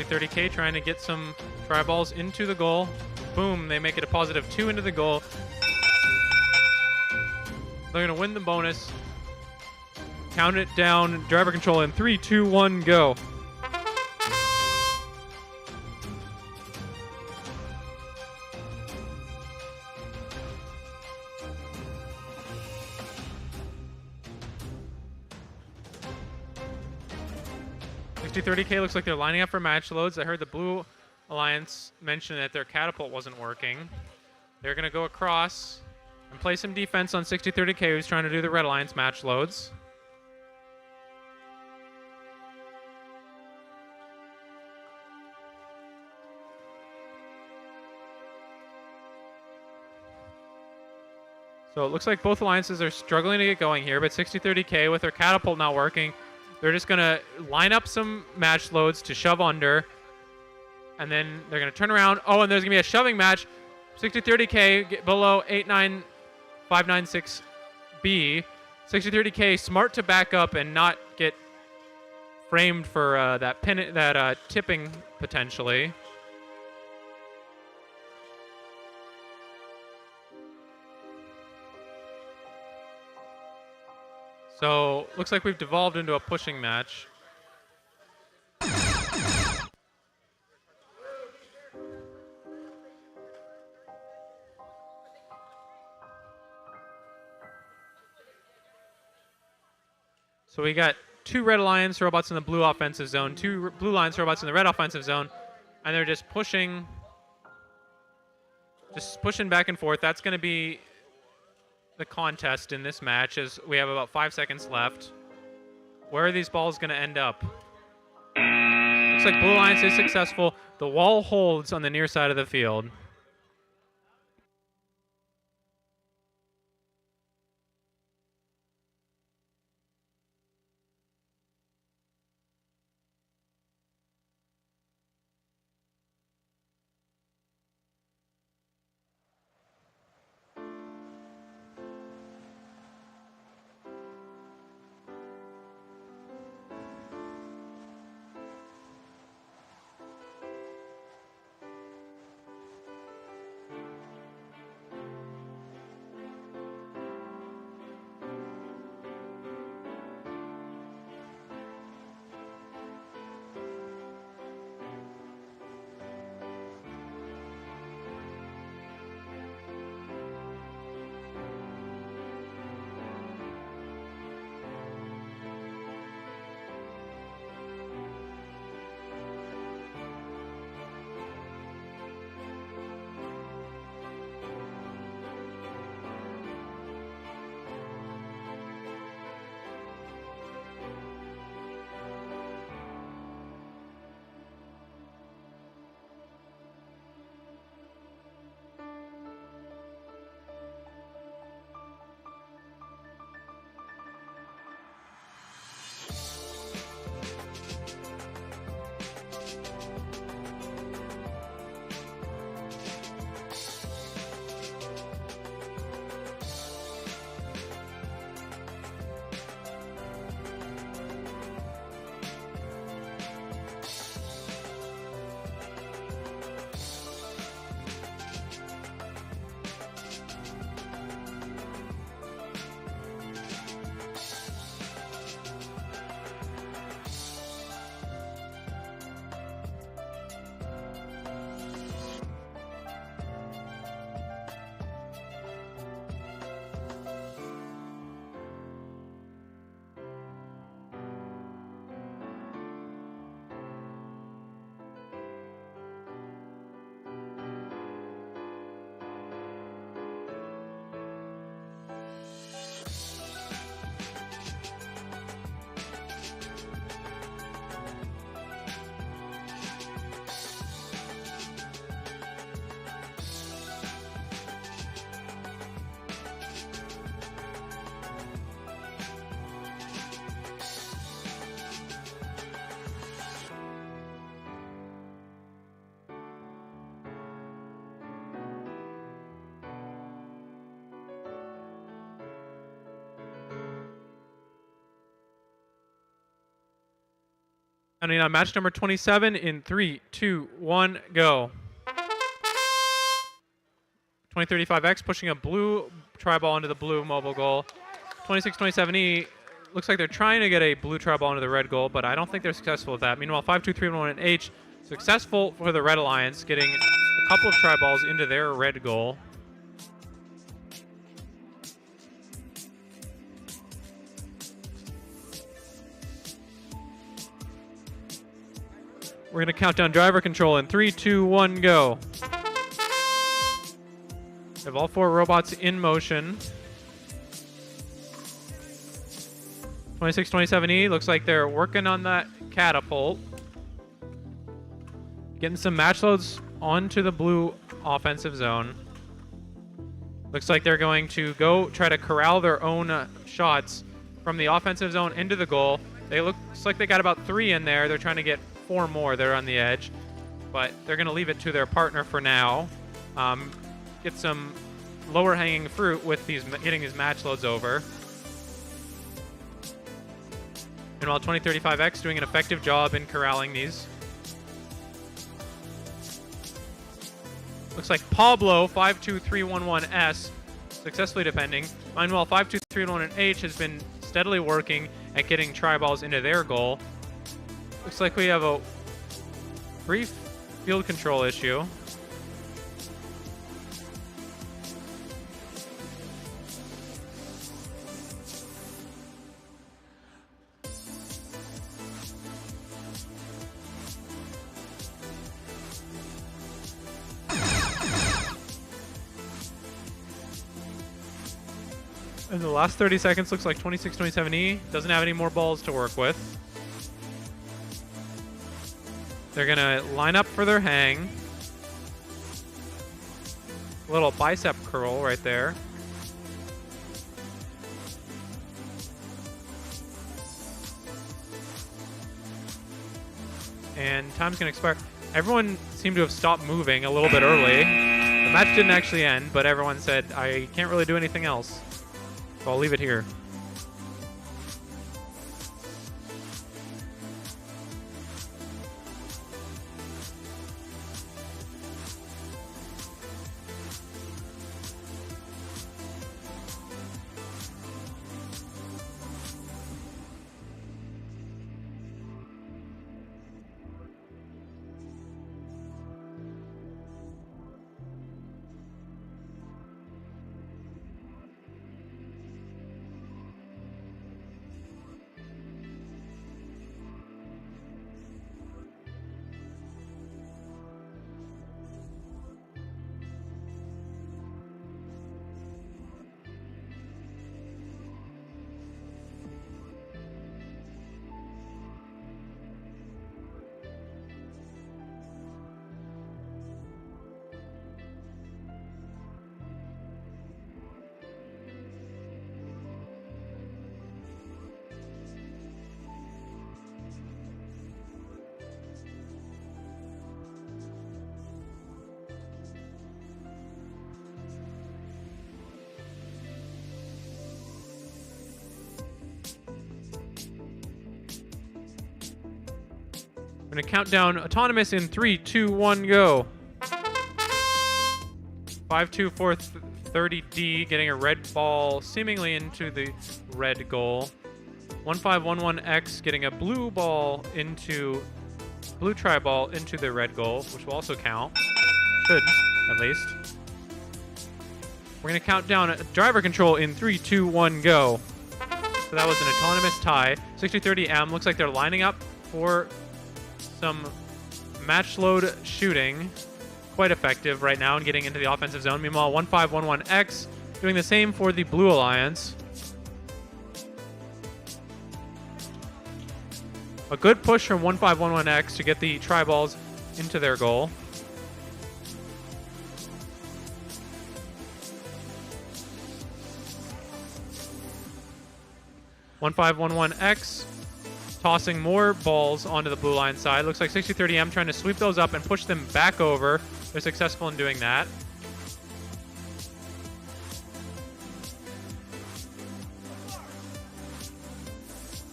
30K trying to get some try balls into the goal. Boom, they make it a positive 2 into the goal. They're going to win the bonus. Count it down, driver control in 3, 2, 1, go. $60-30K looks like they're lining up for match loads. I heard the Blue Alliance mention that their catapult wasn't working. They're going to go across and play some defense on 60-30K, who's trying to do the Red Alliance match loads. So it looks like both alliances are struggling to get going here, but 60-30K with their catapult not working, they're just going to line up some match loads to shove under, and then they're going to turn around. Oh, and there's going to be a shoving match. 60-30K get below 89596B. 60-30K smart to back up and not get framed for that tipping potentially. So, looks like we've devolved into a pushing match. So we got 2 Red Alliance robots in the blue offensive zone, 2 Blue Alliance robots in the red offensive zone, and they're just pushing back and forth. That's going to be the contest in this match, as we have about 5 seconds left. Where are these balls going to end up? Looks like Blue Alliance is successful. The wall holds on the near side of the field. Counting on match number 27 in 3, 2, 1, go. 2035X pushing a blue tri-ball into the blue mobile goal. 2627E looks like they're trying to get a blue tri-ball into the red goal, but I don't think they're successful with that. Meanwhile, 52311H successful for the Red Alliance, getting a couple of tri-balls into their red goal. We're going to count down driver control in 3, 2, 1, go. We have all 4 robots in motion. 2627E looks like they're working on that catapult. Getting some match loads onto the blue offensive zone. Looks like they're going to go try to corral their own shots from the offensive zone into the goal. Looks like they got about 3 in there. They're trying to get 4 more. They're on the edge, but they're going to leave it to their partner for now. Get some lower hanging fruit with getting these match loads over. Meanwhile, 2035X doing an effective job in corralling these. Looks like Pablo 52311S successfully defending. Meanwhile, 52311H has been steadily working at getting tri-balls into their goal. Looks like we have a brief field control issue. In the last 30 seconds, looks like 2627E doesn't have any more balls to work with. They're going to line up for their hang. A little bicep curl right there. And time's going to expire. Everyone seemed to have stopped moving a little bit early. The match didn't actually end, but everyone said, I can't really do anything else. So I'll leave it here. We're going to count down autonomous in 3, 2, 1, go. 52430D getting a red ball seemingly into the red goal. 1511X getting a blue tri-ball into the red goal, which will also count. Should, at least. We're going to count down driver control in 3, 2, 1, go. So that was an autonomous tie. 6030M looks like they're lining up for some match load shooting. Quite effective right now in getting into the offensive zone. Meanwhile, 1511X doing the same for the Blue Alliance. A good push from 1511X to get the tri-balls into their goal. X tossing more balls onto the blue line side. Looks like 6030M trying to sweep those up and push them back over. They're successful in doing that.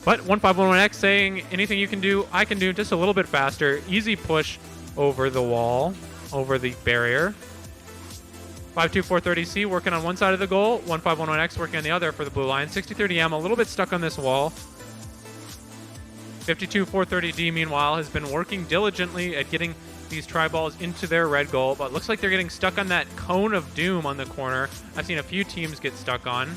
But 1511X saying anything you can do, I can do just a little bit faster. Easy push over the wall, over the barrier. 52430C working on one side of the goal. 1511X working on the other for the blue line. 6030M a little bit stuck on this wall. 52430D meanwhile has been working diligently at getting these tri-balls into their red goal, but looks like they're getting stuck on that cone of doom on the corner. I've seen a few teams get stuck on.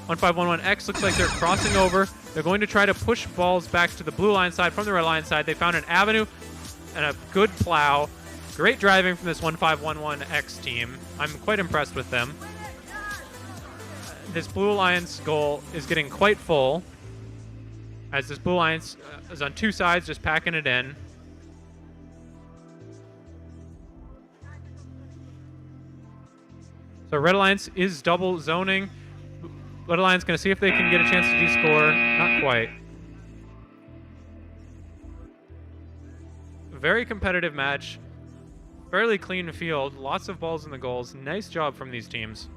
1511X looks like they're crossing over. They're going to try to push balls back to the blue line side from the red line side. They found an avenue and a good plow. Great driving from this 1511X team. I'm quite impressed with them. This blue alliance goal is getting quite full, as this blue alliance is on two sides just packing it in. So Red Alliance is double zoning. Red Alliance going to see if they can get a chance to de-score. Not quite. Very competitive match. Fairly clean field. Lots of balls in the goals. Nice job from these teams.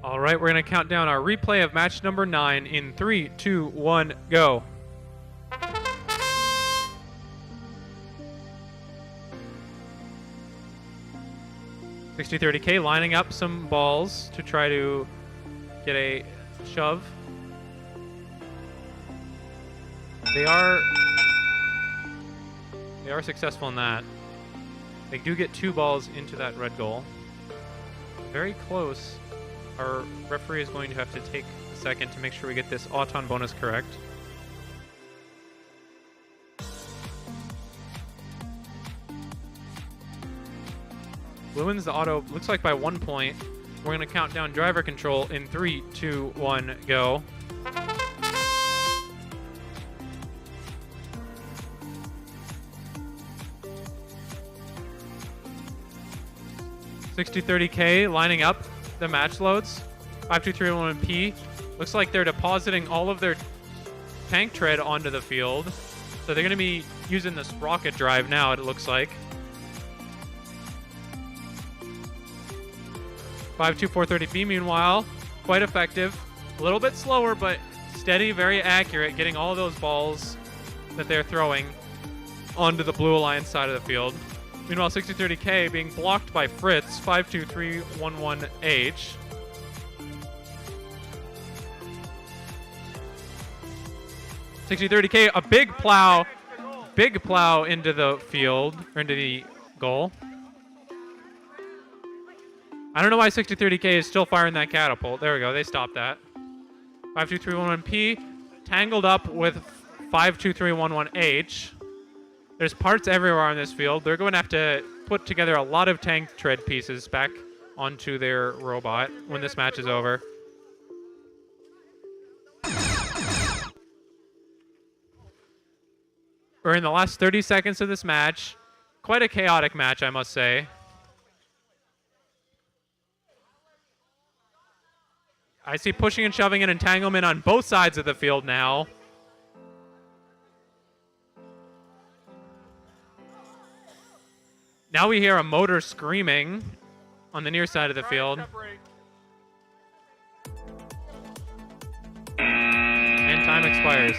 All right, we're going to count down our replay of match number 9 in 3, 2, 1, go. $60-30K lining up some balls to try to get a shove. They are successful in that. They do get 2 balls into that red goal. Very close. Our referee is going to have to take a second to make sure we get this auton bonus correct. Blue wins the auto, looks like by 1 point. We're going to count down driver control in 3, 2, 1, go. $60-30K lining up the match loads. 5-2-3-1-P. Looks like they're depositing all of their tank tread onto the field. So they're going to be using the sprocket drive now, it looks like. 5-2-4-30B, meanwhile, quite effective. A little bit slower, but steady, very accurate, getting all those balls that they're throwing onto the Blue Alliance side of the field. Meanwhile, 60-30K being blocked by Fritz, 5-2-3-1-1-H. $60-30K, a big plow into the field, or into the goal. I don't know why 60-30K is still firing that catapult. There we go, they stopped that. 5-2-3-1-1-P, tangled up with 5-2-3-1-1-H. There's parts everywhere on this field. They're going to have to put together a lot of tank tread pieces back onto their robot when this match is over. We're in the last 30 seconds of this match. Quite a chaotic match, I must say. I see pushing and shoving and entanglement on both sides of the field now. Now we hear a motor screaming on the near side of the field. And time expires.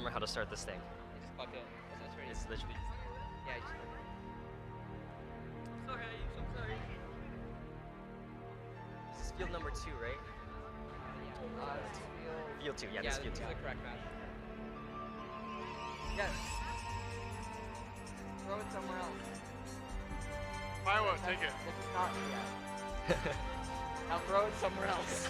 remember how to start this thing. Just bucket. That's ready. It's literally. Yeah, just This is field number 2, right? Field 2, yeah, this is field 2. the correct match. Yes. Throw it somewhere else. Iowa, take it. This is not yet. Now throw it somewhere else.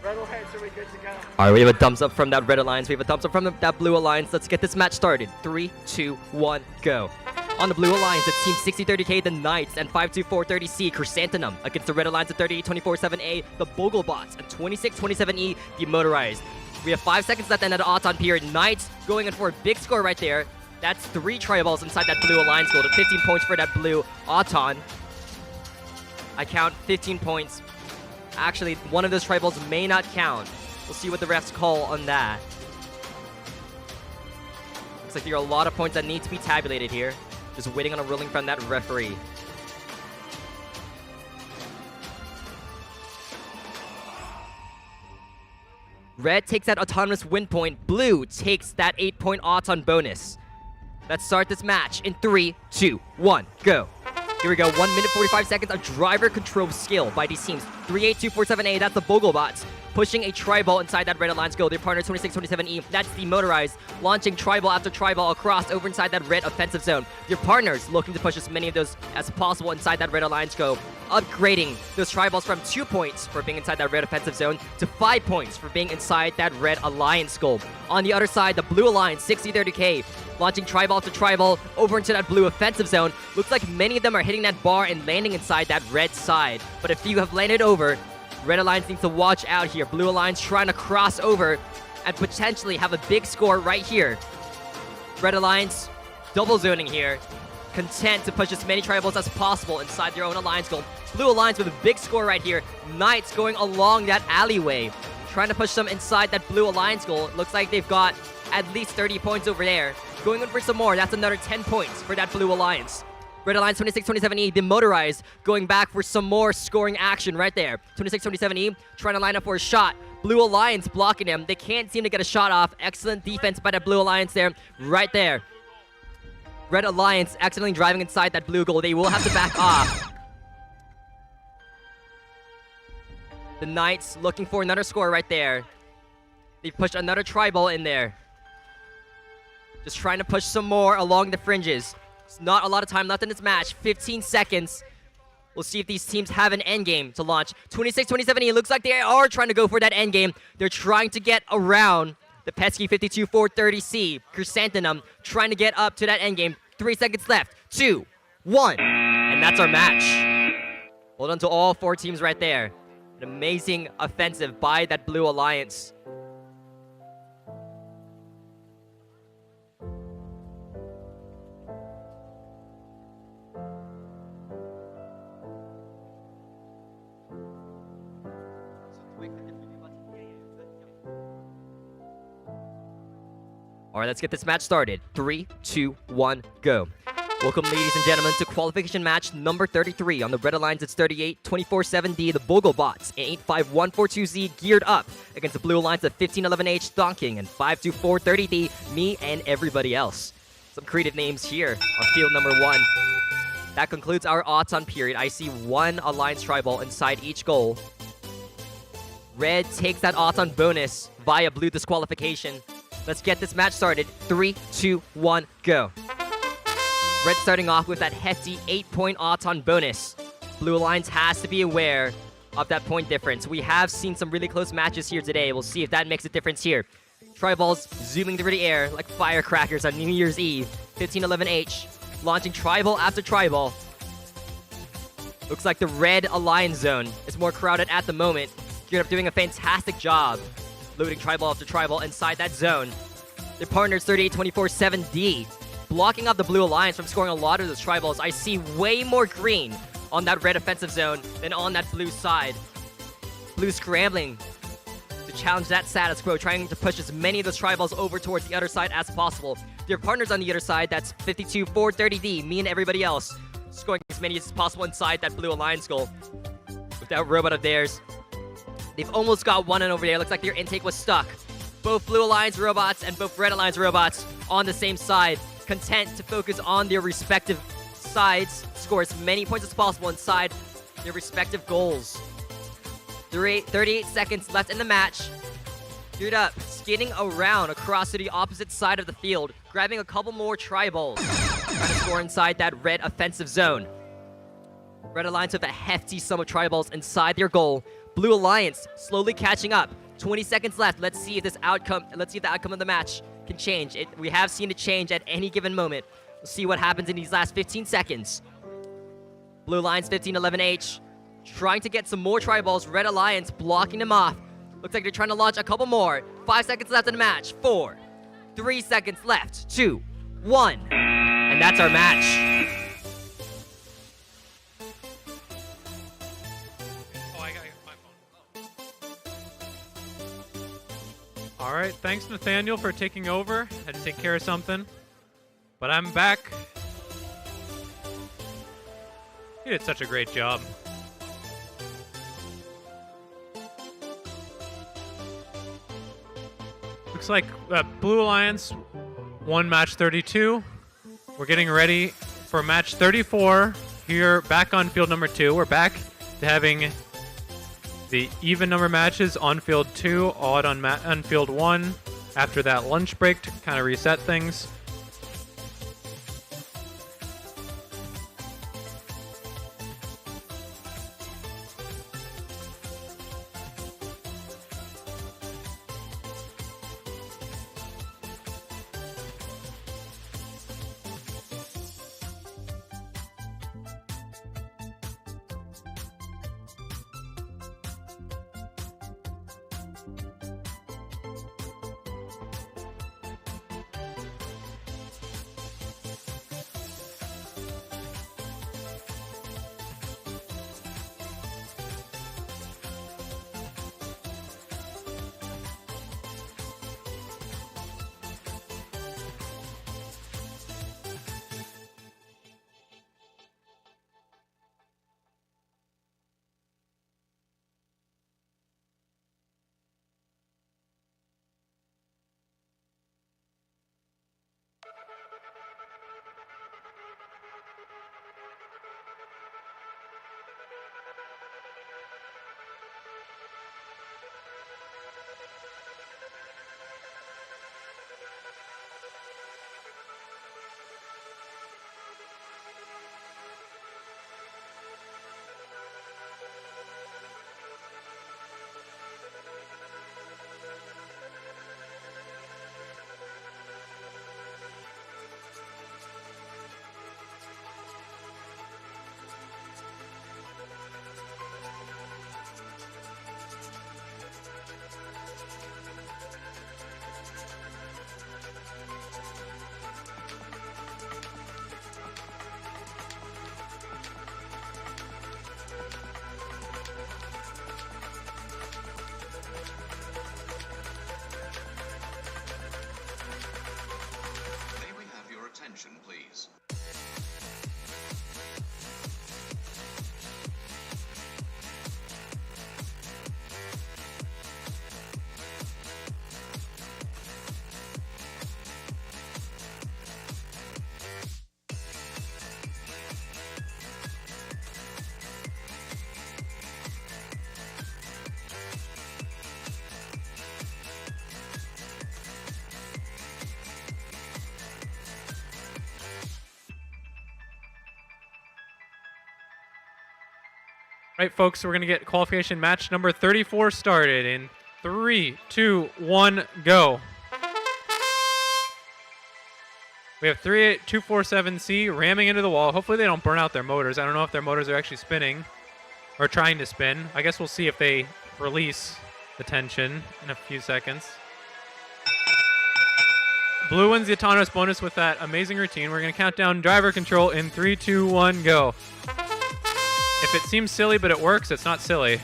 Red or heads, are we good to go? All right, we have a thumbs up from that red alliance. We have a thumbs up from that blue alliance. Let's get this match started. 3, 2, 1, go. On the blue alliance, it's Team 6030K, the Knights, and 52430C, Chrysanthemum, against the red alliance at 3824-7A, the Bogglebots, and 2627E, the Motorized. We have 5 seconds left in that Auton period. Knights going in for a big score right there. That's 3 tri-balls inside that blue alliance goal to 15 points for that blue Auton. I count 15 points. Actually, one of those tri-balls may not count. We'll see what the refs call on that. Looks like there are a lot of points that need to be tabulated here. Just waiting on a ruling from that referee. Red takes that autonomous win point. Blue takes that 8-point Auton bonus. Let's start this match in 3, 2, 1, go. Here we go, 1 minute 45 seconds of driver control skill by these teams. 38247A, that's the Bogglebots, pushing a tri-ball inside that red alliance goal. Their partner 2627E, that's the Motorized, launching tri-ball after tri-ball across over inside that red offensive zone. Your partners looking to push as many of those as possible inside that red alliance goal, upgrading those tri-balls from 2 points for being inside that red offensive zone to 5 points for being inside that red alliance goal. On the other side, the blue alliance, 6030K, launching tri-ball to tri-ball over into that blue offensive zone. Looks like many of them are hitting that bar and landing inside that red side. But a few have landed over. Red Alliance needs to watch out here. Blue Alliance trying to cross over and potentially have a big score right here. Red Alliance double zoning here. Content to push as many tri-balls as possible inside their own alliance goal. Blue Alliance with a big score right here. Knights going along that alleyway, trying to push them inside that blue alliance goal. It looks like they've got at least 30 points over there. Going in for some more. That's another 10 points for that blue alliance. Red Alliance 2627E, the Motorized, going back for some more scoring action right there. 2627E trying to line up for a shot. Blue Alliance blocking him. They can't seem to get a shot off. Excellent defense by that Blue Alliance there. Right there. Red Alliance accidentally driving inside that blue goal. They will have to back off. The Knights looking for another score right there. They've pushed another tri-ball in there. Just trying to push some more along the fringes. It's not a lot of time left in this match. 15 seconds. We'll see if these teams have an end game to launch. 26-27, it looks like they are trying to go for that end game. They're trying to get around the pesky 52-430C. Chrysanthemum trying to get up to that end game. 3 seconds left. 2, 1. And that's our match. Hold on to all 4 teams right there. An amazing offensive by that Blue Alliance. All right, let's get this match started. 3, 2, 1, go. Welcome, ladies and gentlemen, to qualification match number 33. On the red alliance, it's 38-24-7D, the Bogglebots, and 85142Z geared up against the blue alliance of 1511H, Thonking, and 52430D, me and everybody else. Some creative names here on field number 1. That concludes our Auton period. I see 1 alliance tri-ball inside each goal. Red takes that Auton bonus via blue disqualification. Let's get this match started. 3, 2, 1, go. Red starting off with that hefty 8-point Auton bonus. Blue Alliance has to be aware of that point difference. We have seen some really close matches here today. We'll see if that makes a difference here. Tri-balls zooming through the air like firecrackers on New Year's Eve. 1511H launching tri-ball after tri-ball. Looks like the red Alliance zone is more crowded at the moment. Geared up doing a fantastic job loading tri-ball after tri-ball inside that zone. Their partners 38-24-7D blocking off the Blue Alliance from scoring a lot of those tri-balls. I see way more green on that red offensive zone than on that blue side. Blue scrambling to challenge that status quo, trying to push as many of those tri-balls over towards the other side as possible. Their partners on the other side, that's 52-430D, me and everybody else, scoring as many as possible inside that Blue Alliance goal. With that robot of theirs, they've almost got one in over there. Looks like their intake was stuck. both Blue Alliance robots and both Red Alliance robots on the same side, content to focus on their respective sides, score as many points as possible inside their respective goals. 38 seconds left in the match. Geared up, skating around across to the opposite side of the field, grabbing a couple more tri-balls, trying to score inside that red offensive zone. Red Alliance with a hefty sum of tri-balls inside their goal. Blue Alliance slowly catching up. 20 seconds left. Let's see if the outcome of the match can change. We have seen it change at any given moment. We'll see what happens in these last 15 seconds. Blue Alliance 1511H trying to get some more tri-balls. Red Alliance blocking them off. Looks like they're trying to launch a couple more. 5 seconds left in the match. 4, 3 seconds left. 2, 1. And that's our match. Oh, I got my phone. All right, thanks Nathaniel for taking over. Had to take care of something, but I'm back. You did such a great job. Looks like Blue Alliance won match 32. We're getting ready for match 34 here back on field number 2. We're back to having the even number matches on field 2, odd on field 1 after that lunch break to kind of reset things. Attention, please. Right, folks, we're going to get qualification match number 34 started in 3, 2, 1, go. We have 38247C ramming into the wall. Hopefully they don't burn out their motors. I don't know if their motors are actually spinning or trying to spin. I guess we'll see if they release the tension in a few seconds. Blue wins the autonomous bonus with that amazing routine. We're going to count down driver control in 3, 2, 1, go. If it seems silly but it works, it's not silly.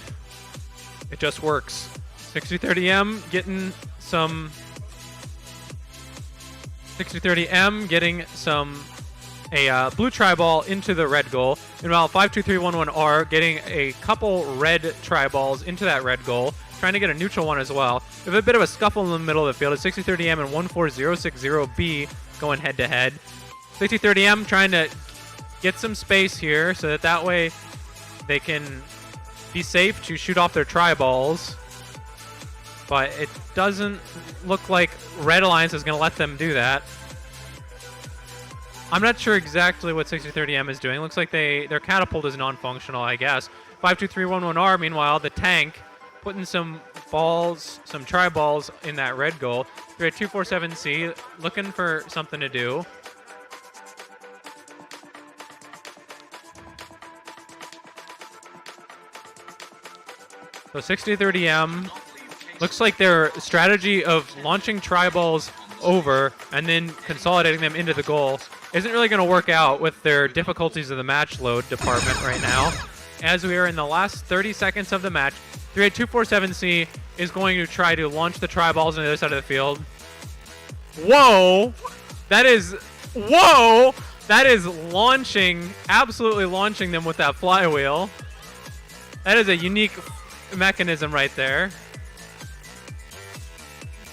It just works. 6030M getting some 6030M getting a blue tri-ball into the red goal. Meanwhile, 52311R getting a couple red tri-balls into that red goal. Trying trying to get a neutral one as well. We have a bit of a scuffle in the middle of the field. It's 6030M and 14060B going head-to-head. 6030M trying to get some space here so that way they can be safe to shoot off their tri-balls. But it doesn't look like Red Alliance is going to let them do that. I'm not sure exactly what 6030M is doing. Looks like their catapult is non-functional, I guess. 52311R, meanwhile, the tank putting some balls, some tri-balls in that red goal. 247C looking for something to do. So 6030M looks like their strategy of launching tri-balls over and then consolidating them into the goal isn't really going to work out with their difficulties of the match load department right now. As we are in the last 30 seconds of the match, 38247C is going to try to launch the tri-balls on the other side of the field. Whoa! That is launching, absolutely launching them with that flywheel. That is a unique mechanism right there.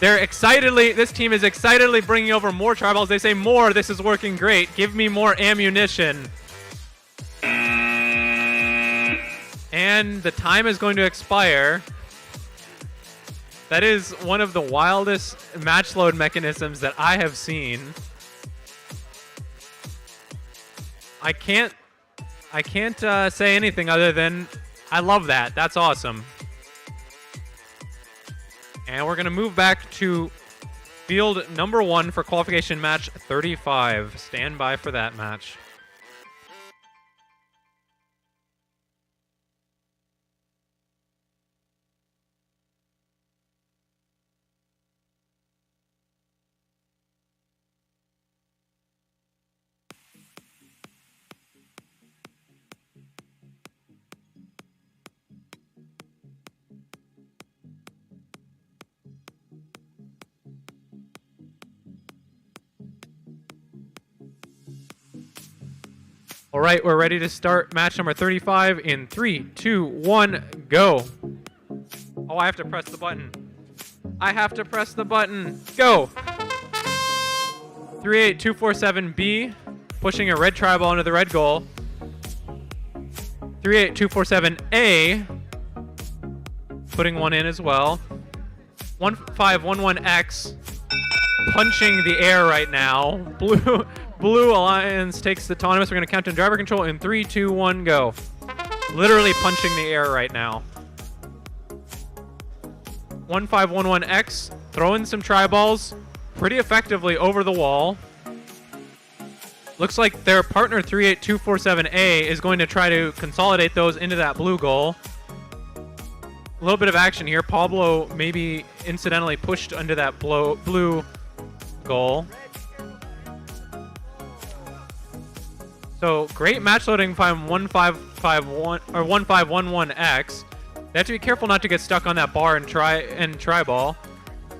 This team is excitedly bringing over more tri-balls. They say, more, this is working great. Give me more ammunition. And the time is going to expire. That is one of the wildest match load mechanisms that I have seen. I can't say anything other than I love that. That's awesome. And we're going to move back to field number 1 for qualification match 35. Stand by for that match. All right, we're ready to start match number 35 in 3, 2, 1, go. Oh, I have to press the button. I have to press the button. Go. 38247B, pushing a red tri-ball into the red goal. 38247A, putting one in as well. 1511X, punching the air right now. Blue Alliance takes the autonomous. We're going to count in driver control in 3, 2, 1, go. Literally punching the air right now. 1511X throwing some tri-balls pretty effectively over the wall. Looks like their partner 38247A is going to try to consolidate those into that blue goal. A little bit of action here. Pablo maybe incidentally pushed under that blue goal. So great match loading from 1551 or 1511X. They have to be careful not to get stuck on that bar and try ball.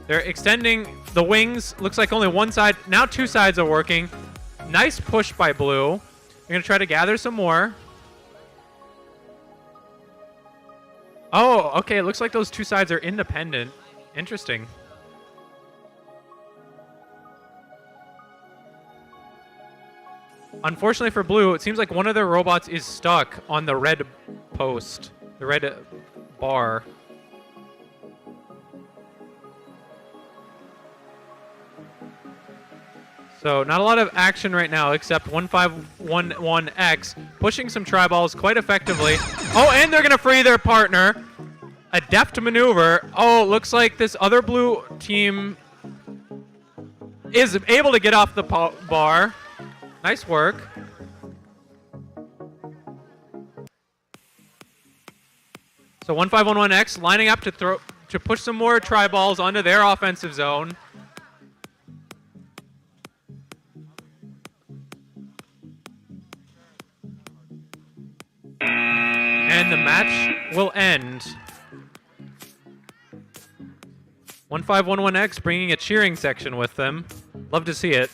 They're extending the wings. Looks like only one side. Now two sides are working. Nice push by blue. They're going to try to gather some more. Oh, okay. It looks like those two sides are independent. Interesting. Unfortunately for blue, it seems like one of their robots is stuck on the red post, the red bar. So not a lot of action right now, except 1511X pushing some tri-balls quite effectively. Oh, and they're going to free their partner. A deft maneuver. Oh, looks like this other blue team is able to get off the bar. Nice work. So 1511X lining up to push some more tri-balls onto their offensive zone. And the match will end. 1511X bringing a cheering section with them. Love to see it.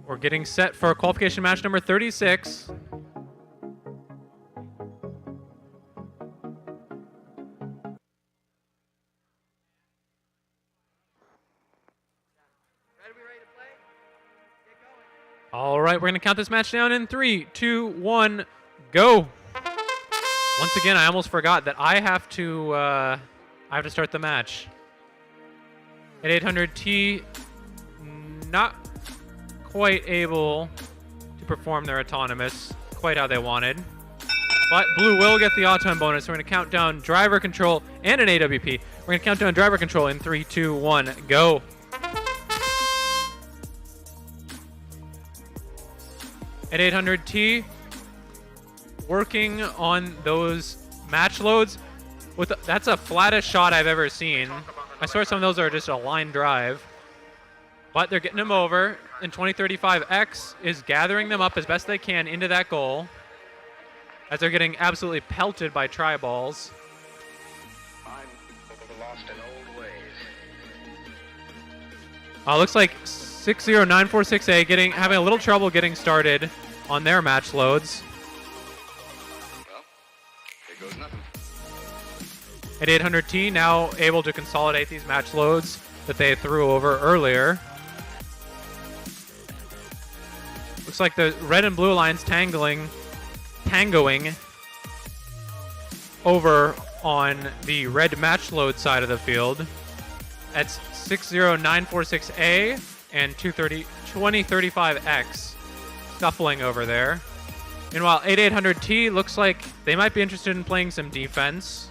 We're getting set for qualification match number 36. All right, we're going to count this match down in 3, 2, 1, go. Once again, I almost forgot that I have to start the match. At 800T, not quite able to perform their autonomous quite how they wanted. But blue will get the auton bonus. We're going to count down driver control and an AWP. We're going to count down driver control in 3, 2, 1, go. At 800T, working on those match loads. That's a flattest shot I've ever seen. I swear some of those are just a line drive. But they're getting them over, and 2035X is gathering them up as best they can into that goal as they're getting absolutely pelted by tri-balls. Looks like 60946A having a little trouble getting started on their match loads. Well, here goes nothing. At 800T, now able to consolidate these match loads that they threw over earlier. Looks like the red and blue lines tangoing over on the red match load side of the field. That's 60946A and 2035X scuffling over there. Meanwhile, 8800T looks like they might be interested in playing some defense.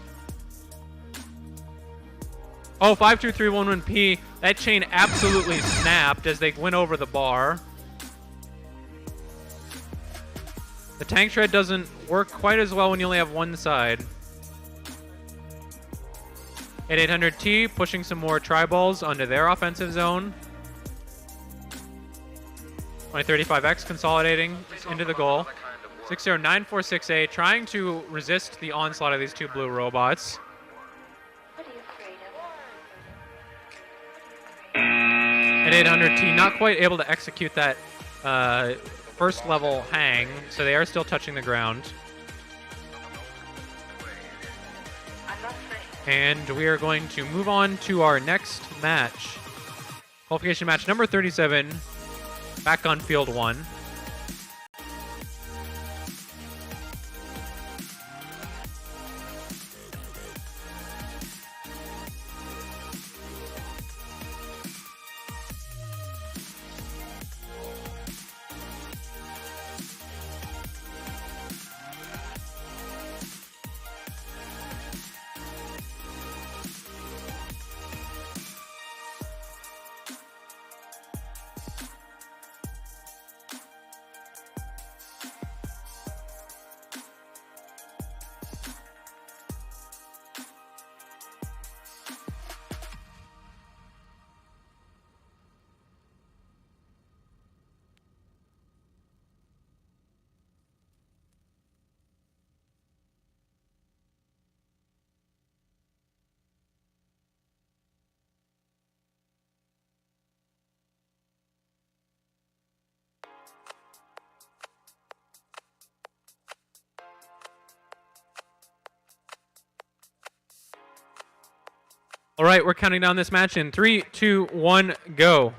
Oh, 52311P, that chain absolutely snapped as they went over the bar. The tank shred doesn't work quite as well when you only have one side. At 800T, pushing some more tri-balls onto their offensive zone. 2035X consolidating into the goal. 60946A trying to resist the onslaught of these two blue robots. At 800T, not quite able to execute that first level hang, so they are still touching the ground. And we are going to move on to our next match. Qualification match number 37, back on field 1. All right, we're counting down this match in 3, 2, 1, go.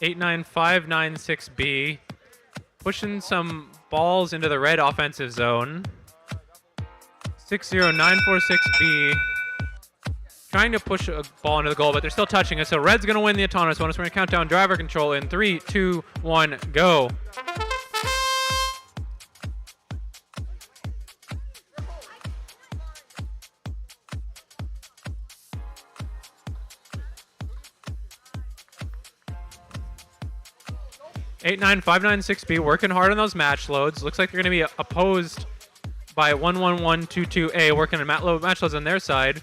(89596B) pushing some balls into the red offensive zone. 60946B trying to push a ball into the goal, but they're still touching us. So red's going to win the autonomous bonus. We're going to count down driver control in 3, 2, 1, go. 89596B working hard on those match loads. Looks like they're going to be opposed by 11122A working on match loads on their side.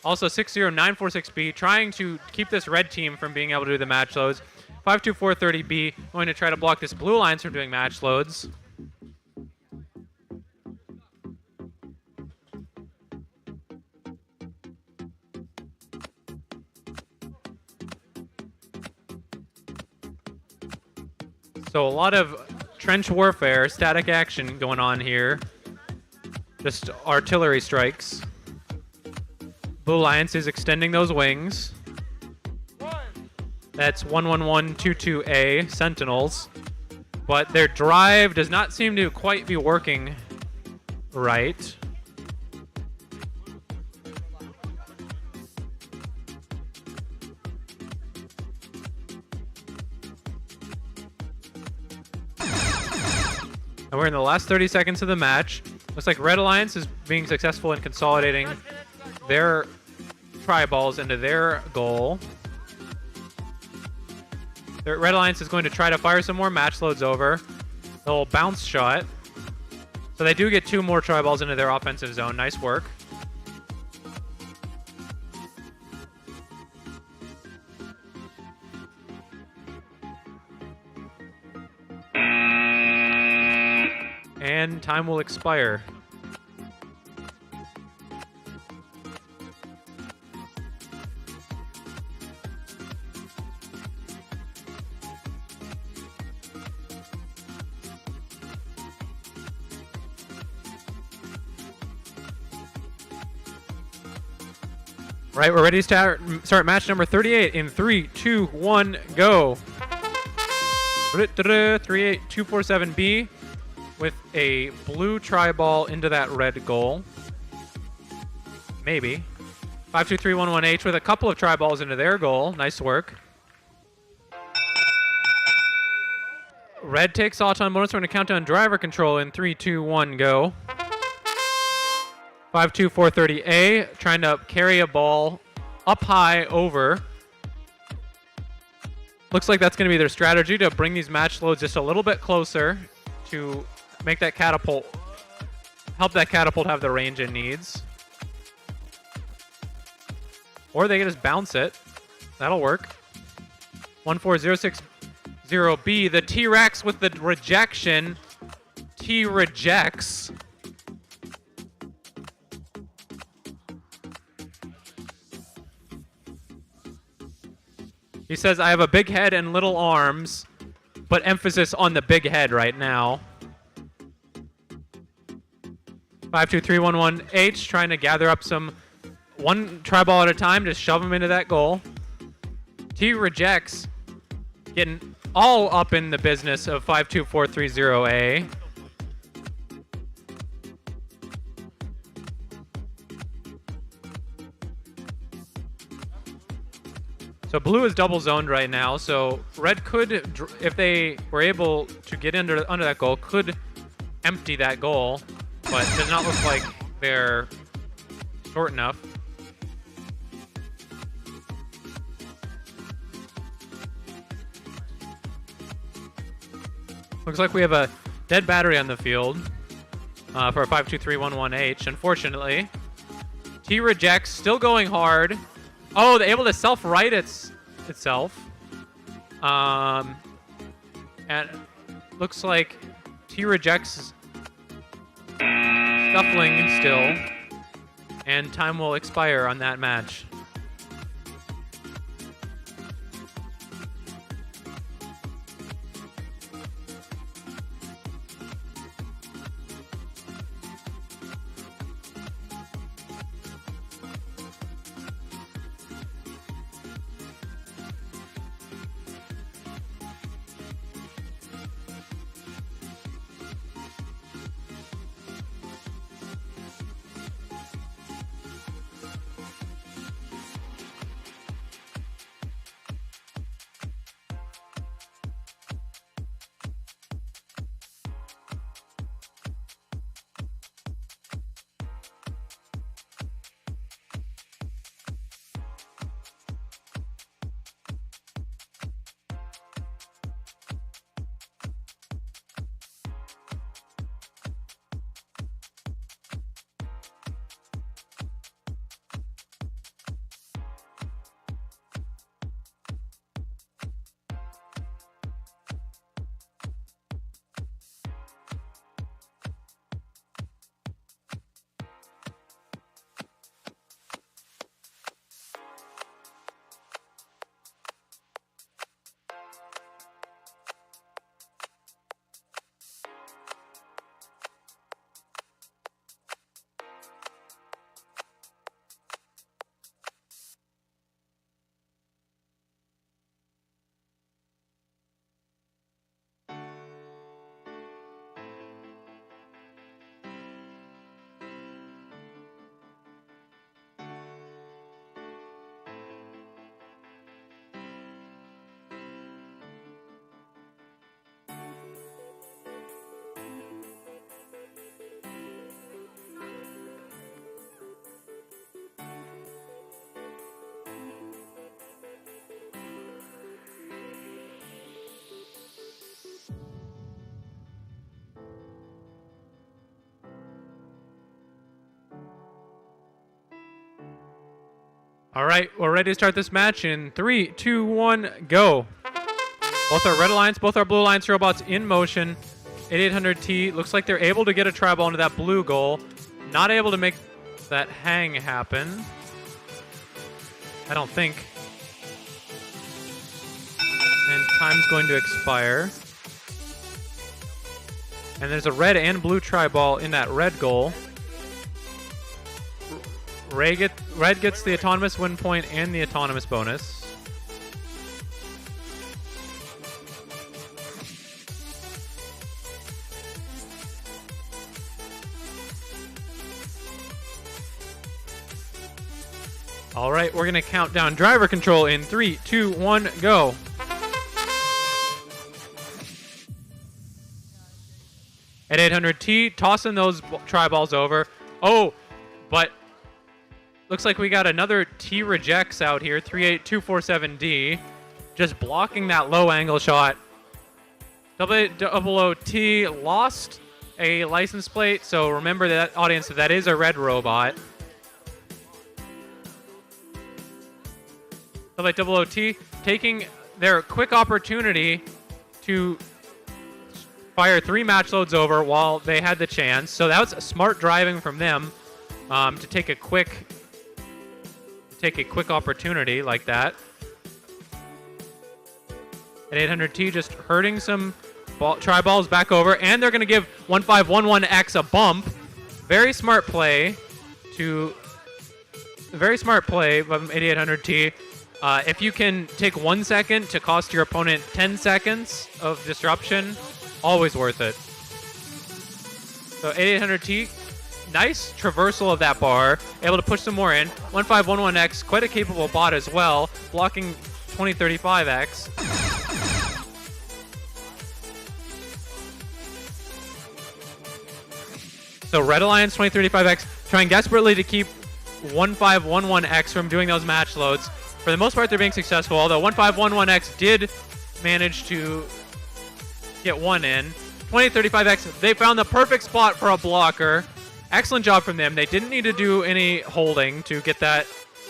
Also 60946B trying to keep this red team from being able to do the match loads. 52430B going to try to block this blue alliance from doing match loads. So a lot of trench warfare, static action going on here. Just artillery strikes. Blue Alliance is extending those wings. That's 11122A Sentinels. But their drive does not seem to quite be working right. And we're in the last 30 seconds of the match. Looks like Red Alliance is being successful in consolidating their tri-balls into their goal. The Red Alliance is going to try to fire some more match loads over. A little bounce shot. So they do get 2 more tri-balls into their offensive zone. Nice work. And time will expire. Right, we're ready to start match number 38 in 3, 2, 1, go. 38247B with a blue tri-ball into that red goal. Maybe. 52311H with a couple of tri-balls into their goal. Nice work. Red takes Auton bonus. We're going to count down driver control in 3, 2, 1, go. 52430A trying to carry a ball up high over. Looks like that's going to be their strategy, to bring these match loads just a little bit closer to make that catapult, help that catapult have the range it needs. Or they can just bounce it. That'll work. 14060B, the T-Rex with the rejection. T rejects. He says, I have a big head and little arms, but emphasis on the big head right now. 52311H trying to gather up some one tri-ball at a time, just shove them into that goal. T rejects, getting all up in the business of 52430A. So blue is double zoned right now, so red could, if they were able to get under that goal, could empty that goal, but it does not look like they're short enough. Looks like we have a dead battery on the field for a 52311H, unfortunately. T rejects, still going hard. Oh, they're able to self-right itself. And looks like T rejects scuffling still. And time will expire on that match. All right, we're ready to start this match in 3, 2, 1, go. Both our red alliance, both our blue alliance robots in motion. 8800T looks like they're able to get a tri-ball into that blue goal. Not able to make that hang happen. I don't think. And time's going to expire. And there's a red and blue tri-ball in that red goal. Red gets the autonomous win point and the autonomous bonus. All right, we're going to count down driver control in 3, 2, 1, go. At 800T, tossing those tri-balls over. Oh, but looks like we got another T rejects out here, 38247D. Just blocking that low angle shot. OOT lost a license plate, so remember that, audience, that is a red robot. OOT taking their quick opportunity to fire 3 match loads over while they had the chance. So that was smart driving from them to take a quick opportunity like that. At 800T just hurting some tri-balls back over, and they're going to give 1511X a bump. Very smart play from 8800T. If you can take 1 second to cost your opponent 10 seconds of disruption, always worth it. So 8800T, nice traversal of that bar, able to push some more in. 1511X, quite a capable bot as well, blocking 2035X. So Red Alliance 2035X trying desperately to keep 1511X from doing those match loads. For the most part, they're being successful, although 1511X did manage to get one in. 2035X, they found the perfect spot for a blocker. Excellent job from them. They didn't need to do any holding to prevent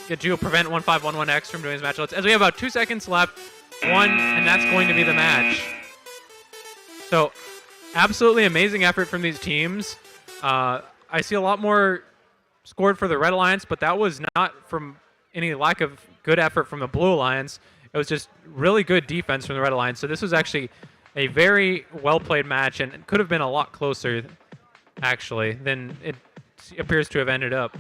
1511X from doing his match loads. As we have about 2 seconds left, and that's going to be the match. So, absolutely amazing effort from these teams. I see a lot more scored for the Red Alliance, but that was not from any lack of good effort from the Blue Alliance. It was just really good defense from the Red Alliance. So this was actually a very well-played match, and it could have been a lot closer, actually, than it appears to have ended up.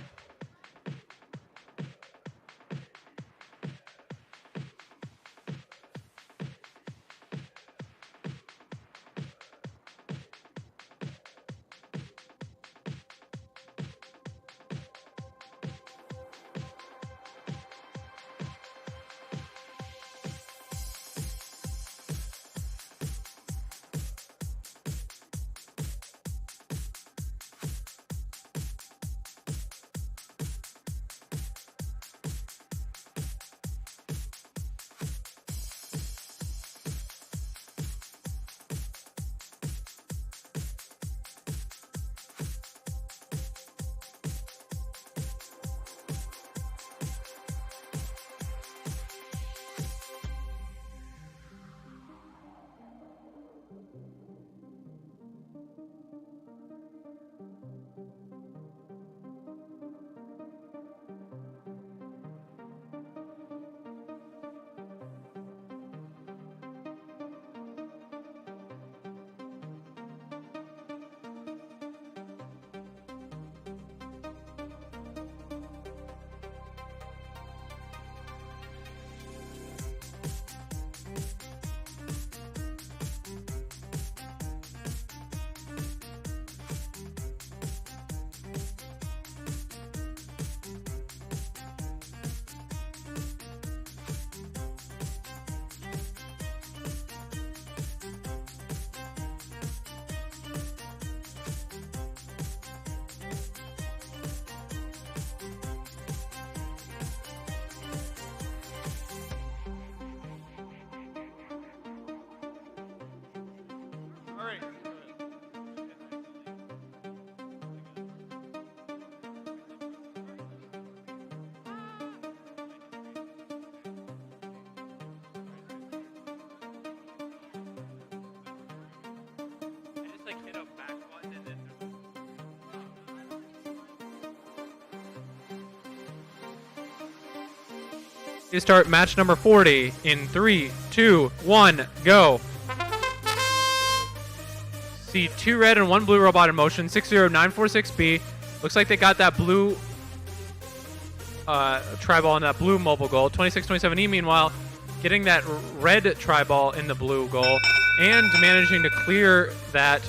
You start match number 40 in 3, 2, 1, go. See 2 red and 1 blue robot in motion. 60946B. Looks like they got that blue tri-ball in that blue mobile goal. 2627E, meanwhile, getting that red tri-ball in the blue goal and managing to clear that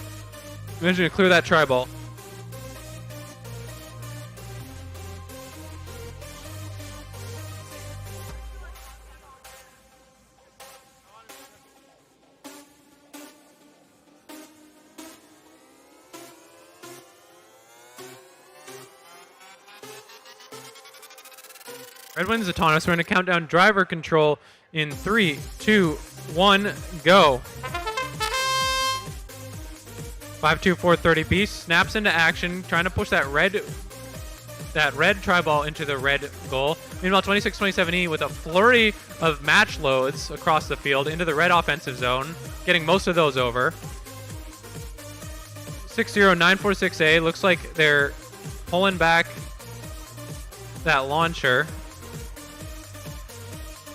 tri-ball. Red wins autonomous. We're going to count down driver control in 3, 2, 1, go. 52430B snaps into action, trying to push that red tri-ball into the red goal. Meanwhile, 2627E with a flurry of match loads across the field into the red offensive zone, getting most of those over. 60946A looks like they're pulling back that launcher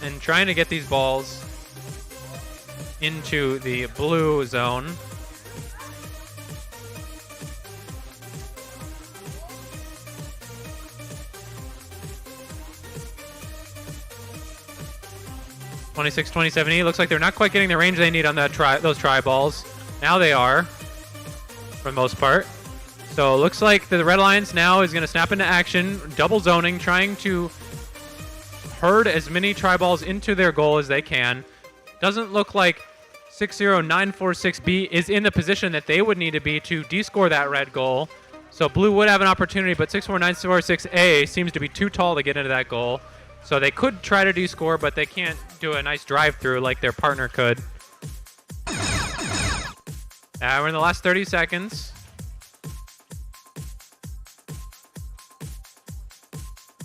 and trying to get these balls into the blue zone. (2627E) looks like they're not quite getting the range they need on that those tri-balls. Now they are, for the most part. So it looks like the Red Alliance now is going to snap into action, double zoning, trying to herd as many tri-balls into their goal as they can. Doesn't look like 60946B is in the position that they would need to be to descore that red goal. So blue would have an opportunity, but 64946A seems to be too tall to get into that goal. So they could try to descore, but they can't do a nice drive-through like their partner could. We're in the last 30 seconds.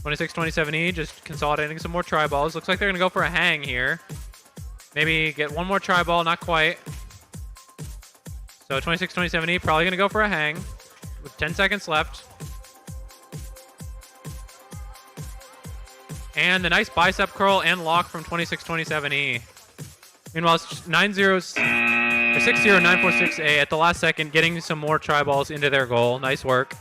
2627E just consolidating some more tri-balls. Looks like they're going to go for a hang here. Maybe get one more tri-ball, not quite. So 2627E probably going to go for a hang with 10 seconds left. And the nice bicep curl and lock from 2627E. Meanwhile, 60946A at the last second getting some more tri-balls into their goal. Nice work.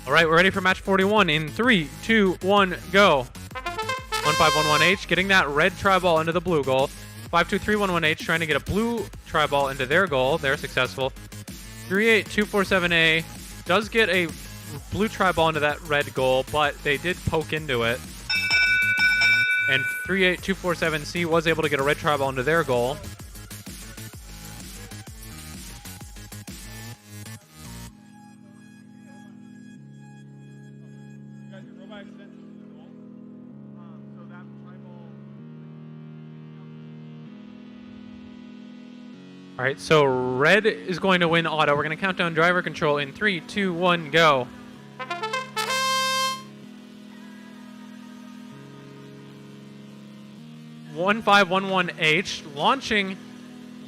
All right, we're ready for match 41 in 3, 2, 1, go. 1511H getting that red tri-ball into the blue goal. 523111H trying to get a blue tri-ball into their goal. They're successful. 38247A does get a blue tri-ball into that red goal, but they did poke into it. And 38247C was able to get a red tri-ball into their goal. All right, so red is going to win auto. We're going to count down driver control in 3, 2, 1, go. (1511H) launching,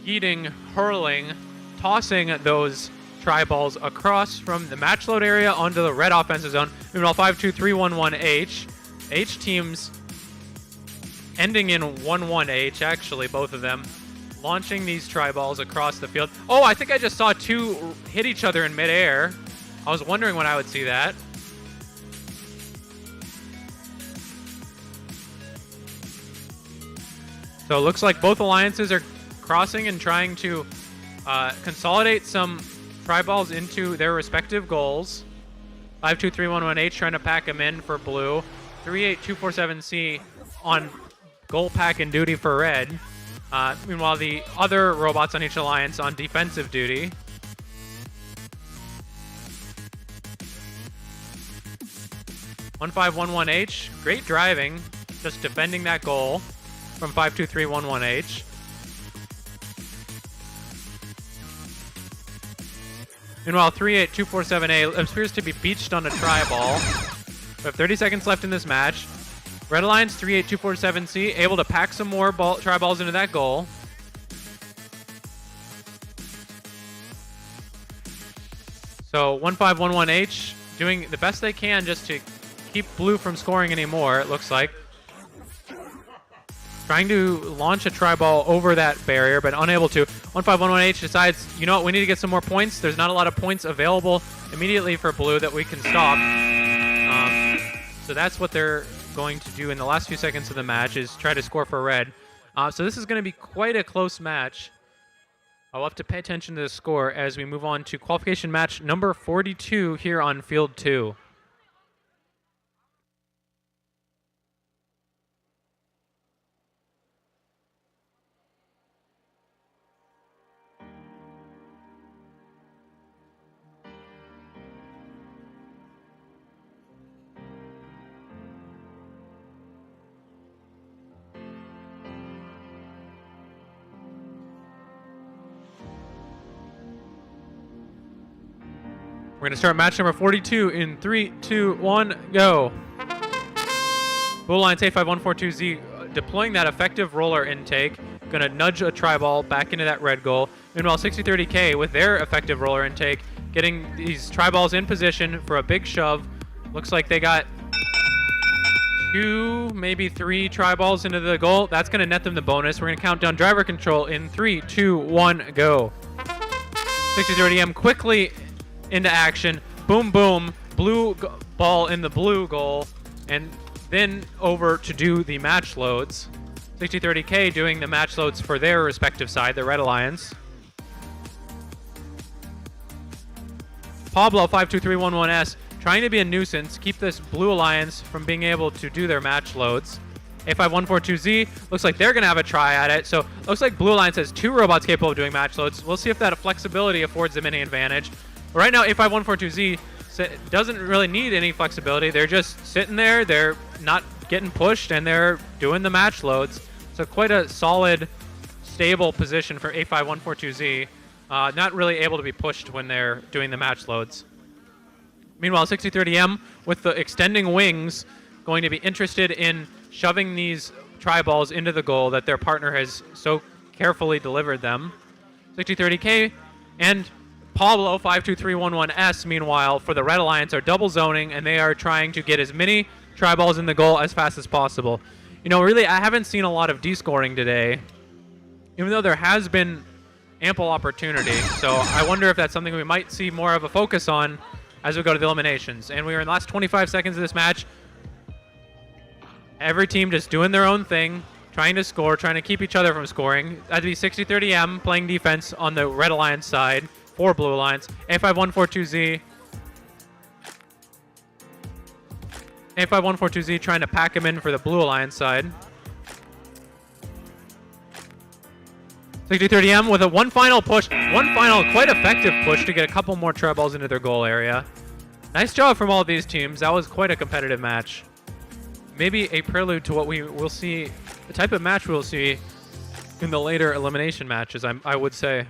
yeeting, hurling, tossing those tri-balls across from the match load area onto the red offensive zone. Meanwhile, 52311H, H teams ending in 11H, actually, both of them. launching these tri-balls across the field. Oh, I think I just saw two hit each other in midair. I was wondering when I would see that. So it looks like both alliances are crossing and trying to consolidate some tri-balls into their respective goals. 523118H trying to pack them in for blue. 38247C on goal pack and duty for red. Meanwhile, the other robots on each alliance on defensive duty. (1511H), great driving, just defending that goal from 523118H. Meanwhile, 38247A appears to be beached on a tri-ball. We have 30 seconds left in this match. Red Alliance 38247C able to pack some more tri-balls into that goal. So 1511H doing the best they can just to keep blue from scoring anymore, it looks like. Trying to launch a tri-ball over that barrier, but unable to. 1511H decides, you know what, we need to get some more points. There's not a lot of points available immediately for blue that we can stop. So that's what they're going to do in the last few seconds of the match, is try to score for red. So this is going to be quite a close match. I'll have to pay attention to the score as we move on to qualification match number 42 here on field 2. We're going to start match number 42 in 3, 2, 1, go. Blue Alliance 85142Z deploying that effective roller intake. Going to nudge a tri-ball back into that red goal. Meanwhile, 6030K with their effective roller intake getting these tri-balls in position for a big shove. Looks like they got 2, maybe 3 tri-balls into the goal. That's going to net them the bonus. We're going to count down driver control in 3, 2, 1, go. 6030M quickly into action. Boom, boom. Blue ball in the blue goal. And then over to do the match loads. 6030K doing the match loads for their respective side, the Red Alliance. Pablo 52311S trying to be a nuisance, keep this Blue Alliance from being able to do their match loads. A5142Z looks like they're going to have a try at it. So looks like Blue Alliance has 2 robots capable of doing match loads. We'll see if that flexibility affords them any advantage. But right now, A5142Z doesn't really need any flexibility. They're just sitting there. They're not getting pushed, and they're doing the match loads. So quite a solid, stable position for A5142Z. Not really able to be pushed when they're doing the match loads. Meanwhile, 6030M with the extending wings going to be interested in shoving these tri-balls into the goal that their partner has so carefully delivered them. 6030K and Pablo 52311S, meanwhile, for the Red Alliance, are double zoning, and they are trying to get as many tri-balls in the goal as fast as possible. You know, really, I haven't seen a lot of D-scoring today, even though there has been ample opportunity. So I wonder if that's something we might see more of a focus on as we go to the eliminations. And we are in the last 25 seconds of this match. Every team just doing their own thing, trying to score, trying to keep each other from scoring. That'd be 6030M playing defense on the Red Alliance side for Blue Alliance. A5142Z. A5142Z trying to pack him in for the Blue Alliance side. 6030M with one final push. One final quite effective push to get a couple more tri-balls into their goal area. Nice job from all of these teams. That was quite a competitive match. Maybe a prelude to what we will see, the type of match we'll see in the later elimination matches, I would say.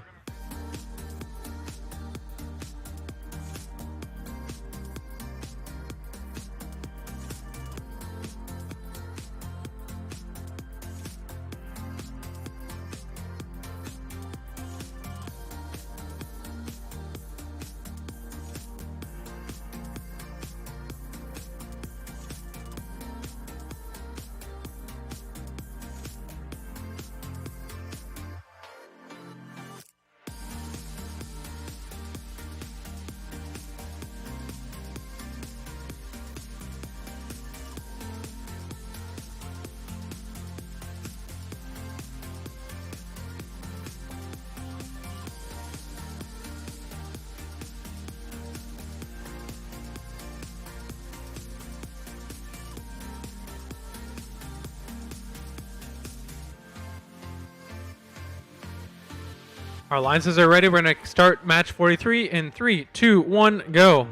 Our alliances are ready. We're going to start match 43 in 3, 2, 1, go.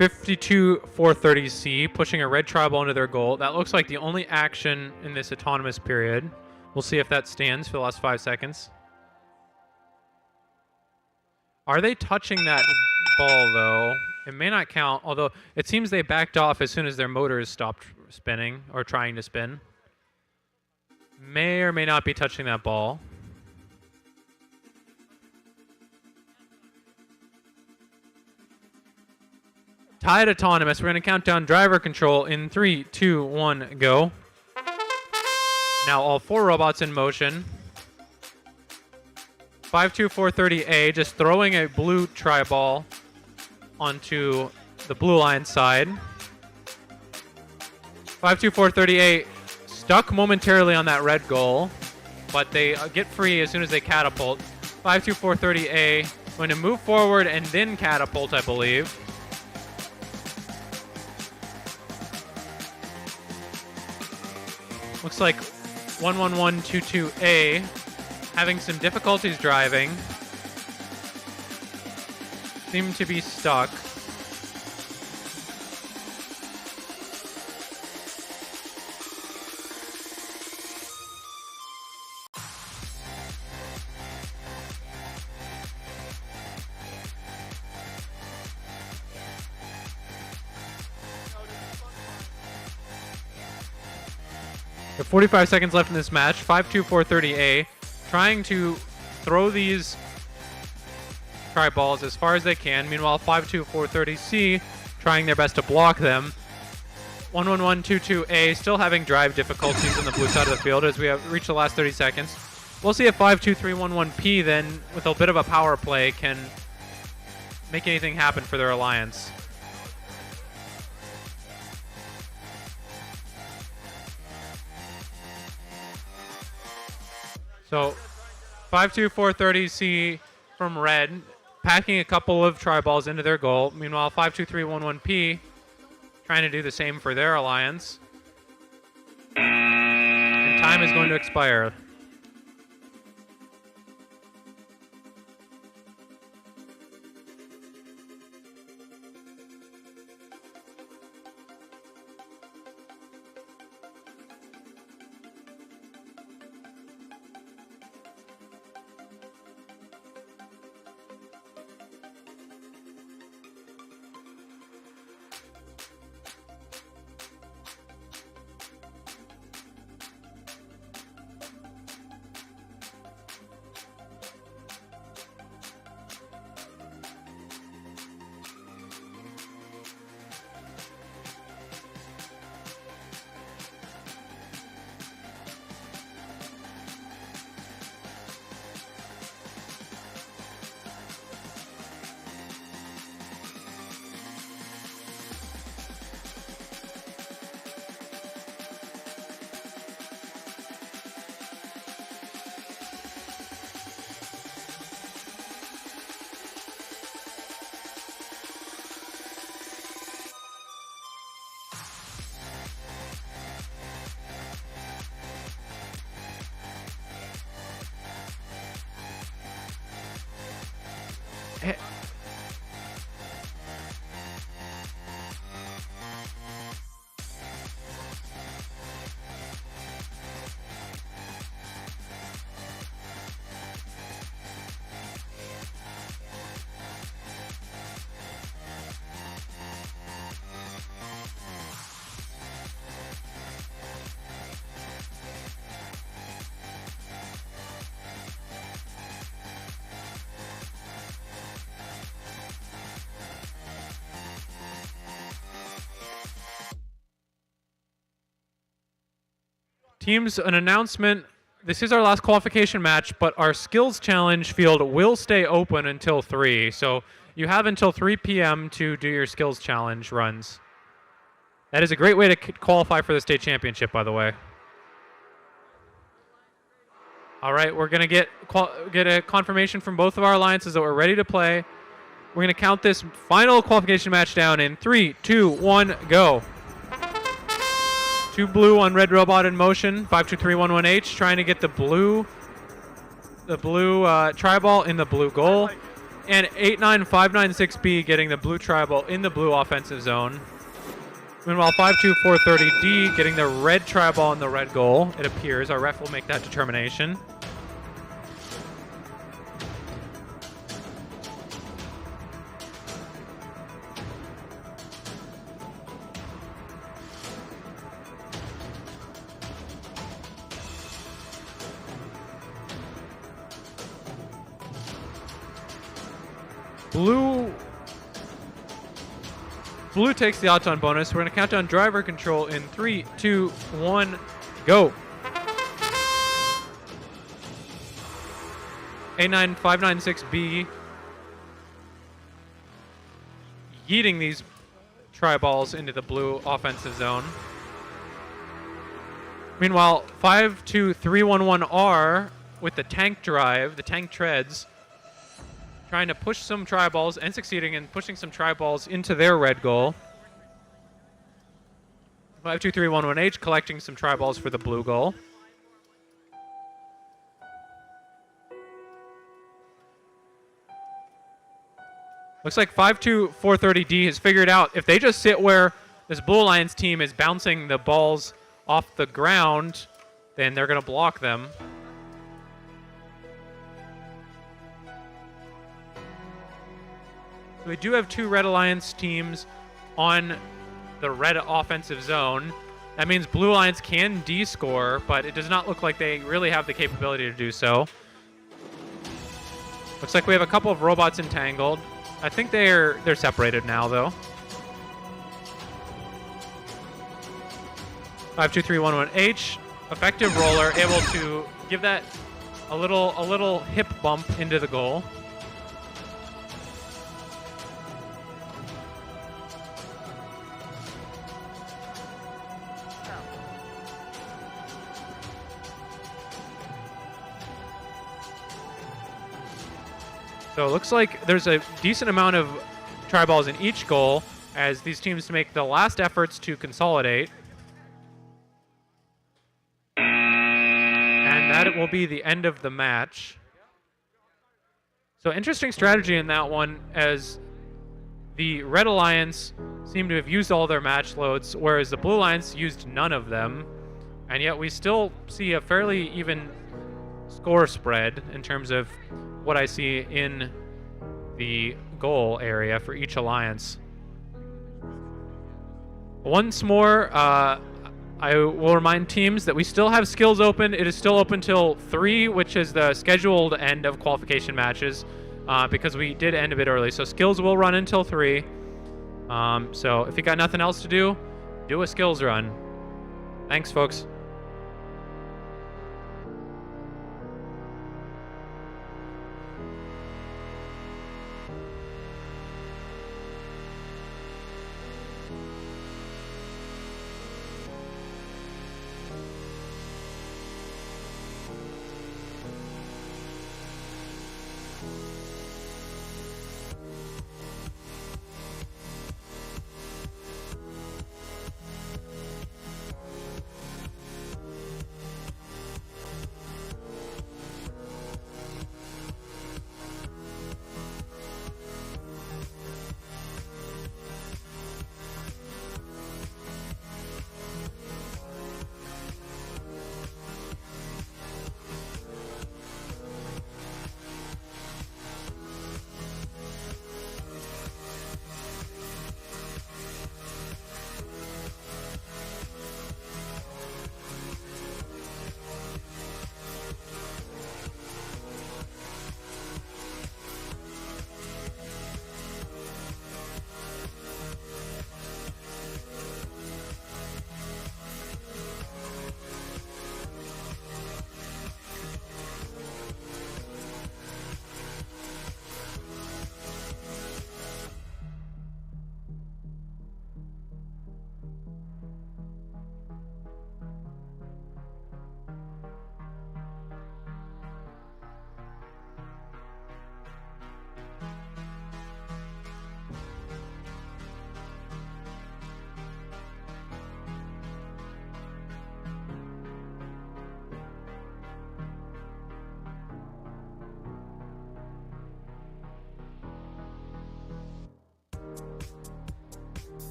52-430C, pushing a red tribal into their goal. That looks like the only action in this autonomous period. We'll see if that stands for the last 5 seconds. Are they touching that ball, though? It may not count, although it seems they backed off as soon as their motors stopped spinning or trying to spin. May or may not be touching that ball. Tied autonomous. We're going to count down driver control in 3, 2, 1, go. Now all 4 robots in motion. 52430A just throwing a blue tri-ball onto the blue line side. 52430A stuck momentarily on that red goal, but they get free as soon as they catapult. 52430A going to move forward and then catapult, I believe. Looks like 11122A having some difficulties driving. Seem to be stuck. We have 45 seconds left in this match. 52430A trying to throw these tri-balls as far as they can. Meanwhile, 52430C trying their best to block them. 11122A still having drive difficulties on the blue side of the field as we have reached the last 30 seconds. We'll see if 52311P then, with a bit of a power play, can make anything happen for their alliance. So 52430C from red, packing a couple of tri-balls into their goal. Meanwhile, 52311P trying to do the same for their alliance. And time is going to expire. Teams, an announcement. This is our last qualification match, but our skills challenge field will stay open until 3. So you have until 3 p.m. to do your skills challenge runs. That is a great way to qualify for the state championship, by the way. All right, we're going to get a confirmation from both of our alliances that we're ready to play. We're going to count this final qualification match down in 3, 2, 1, go. 2 blue on red robot in motion. 52311H trying to get the blue the blue tri-ball in the blue goal, and 89596B getting the blue tri-ball in the blue offensive zone. Meanwhile, 52430D getting the red tri-ball in the red goal, it appears. Our ref will make that determination. Blue takes the odds on bonus. We're going to count down driver control in 3, 2, 1, go. 89596B yeeting these tri-balls into the blue offensive zone. Meanwhile, 52311R with the tank drive, the tank treads, trying to push some tri-balls and succeeding in pushing some tri-balls into their red goal. 52311H collecting some tri-balls for the blue goal. Looks like 52430D has figured out if they just sit where this Blue Alliance team is bouncing the balls off the ground, then they're going to block them. So we do have two Red Alliance teams on the red offensive zone. That means Blue Alliance can D-score, but it does not look like they really have the capability to do so. Looks like we have a couple of robots entangled. I think they're separated now, though. 52311H, effective roller, able to give that a little hip bump into the goal. So it looks like there's a decent amount of tri-balls in each goal as these teams make the last efforts to consolidate. And that will be the end of the match. So interesting strategy in that one, as the Red Alliance seem to have used all their match loads, whereas the Blue Alliance used none of them. And yet we still see a fairly even score spread in terms of what I see in the goal area for each alliance. Once more, I will remind teams that we still have skills open. It is still open till 3, which is the scheduled end of qualification matches, because we did end a bit early. So skills will run until 3. So if you got nothing else to do a skills run. Thanks, folks.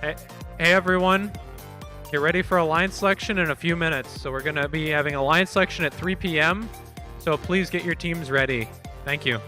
Hey everyone. Get ready for alliance selection in a few minutes. So we're going to be having alliance selection at 3 p.m. So please get your teams ready. Thank you.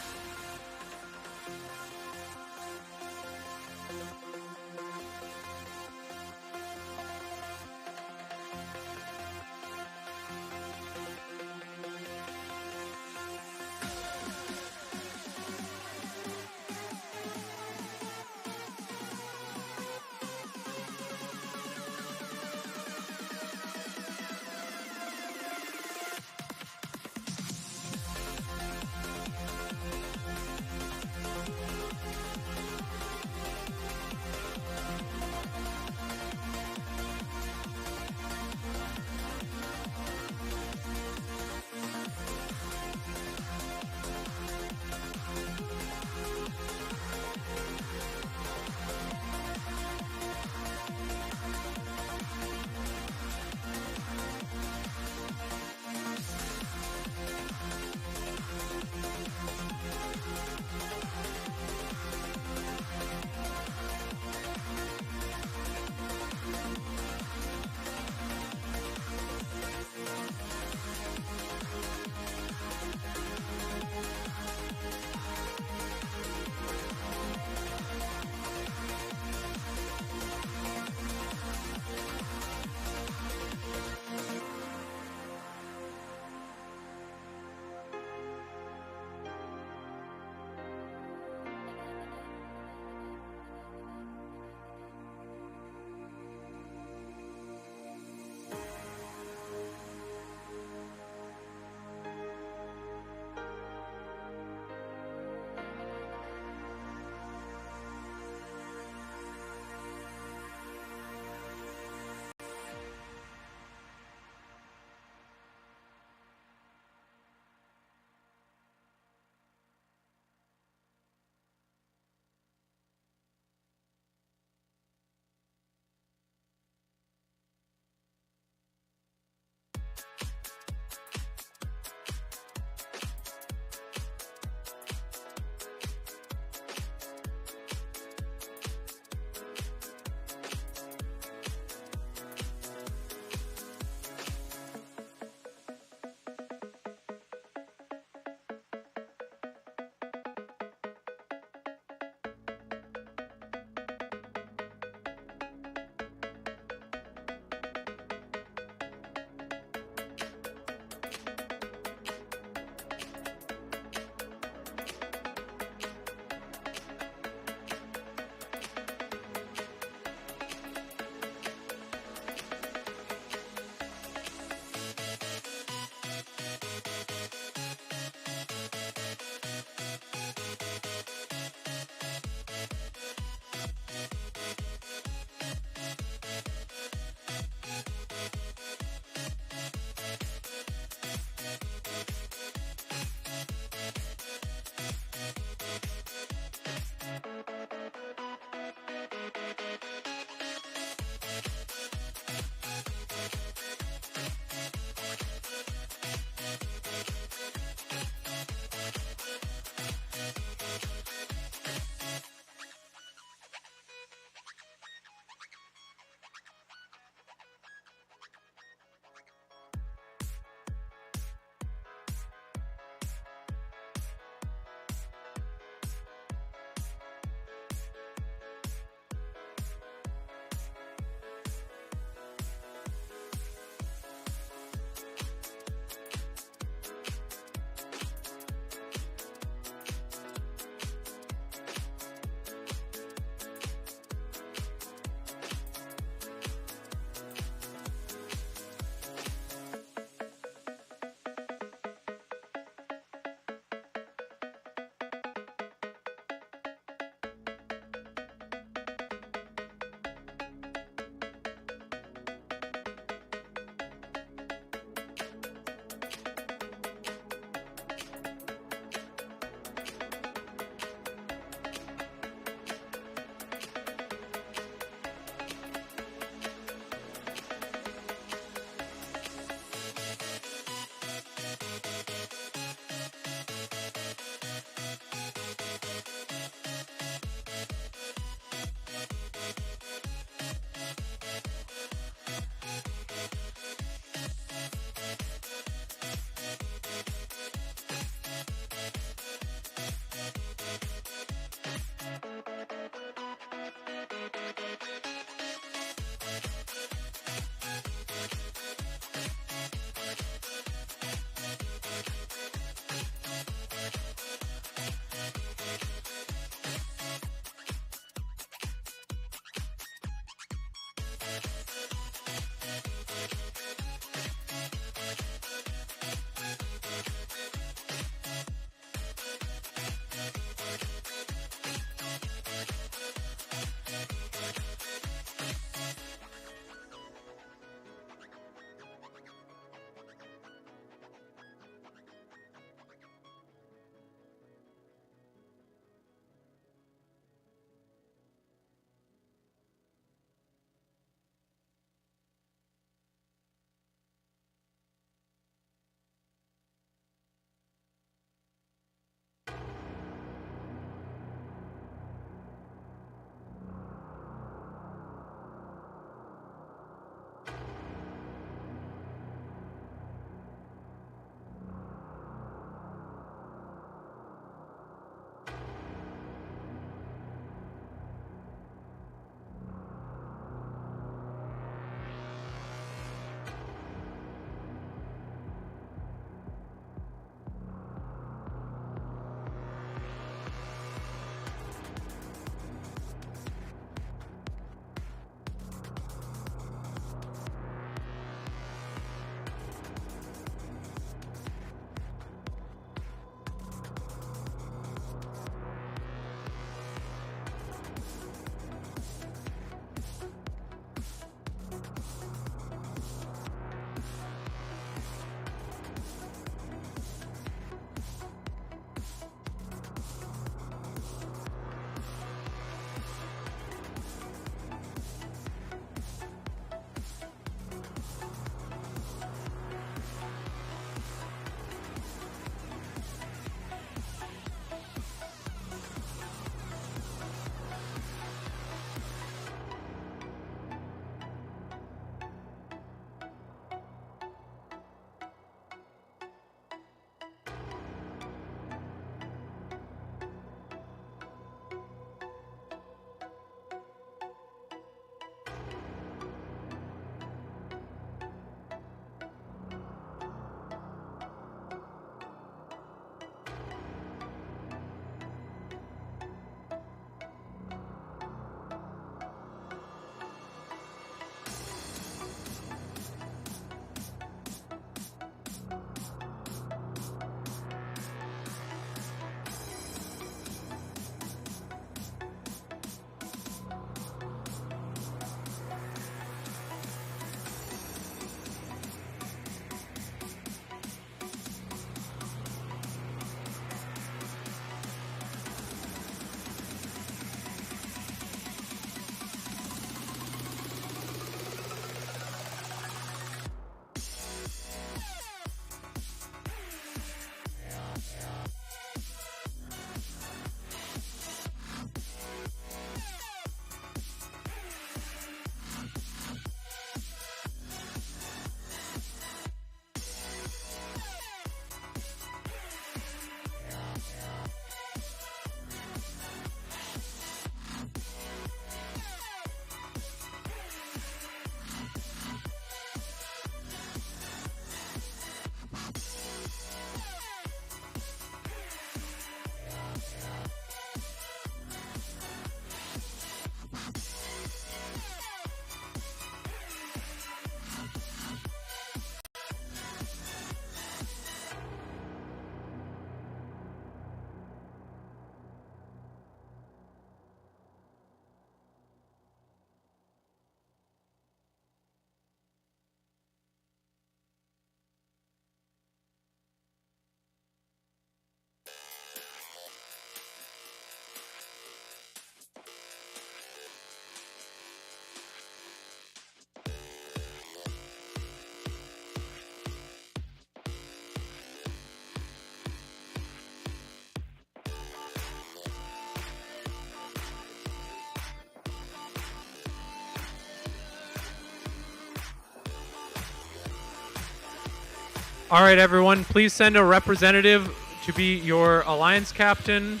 All right, everyone, please send a representative to be your alliance captain,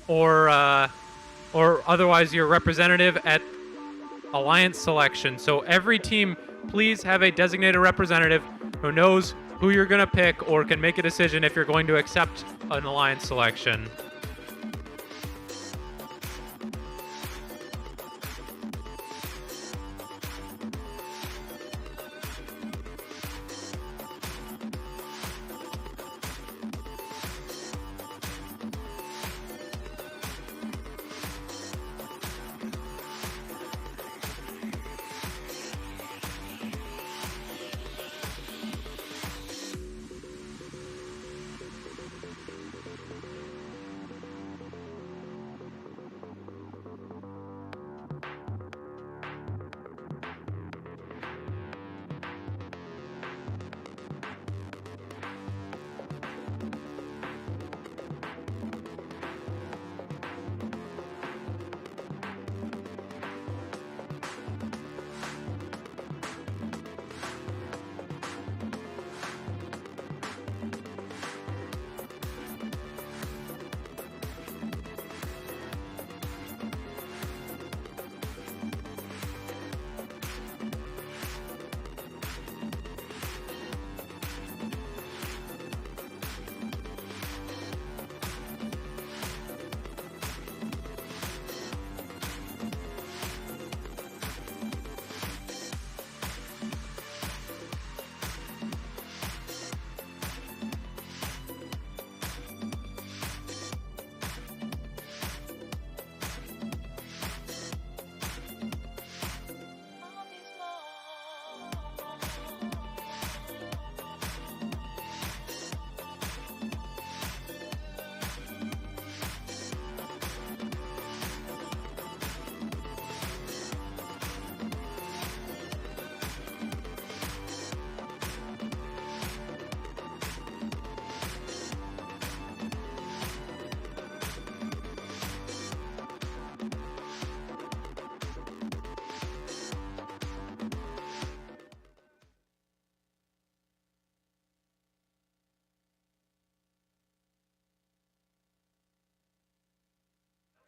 or otherwise your representative at alliance selection. So every team, please have a designated representative who knows who you're going to pick or can make a decision if you're going to accept an alliance selection.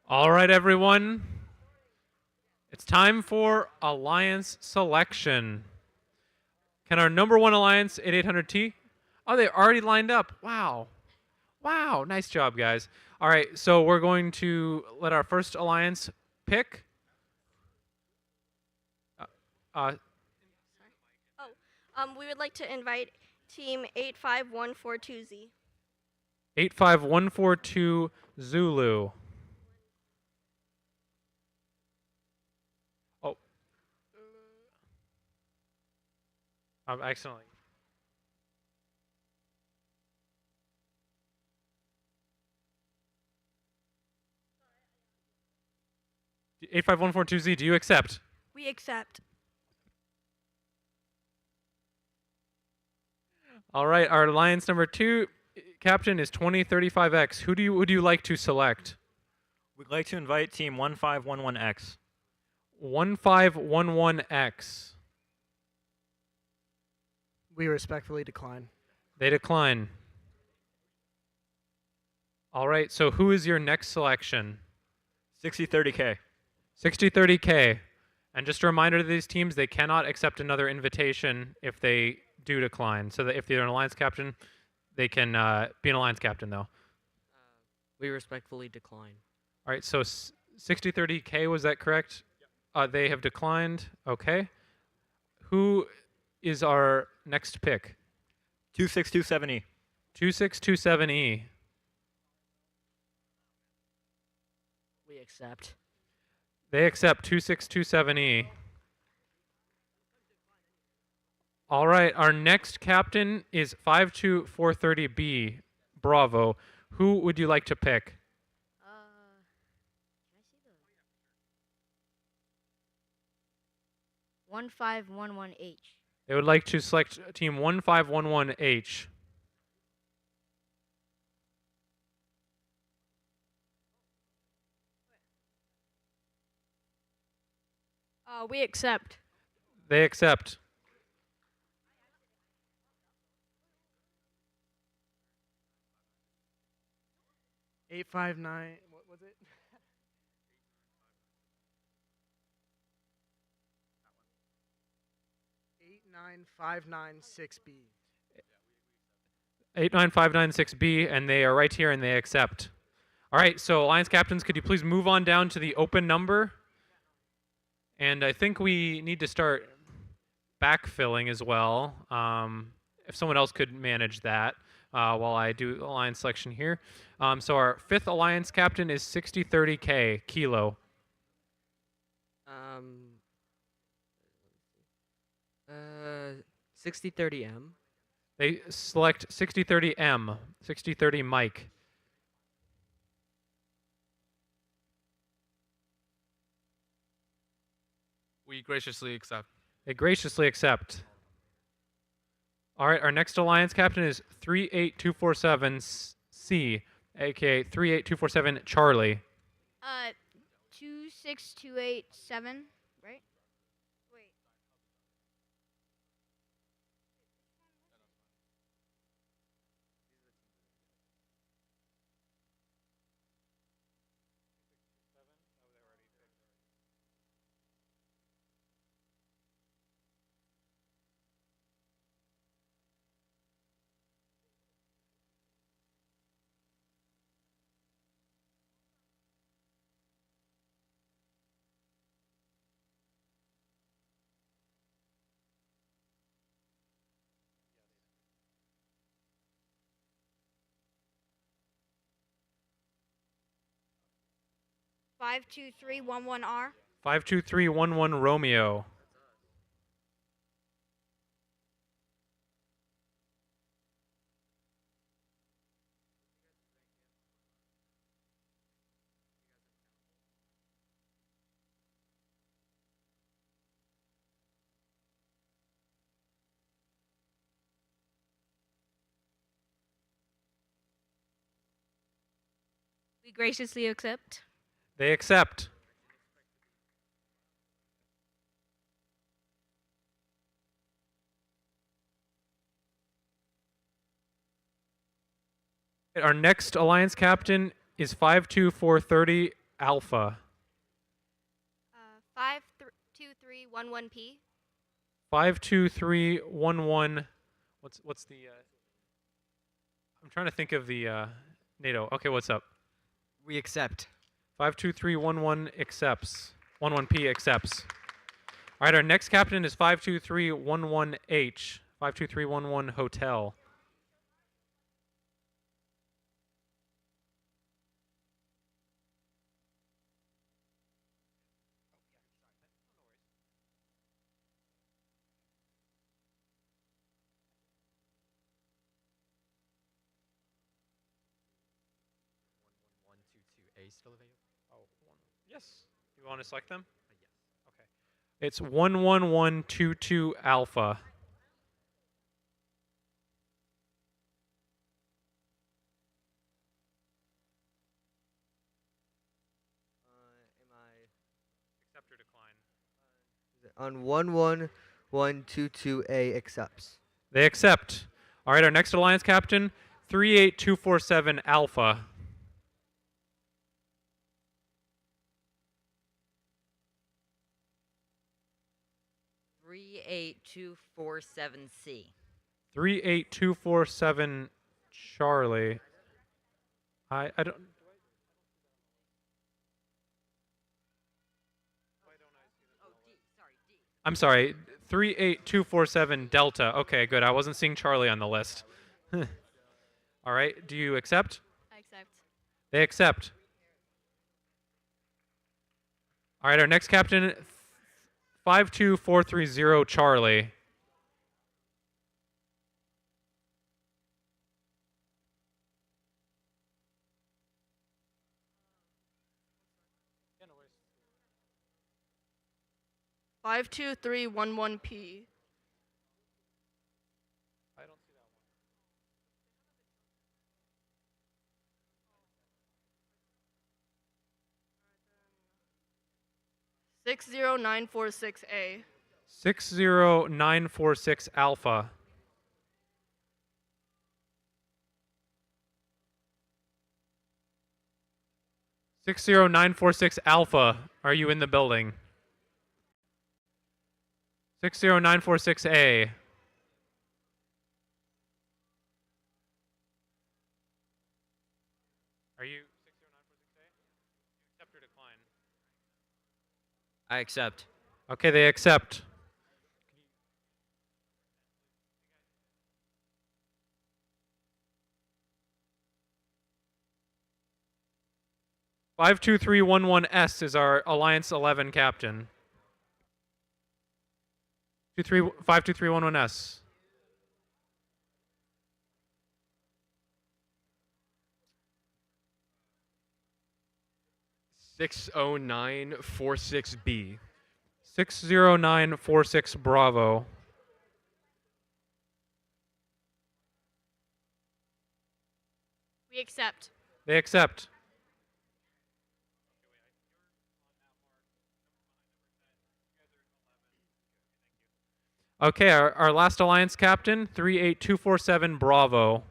All right, everyone. It's time for alliance selection. Can our number one alliance, 8800T? Oh, they're already lined up. Wow. Wow, nice job, guys. All right, so we're going to let our first alliance pick. We would like to invite team 85142Z. 85142 Zulu. Oh. I'm accidentally. Eight five one four two Z, do you accept? We accept. All right, our alliance number 2 captain is 2035X. Who would you like to select? We'd like to invite team 1511X. 1511X. We respectfully decline. They decline. All right, so who is your next selection? 6030K. 6030K. And just a reminder to these teams, they cannot accept another invitation if they do decline. So that if they're an alliance captain, they can be an alliance captain, though. We respectfully decline. All right, so 6030K, was that correct? Yep. They have declined. Okay. Who is our next pick? 2627E. 2627E. We accept. They accept 2627E. All right, our next captain is 52430B. Bravo. Who would you like to pick? Can I see the 1511H? They would like to select team 1511H. We accept. They accept. 859. What was it? 89596B. 89596B, and they are right here, and they accept. All right, so Alliance captains, could you please move on down to the open number? And I think we need to start backfilling as well. If someone else could manage that while I do Alliance selection here. So our 5th Alliance captain is 6030K, Kilo. 6030M. They select 6030M, 6030 Mike. We graciously accept. They graciously accept. All right, our next Alliance captain is 38247C, aka 38247 Charlie. 26287, right? Wait. Five two three one one R. 52311 Romeo. We graciously accept. They accept. Our next Alliance captain is 52430 Alpha. 52311P. 52311. What's the? I'm trying to think of the NATO. Okay, what's up? We accept. 52311 accepts. 11P accepts. All right, our next captain is 52311H. 52311 Hotel. Yes. You want to select them? Yes. Okay. It's 11122 Alpha. Accept or decline? On 11122A accepts. They accept. All right, our next Alliance captain, 38247 Alpha. 38247C. 38247 Charlie. I don't. I'm sorry, 38247 Delta. Okay, good. I wasn't seeing Charlie on the list. All right, do you accept? I accept. They accept. All right, our next captain, 52430 Charlie. Five two three one one P. I don't see that one. 60946A. 60946 Alpha. 60946 Alpha, are you in the building? 60946A. Are you 60946A? Accept or decline? I accept. Okay, they accept. (52311S) is our Alliance 11 captain. 52311S. (60946B). 60946 Bravo. We accept. They accept. Okay, our last Alliance captain, 38247 Bravo.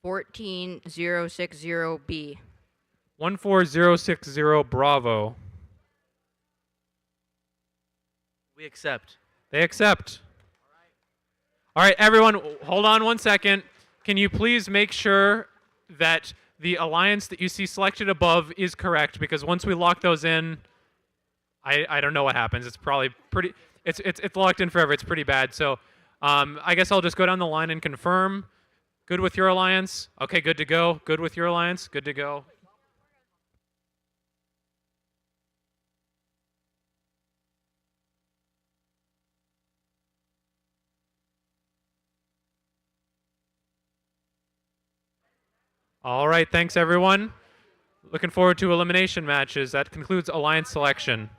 (14060B). 14060 Bravo. We accept. They accept. All right, everyone, hold on one second. Can you please make sure that the alliance that you see selected above is correct? Because once we lock those in, I don't know what happens. It's probably pretty. It's locked in forever. It's pretty bad. So, I guess I'll just go down the line and confirm. Good with your alliance. Okay, good to go. Good with your alliance. Good to go. All right, thanks everyone. Looking forward to elimination matches. That concludes alliance selection.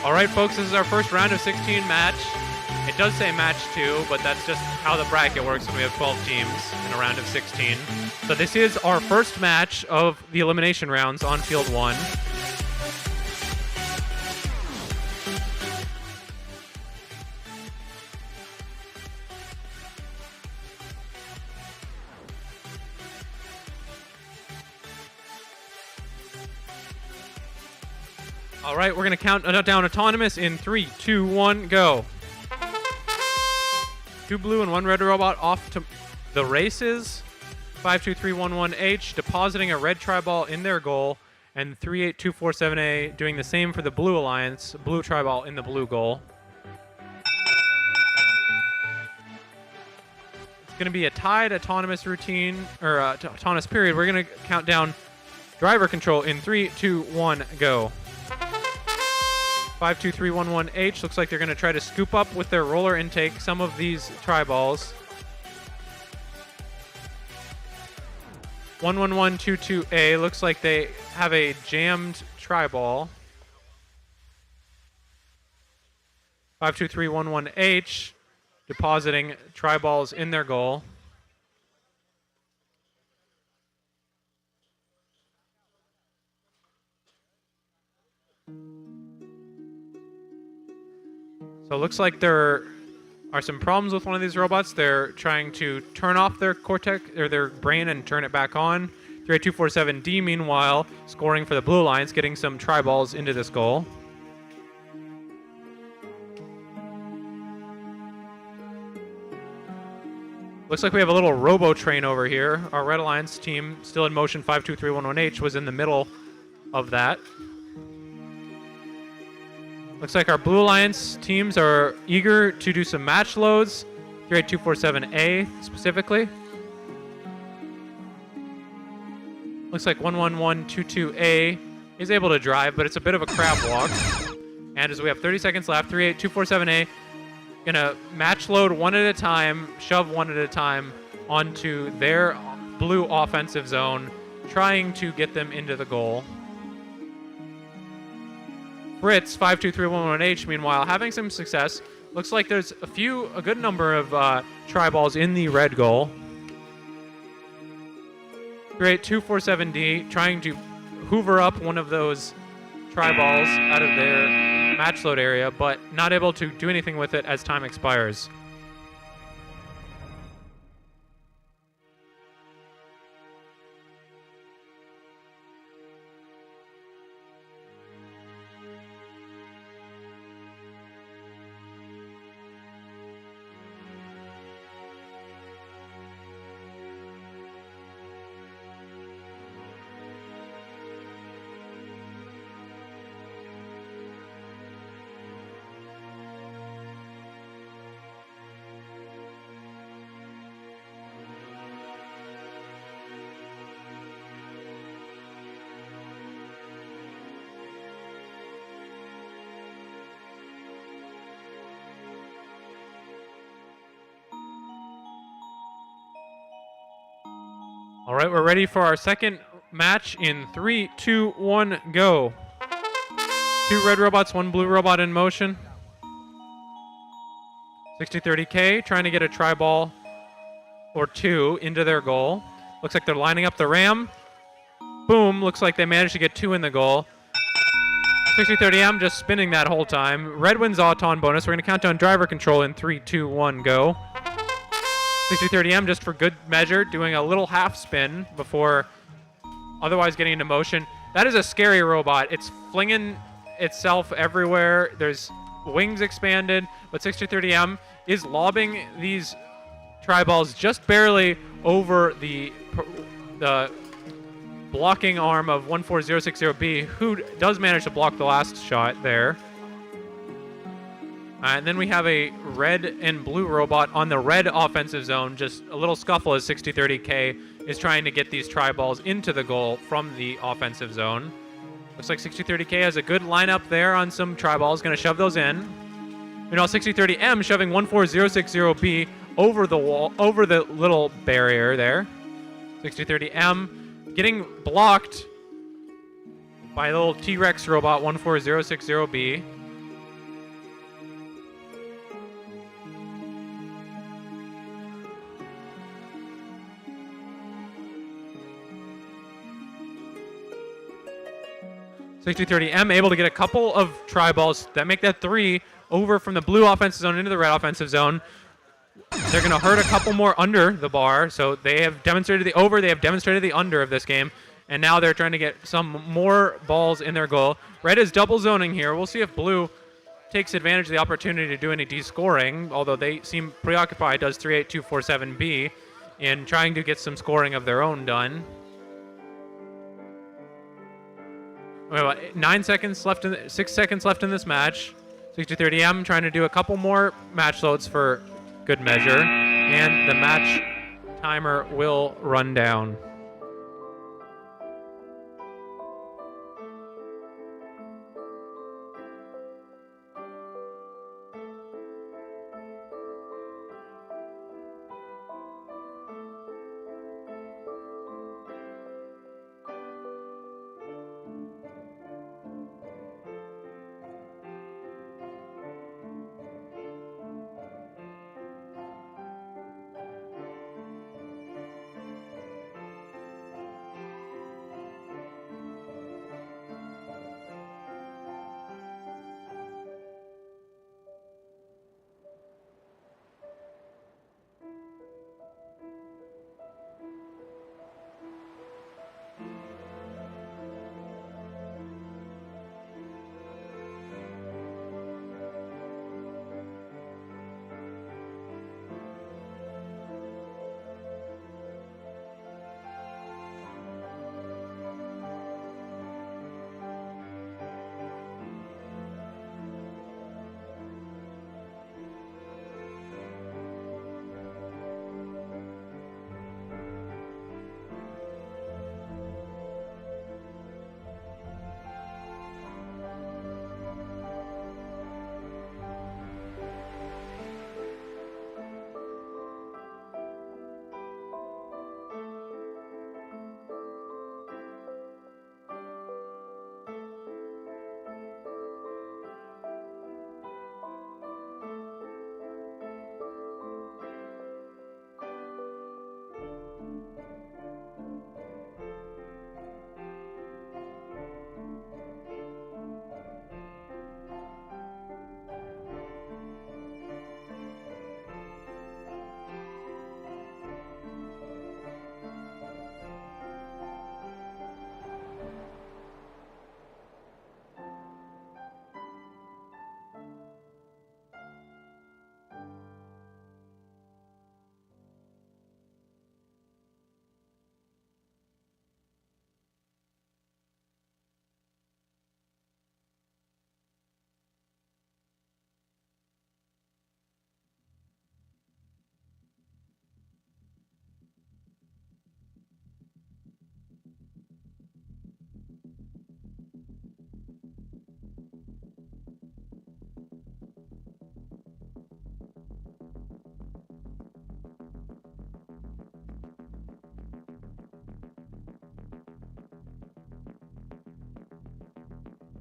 All right, folks, this is our first round of 16 match. It does say match 2, but that's just how the bracket works when we have 12 teams in a round of 16. So this is our first match of the elimination rounds on field 1. All right, we're going to count down autonomous in 3, 2, 1, go. 2 blue and 1 red robot off to the races. 52311H depositing a red tri-ball in their goal, and 38247A doing the same for the blue alliance, blue tri-ball in the blue goal. It's going to be a tied autonomous routine, or autonomous period. We're going to count down driver control in 3, 2, 1, go. 52311H looks like they're going to try to scoop up with their roller intake some of these tri-balls. 11122A looks like they have a jammed tri-ball. 52311H depositing tri-balls in their goal. So it looks like there are some problems with one of these robots. They're trying to turn off their cortex or their brain and turn it back on. 38247D, meanwhile, scoring for the blue alliance, getting some tri-balls into this goal. Looks like we have a little robo train over here. Our red alliance team, still in motion, 52311H, was in the middle of that. Looks like our Blue Alliance teams are eager to do some match loads. 38247A specifically. Looks like 11122A is able to drive, but it's a bit of a crab walk. And as we have 30 seconds left, 38247A gonna match load one at a time, shove one at a time onto their blue offensive zone, trying to get them into the goal. Fritz, 52311H, meanwhile, having some success. Looks like there's a good number of tri-balls in the red goal. 38247D trying to hoover up one of those tri-balls out of their match load area, but not able to do anything with it as time expires. All right, we're ready for our second match in 3, 2, 1, go. 2 red robots, 1 blue robot in motion. 6030K trying to get a tri-ball or 2 into their goal. Looks like they're lining up the ram. Boom, looks like they managed to get 2 in the goal. 6030M just spinning that whole time. Red wins Auton bonus. We're going to count down driver control in 3, 2, 1, go. 6030M just for good measure, doing a little half spin before otherwise getting into motion. That is a scary robot. It's flinging itself everywhere. There's wings expanded, but 6030M is lobbing these tri-balls just barely over the blocking arm of 14060B, who does manage to block the last shot there. And then we have a red and blue robot on the red offensive zone. Just a little scuffle as 6030K is trying to get these tri-balls into the goal from the offensive zone. Looks like 6030K has a good lineup there on some tri-balls. Going to shove those in. Meanwhile, 6030M shoving 14060B over the wall, over the little barrier there. 6030M getting blocked by the little T-Rex robot 14060B. 6230M able to get a couple of try balls that make that 3 over from the blue offensive zone into the red offensive zone. They're going to hurt a couple more under the bar. So they have demonstrated the over, they have demonstrated the under of this game. And now they're trying to get some more balls in their goal. Red is double zoning here. We'll see if blue takes advantage of the opportunity to do any descoring, although they seem preoccupied, does 38247B, in trying to get some scoring of their own done. We have about 9 seconds left, 6 seconds left in this match. 6230M trying to do a couple more match loads for good measure, and the match timer will run down.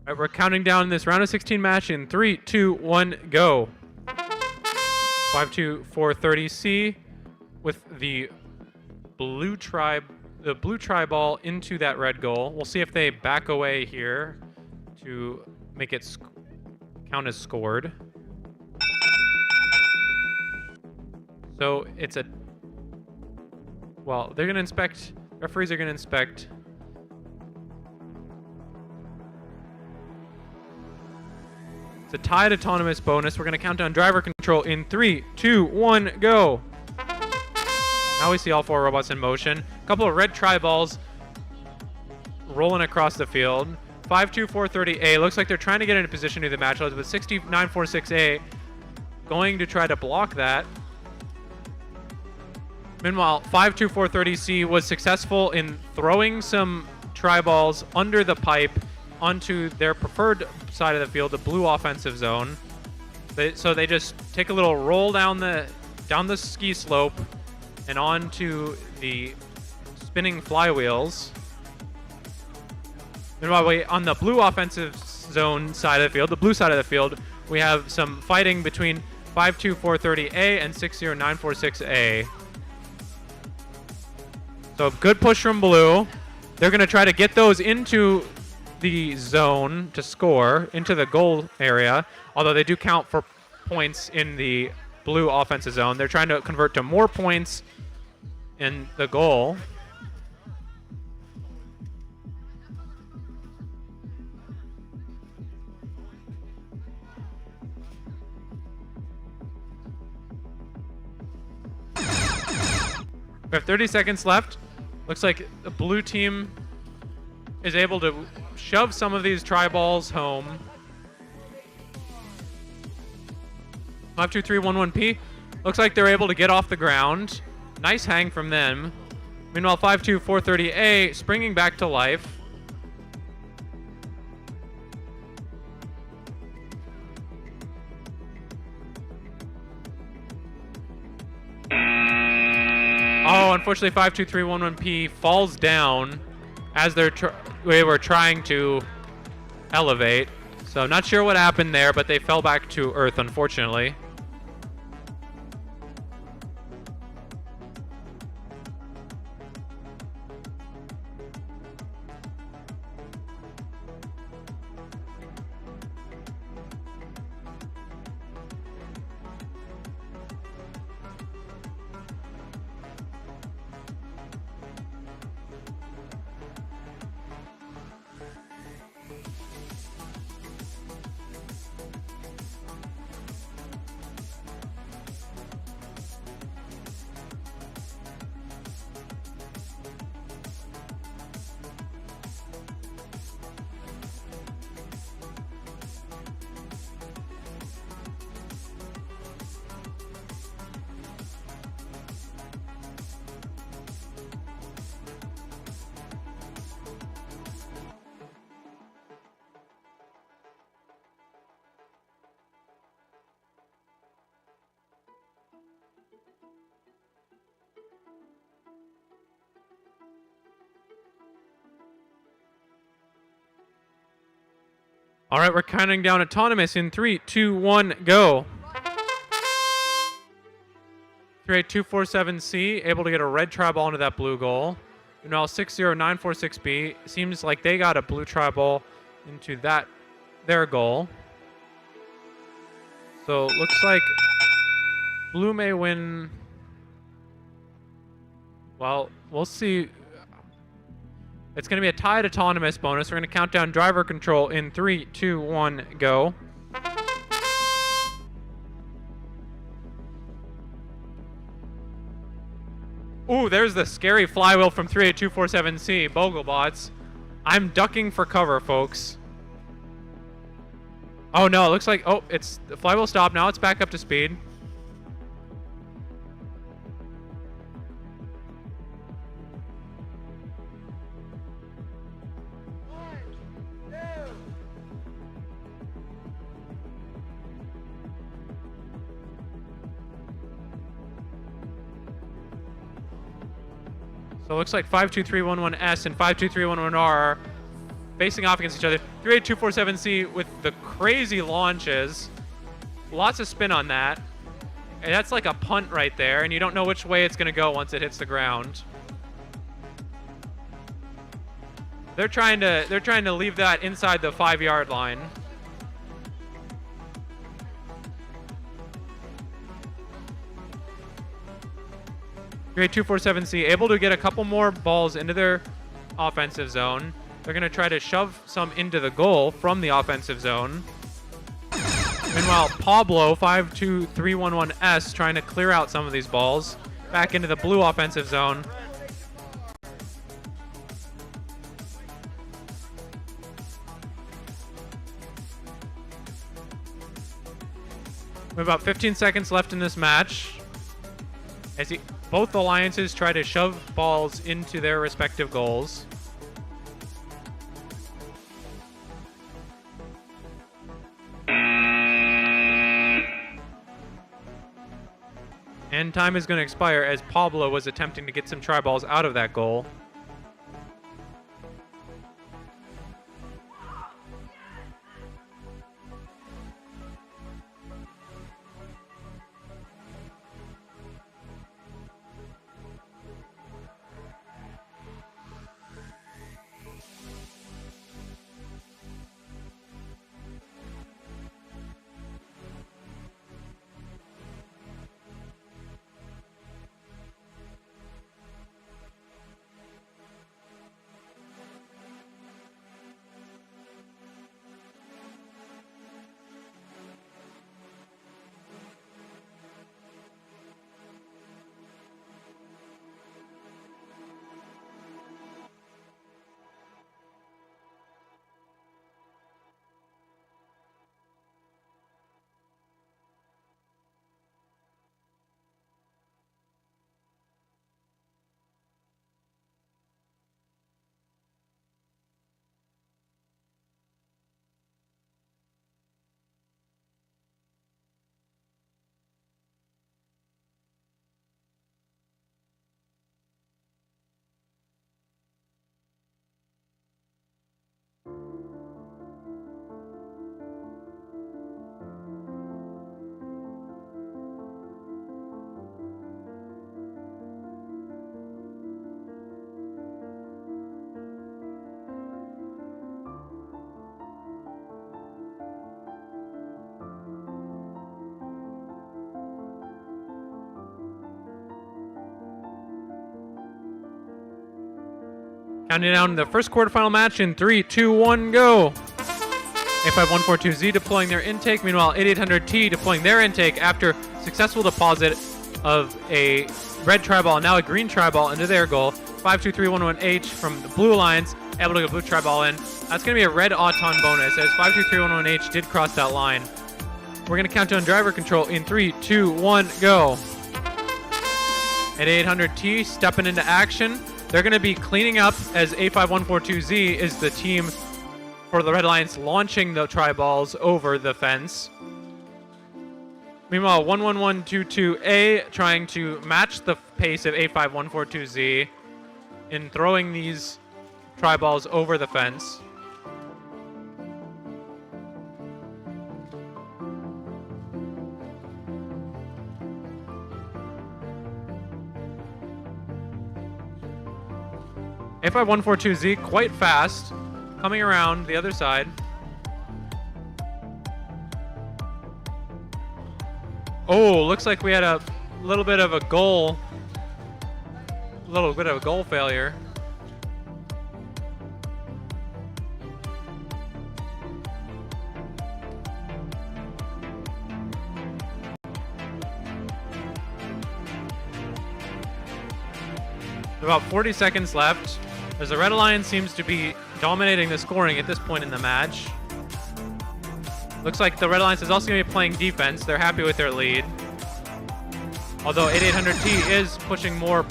All right, we're counting down this round of 16 match in 3, 2, 1, go. 5-2-4-30C with the blue tri ball into that red goal. We'll see if they back away here to make it count as scored. So it's a, well, they're going to inspect, referees are going to inspect. It's a tied autonomous bonus. We're going to count down driver control in 3, 2, 1, go. Now we see all 4 robots in motion. A couple of red tri-balls rolling across the field. 5-2-4-30A. Looks like they're trying to get into position to the match loads, but 6946A going to try to block that. Meanwhile, 5-2-4-30C was successful in throwing some tri-balls under the pipe onto their preferred side of the field, the blue offensive zone. So they just take a little roll down the ski slope and onto the spinning flywheels. Meanwhile, on the blue offensive zone side of the field, the blue side of the field, we have some fighting between 5-2-4-30A and 6-0-9-4-6A. So good push from blue. They're going to try to get those into the zone to score into the goal area, although they do count for points in the blue offensive zone. They're trying to convert to more points in the goal. We have 30 seconds left. Looks like the blue team is able to shove some of these tri-balls home. 5-2-3-1-1-P. Looks like they're able to get off the ground. Nice hang from them. Meanwhile, 5-2-4-30-A springing back to life. Oh, unfortunately, 5-2-3-1-1-P falls down as they were trying to elevate. So not sure what happened there, but they fell back to earth, unfortunately. All right, we're counting down autonomous in 3, 2, 1, go. 38247C able to get a red tri-ball into that blue goal. Meanwhile, 60946B seems like they got a blue tri-ball into their goal. So looks like blue may win. Well, we'll see. It's going to be a tied autonomous bonus. We're going to count down driver control in 3, 2, 1, go. Ooh, there's the scary flywheel from 38247C, Bogglebots. I'm ducking for cover, folks. Oh no, it looks like, oh, the flywheel stopped. Now it's back up to speed. So it looks like 52311S and 52311R are facing off against each other. 38247C with the crazy launches. Lots of spin on that. And that's like a punt right there, and you don't know which way it's going to go once it hits the ground. They're trying to leave that inside the 5-yard line. Grade 247C able to get a couple more balls into their offensive zone. They're going to try to shove some into the goal from the offensive zone. Meanwhile, Pablo, 52311S, trying to clear out some of these balls back into the blue offensive zone. We have about 15 seconds left in this match. As both alliances try to shove balls into their respective goals. And time is going to expire as Pablo was attempting to get some tri-balls out of that goal. Counting down the first quarterfinal match in 3, 2, 1, go. A5142Z deploying their intake. Meanwhile, 8800T deploying their intake after successful deposit of a red tri-ball and now a green tri-ball into their goal. 52311H from the Blue Alliance, able to get blue tri-ball in. That's going to be a red auton bonus as 52311H did cross that line. We're going to count down driver control in 3, 2, 1, go. At 800T stepping into action. They're going to be cleaning up as A5142Z is the team for the Red Alliance launching the tri-balls over the fence. Meanwhile, 11122A trying to match the pace of A5142Z in throwing these tri-balls over the fence. A5142Z quite fast, coming around the other side. Oh, looks like we had a little bit of a goal failure. About 40 seconds left, as the Red Alliance seems to be dominating the scoring at this point in the match. Looks like the Red Alliance is also going to be playing defense. They're happy with their lead. Although 8800T is pushing more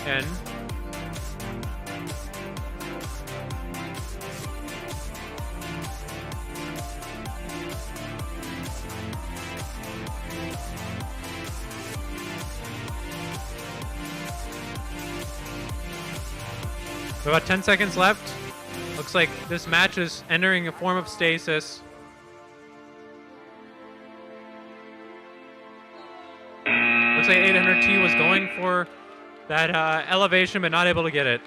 in. About 10 seconds left. Looks like this match is entering a form of stasis. Looks like 800T was going for that elevation, but not able to get it.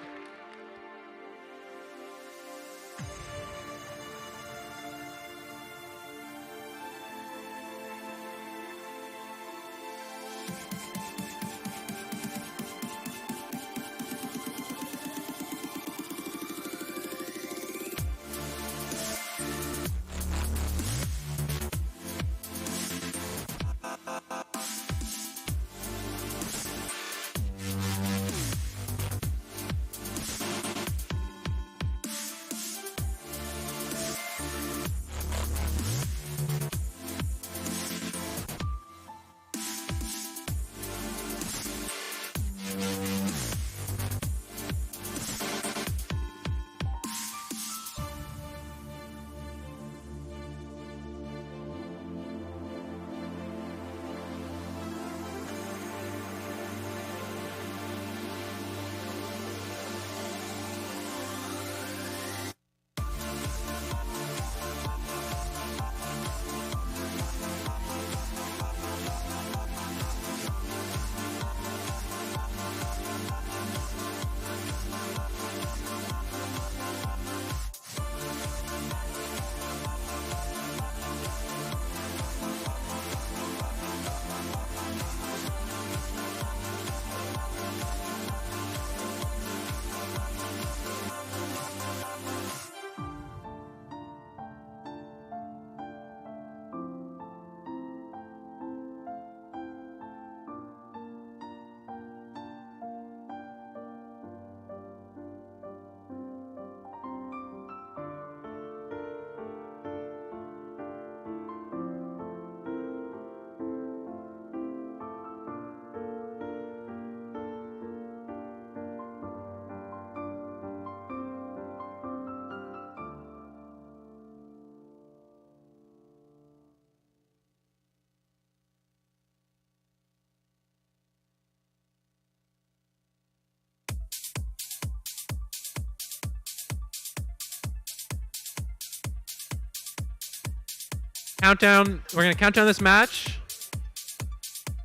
Countdown. We're going to count down this match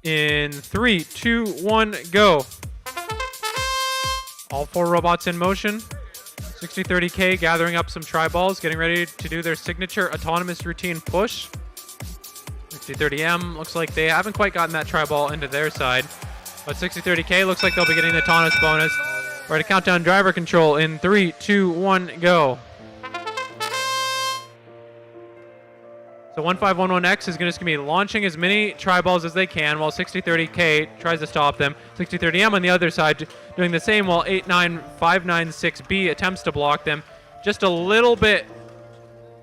in 3, 2, 1, go. All 4 robots in motion. 6030K gathering up some tri-balls, getting ready to do their signature autonomous routine push. 6030M looks like they haven't quite gotten that tri-ball into their side, but 6030K looks like they'll be getting the autonomous bonus. We're to countdown driver control in 3, 2, 1, go. So 1511X is just going to be launching as many tri-balls as they can while 6030K tries to stop them. 6030M on the other side doing the same while 89596B attempts to block them. Just a little bit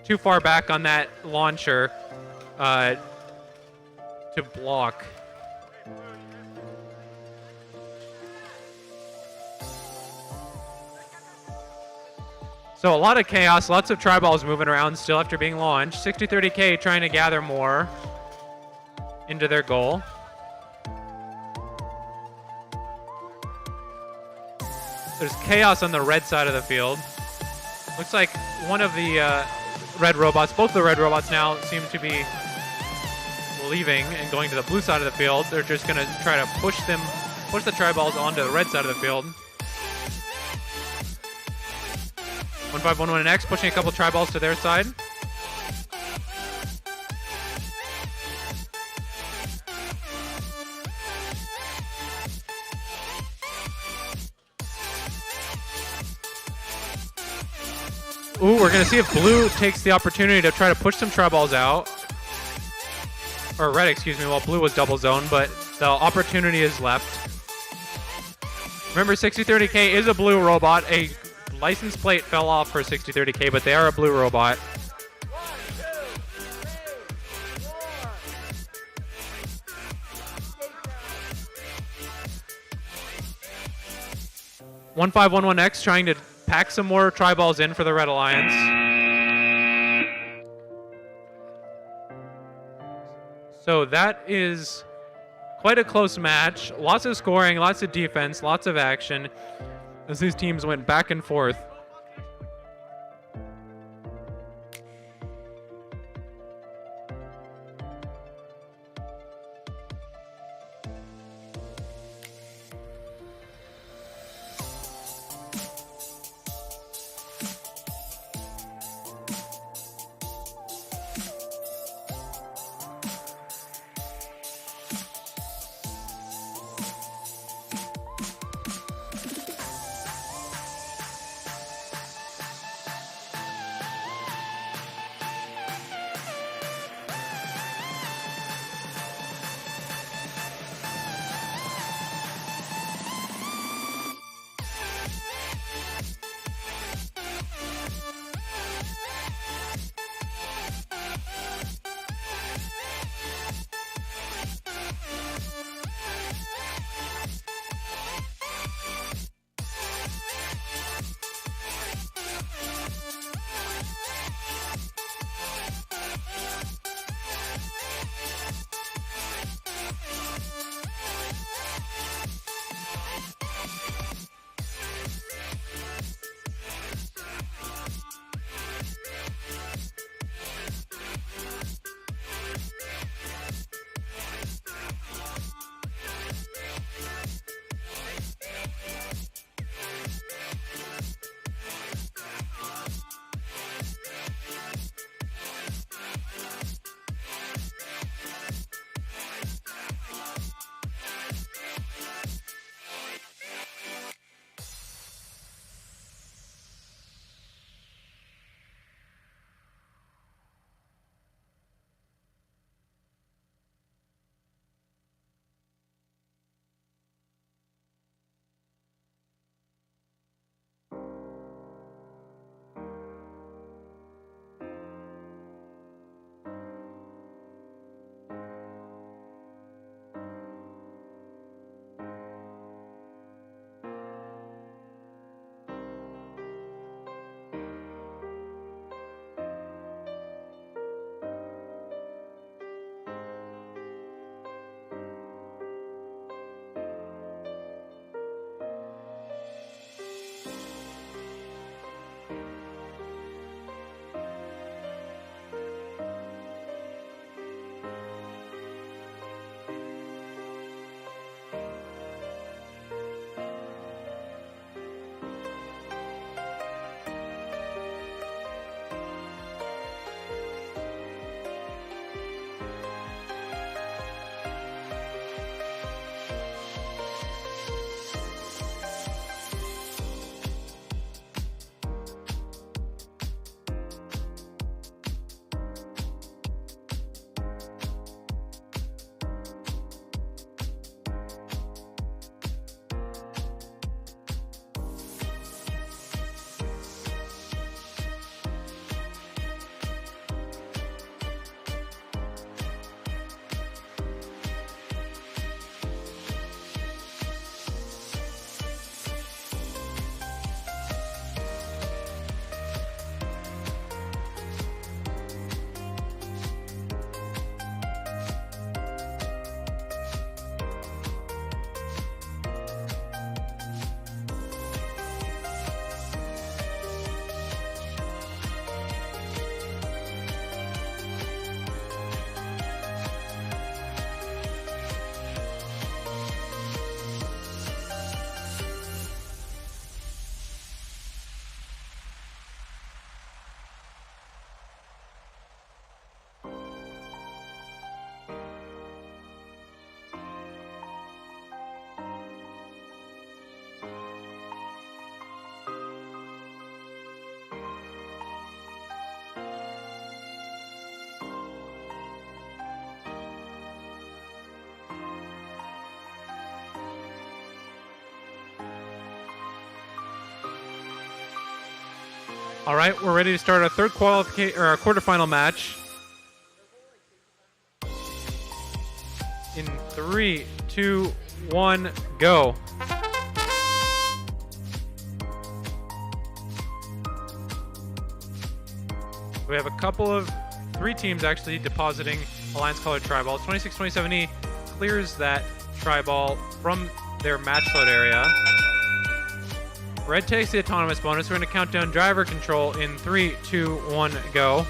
too far back on that launcher to block. So a lot of chaos, lots of tri-balls moving around still after being launched. 6030K trying to gather more into their goal. There's chaos on the red side of the field. Looks like one of the red robots, both of the red robots now seem to be leaving and going to the blue side of the field. They're just going to try to push the tri-balls onto the red side of the field. 1511X pushing a couple tri-balls to their side. Ooh, we're going to see if blue takes the opportunity to try to push some tri-balls out. Or red, excuse me, while blue was double zone, but the opportunity is left. Remember, 6030K is a blue robot. A license plate fell off for 6030K, but they are a blue robot. One 1511X trying to pack some more tri-balls in for the Red Alliance. So that is quite a close match. Lots of scoring, lots of defense, lots of action as these teams went back and forth. All right, we're ready to start our third our quarterfinal match. In 3, 2, 1, go. We have three teams actually depositing Alliance Colored Tri-Ball. 2627E clears that Tri-Ball from their match load area. Red takes the autonomous bonus. We're going to count down driver control in 3, 2, 1, go.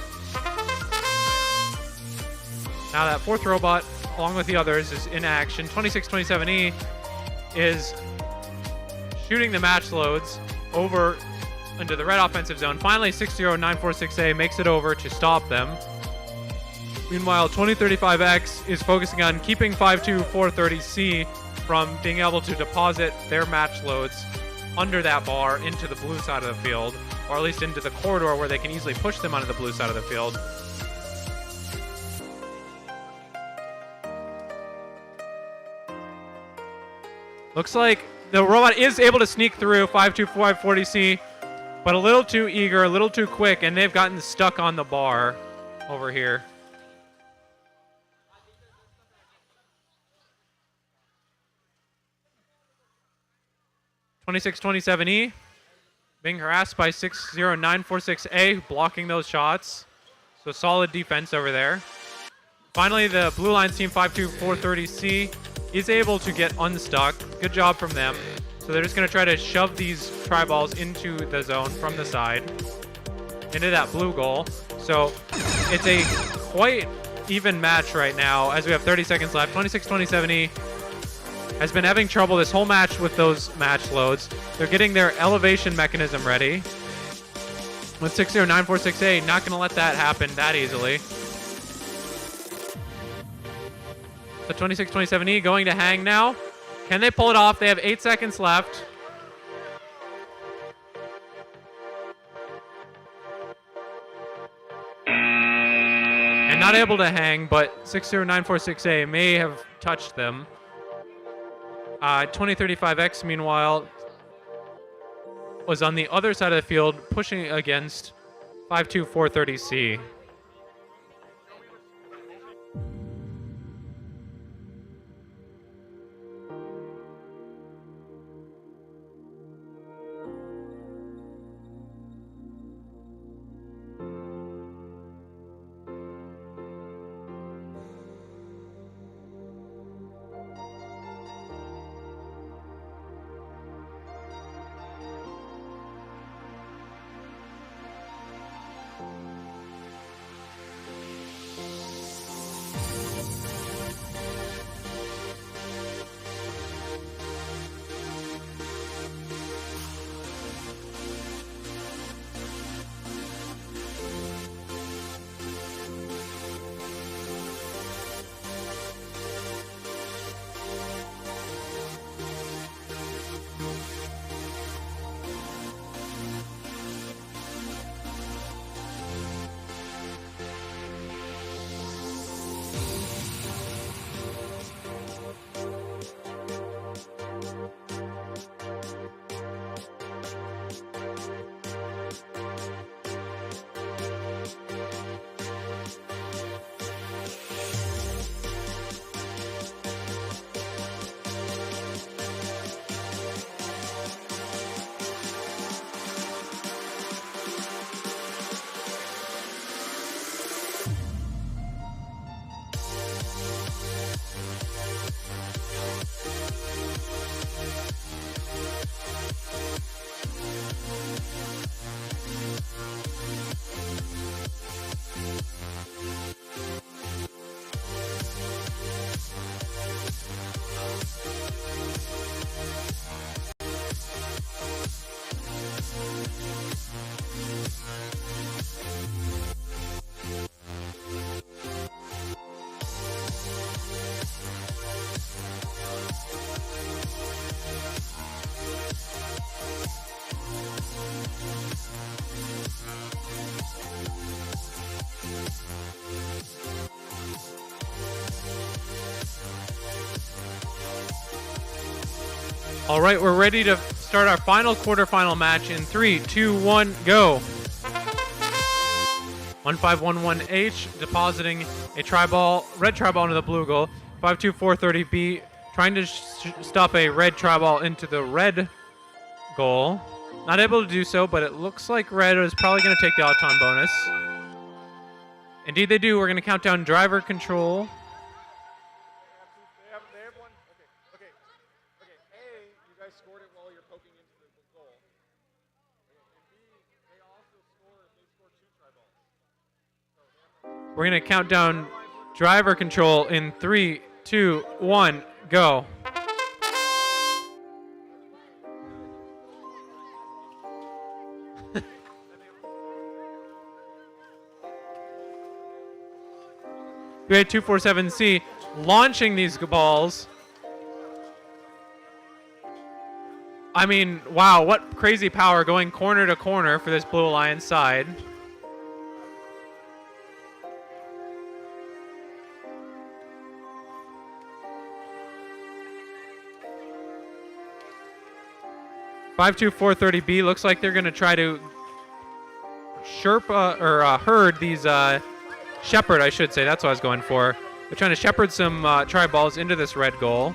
Now that fourth robot, along with the others, is in action. 2627E is shooting the match loads over into the red offensive zone. Finally, 60946A makes it over to stop them. Meanwhile, 2035X is focusing on keeping 52430C from being able to deposit their match loads under that bar into the blue side of the field, or at least into the corridor where they can easily push them onto the blue side of the field. Looks like the robot is able to sneak through 52540C, but a little too eager, a little too quick, and they've gotten stuck on the bar over here. (2627E) being harassed by 60946A, blocking those shots. So solid defense over there. Finally, the Blue Lines team 52430C is able to get unstuck. Good job from them. So they're just going to try to shove these tri-balls into the zone from the side, into that blue goal. So it's a quite even match right now as we have 30 seconds left. 2627E has been having trouble this whole match with those match loads. They're getting their elevation mechanism ready. With 60946A, not going to let that happen that easily. So 2627E going to hang now. Can they pull it off? They have 8 seconds left. And not able to hang, but 60946A may have touched them. 2035X, meanwhile, was on the other side of the field pushing against 52430C. All right, we're ready to start our final quarterfinal match in 3, 2, 1, go. 1511H depositing a tri-ball, red tri-ball into the blue goal. 52430B trying to stuff a red tri-ball into the red goal. Not able to do so, but it looks like red is probably going to take the Auton bonus. Indeed they do. We're going to count down driver control. We're going to count down driver control in 3, 2, 1, go. Grade 247C launching these balls. I mean, wow, what crazy power going corner to corner for this Blue Alliance side. $52430B looks like they're going to try to herd these shepherd, I should say. That's what I was going for. They're trying to shepherd some tri-balls into this red goal.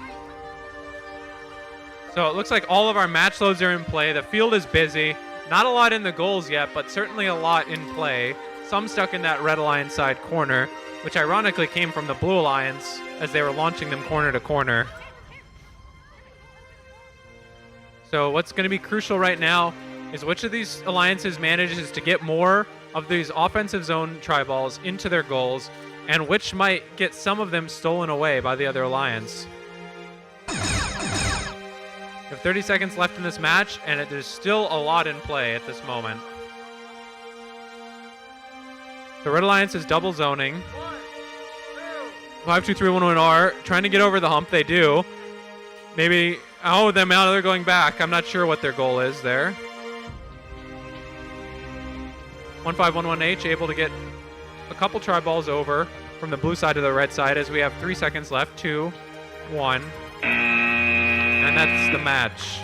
So it looks like all of our match loads are in play. The field is busy. Not a lot in the goals yet, but certainly a lot in play. Some stuck in that red alliance side corner, which ironically came from the blue alliance as they were launching them corner to corner. So what's going to be crucial right now is which of these alliances manages to get more of these offensive zone tri-balls into their goals, and which might get some of them stolen away by the other alliance. We have 30 seconds left in this match, and there's still a lot in play at this moment. The Red Alliance is double zoning. 5-2-3-1-1-R, trying to get over the hump. They do. Maybe, oh, now they're going back. I'm not sure what their goal is there. 1511H able to get a couple tri-balls over from the blue side to the red side as we have 3 seconds left. 2, 1. And that's the match.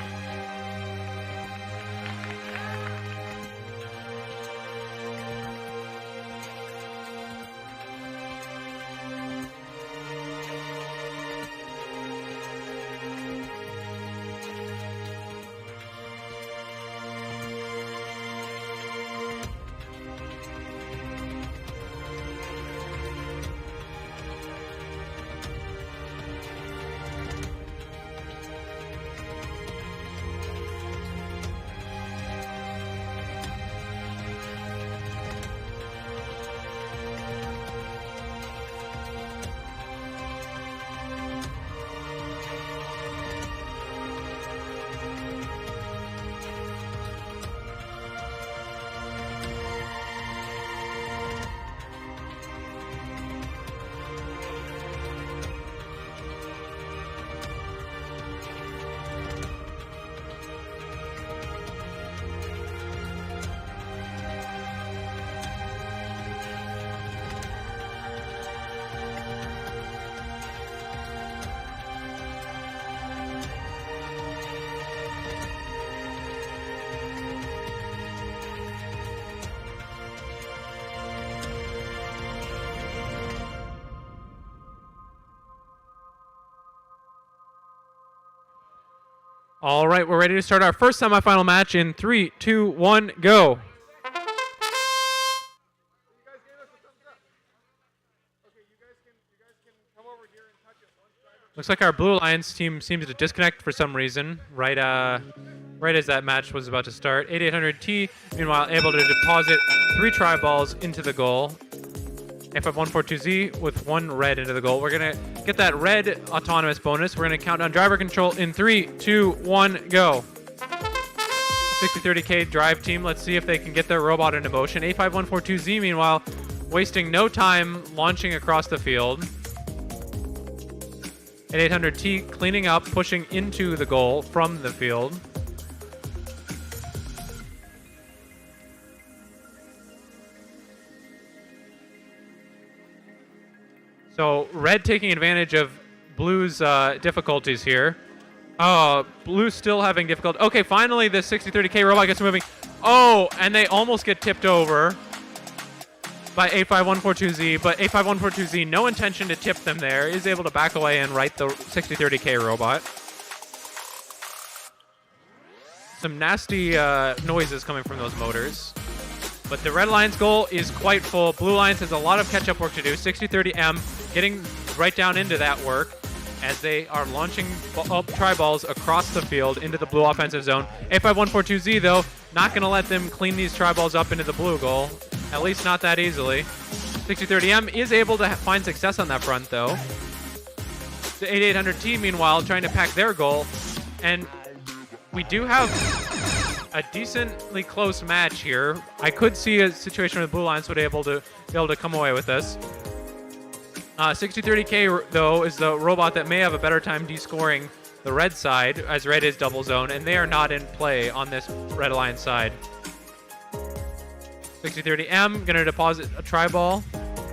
All right, we're ready to start our first semifinal match in 3, 2, 1, go. Looks like our Blue Alliance team seems to disconnect for some reason, right as that match was about to start. 8800T, meanwhile, able to deposit 3 tri-balls into the goal. F5142Z with 1 red into the goal. We're going to get that red autonomous bonus. We're going to count down driver control in 3, 2, 1, go. 6030K drive team. Let's see if they can get their robot into motion. A5142Z, meanwhile, wasting no time launching across the field. 8800T cleaning up, pushing into the goal from the field. So red taking advantage of blue's difficulties here. Oh, blue's still having difficulty. Okay, finally the 6030K robot gets moving. Oh, and they almost get tipped over. by 85142Z, but 85142Z, no intention to tip them there, is able to back away and right the 6030K robot. Some nasty noises coming from those motors. But the Red Alliance goal is quite full. Blue Alliance has a lot of catch-up work to do. 6030M getting right down into that work as they are launching tri-balls across the field into the blue offensive zone. 85142Z, though, not going to let them clean these tri-balls up into the blue goal. At least not that easily. 6030M is able to find success on that front, though. The 8800T, meanwhile, trying to pack their goal. And we do have a decently close match here. I could see a situation where the Blue Alliance would be able to come away with this. 6030K, though, is the robot that may have a better time descoring the red side, as red is double zone, and they are not in play on this Red Alliance side. 6030M going to deposit a tri-ball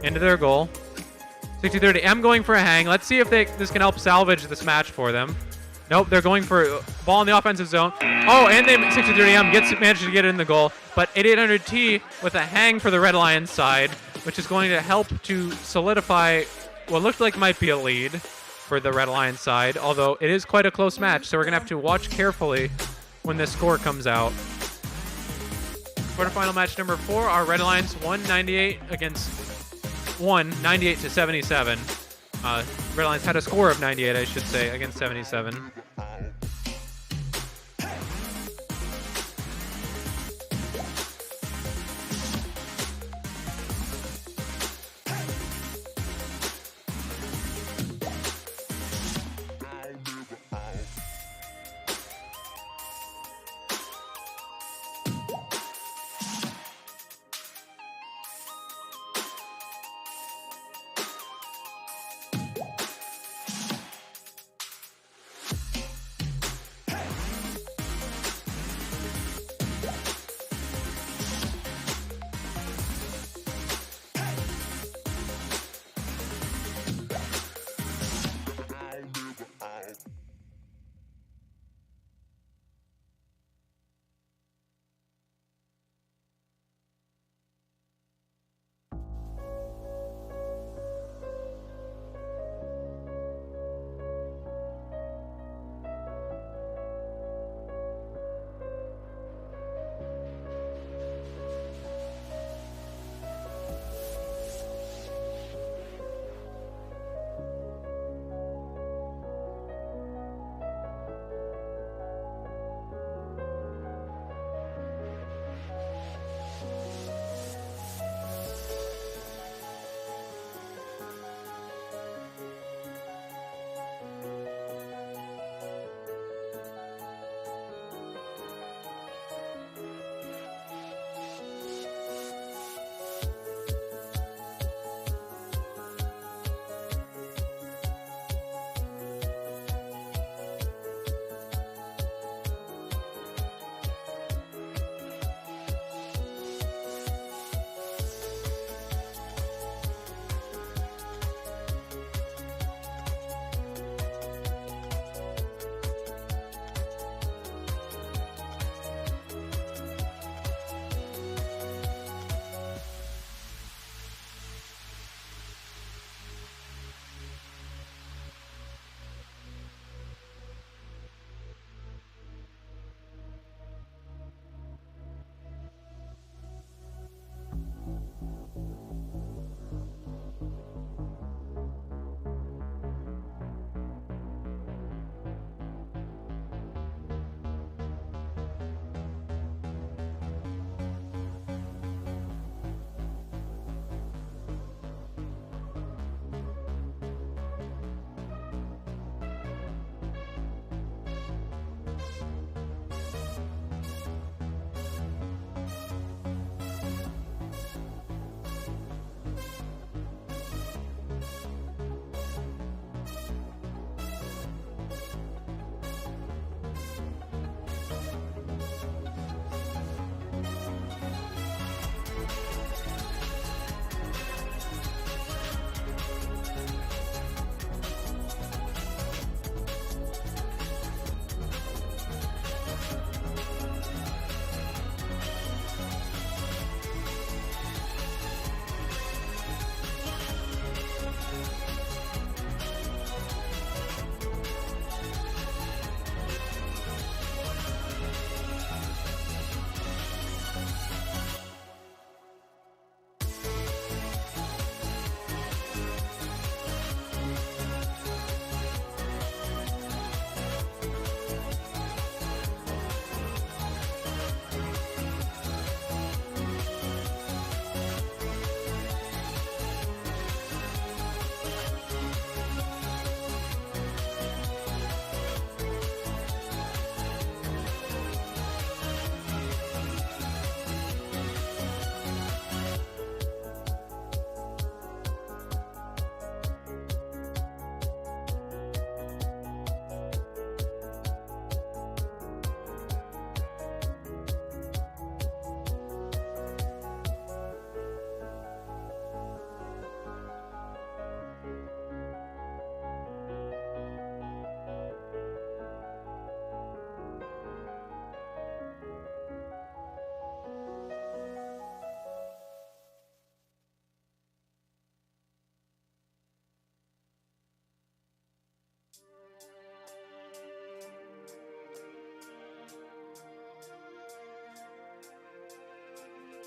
into their goal. 6030M going for a hang. Let's see if this can help salvage this match for them. Nope, they're going for a ball in the offensive zone. Oh, and 6030M manages to get it in the goal. But 8800T with a hang for the Red Alliance side, which is going to help to solidify what looked like might be a lead for the Red Alliance side, although it is quite a close match, so we're going to have to watch carefully when this score comes out. Quarterfinal match number 4, our Red Alliance 198 against 198 to 77. Red Alliance had a score of 98, I should say, against 77.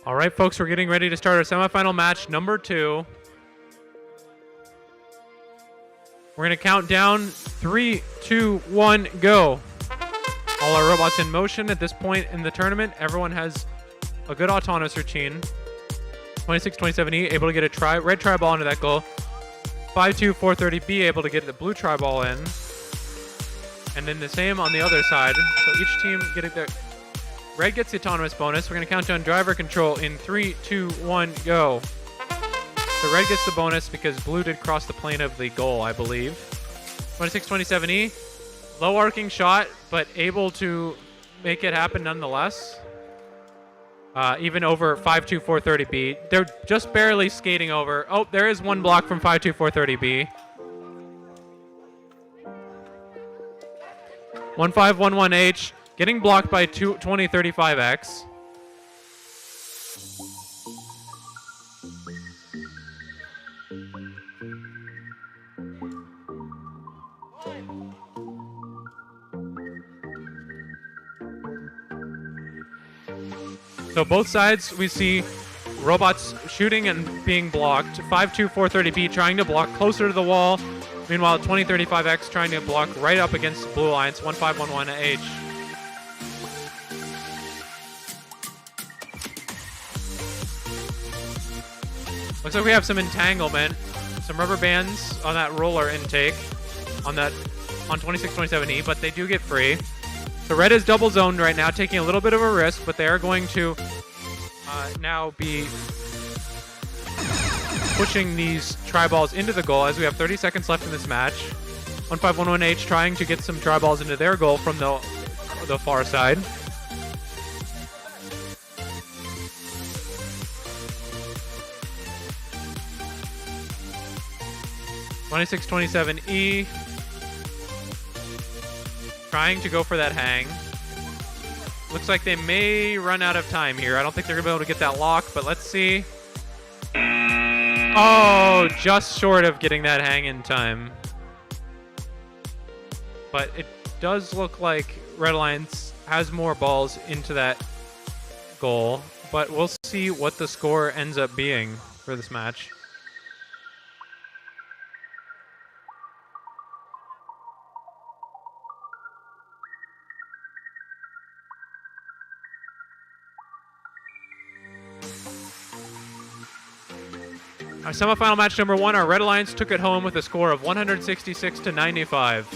All right, folks, we're getting ready to start our semifinal match number 2. We're going to count down 3, 2, 1, go. All our robots in motion at this point in the tournament. Everyone has a good autonomous routine. 2627E able to get a red tri ball into that goal. 52430B able to get the blue tri ball in. And then the same on the other side. So each team getting their... Red gets the autonomous bonus. We're going to count down driver control in 3, 2, 1, go. So red gets the bonus because blue did cross the plane of the goal, I believe. 2627E, low arcing shot, but able to make it happen nonetheless. Even over 52430B. They're just barely skating over. Oh, there is one block from 52430B. 1511H. Getting blocked by 2035X. So both sides, we see robots shooting and being blocked. 52430B trying to block closer to the wall. Meanwhile, 2035X trying to block right up against the Blue Alliance, 1511H. Looks like we have some entanglement, some rubber bands on that roller intake, on 2627E, but they do get free. So red is double zoned right now, taking a little bit of a risk, but they are going to now be pushing these tri-balls into the goal as we have 30 seconds left in this match. 1511H trying to get some tri-balls into their goal from the far side. (2627E) trying to go for that hang. Looks like they may run out of time here. I don't think they're gonna be able to get that lock, but let's see. Oh, just short of getting that hang in time. But it does look like Red Alliance has more balls into that goal, but we'll see what the score ends up being for this match. Our semifinal match number 1, our Red Alliance took it home with a score of 166 to 95.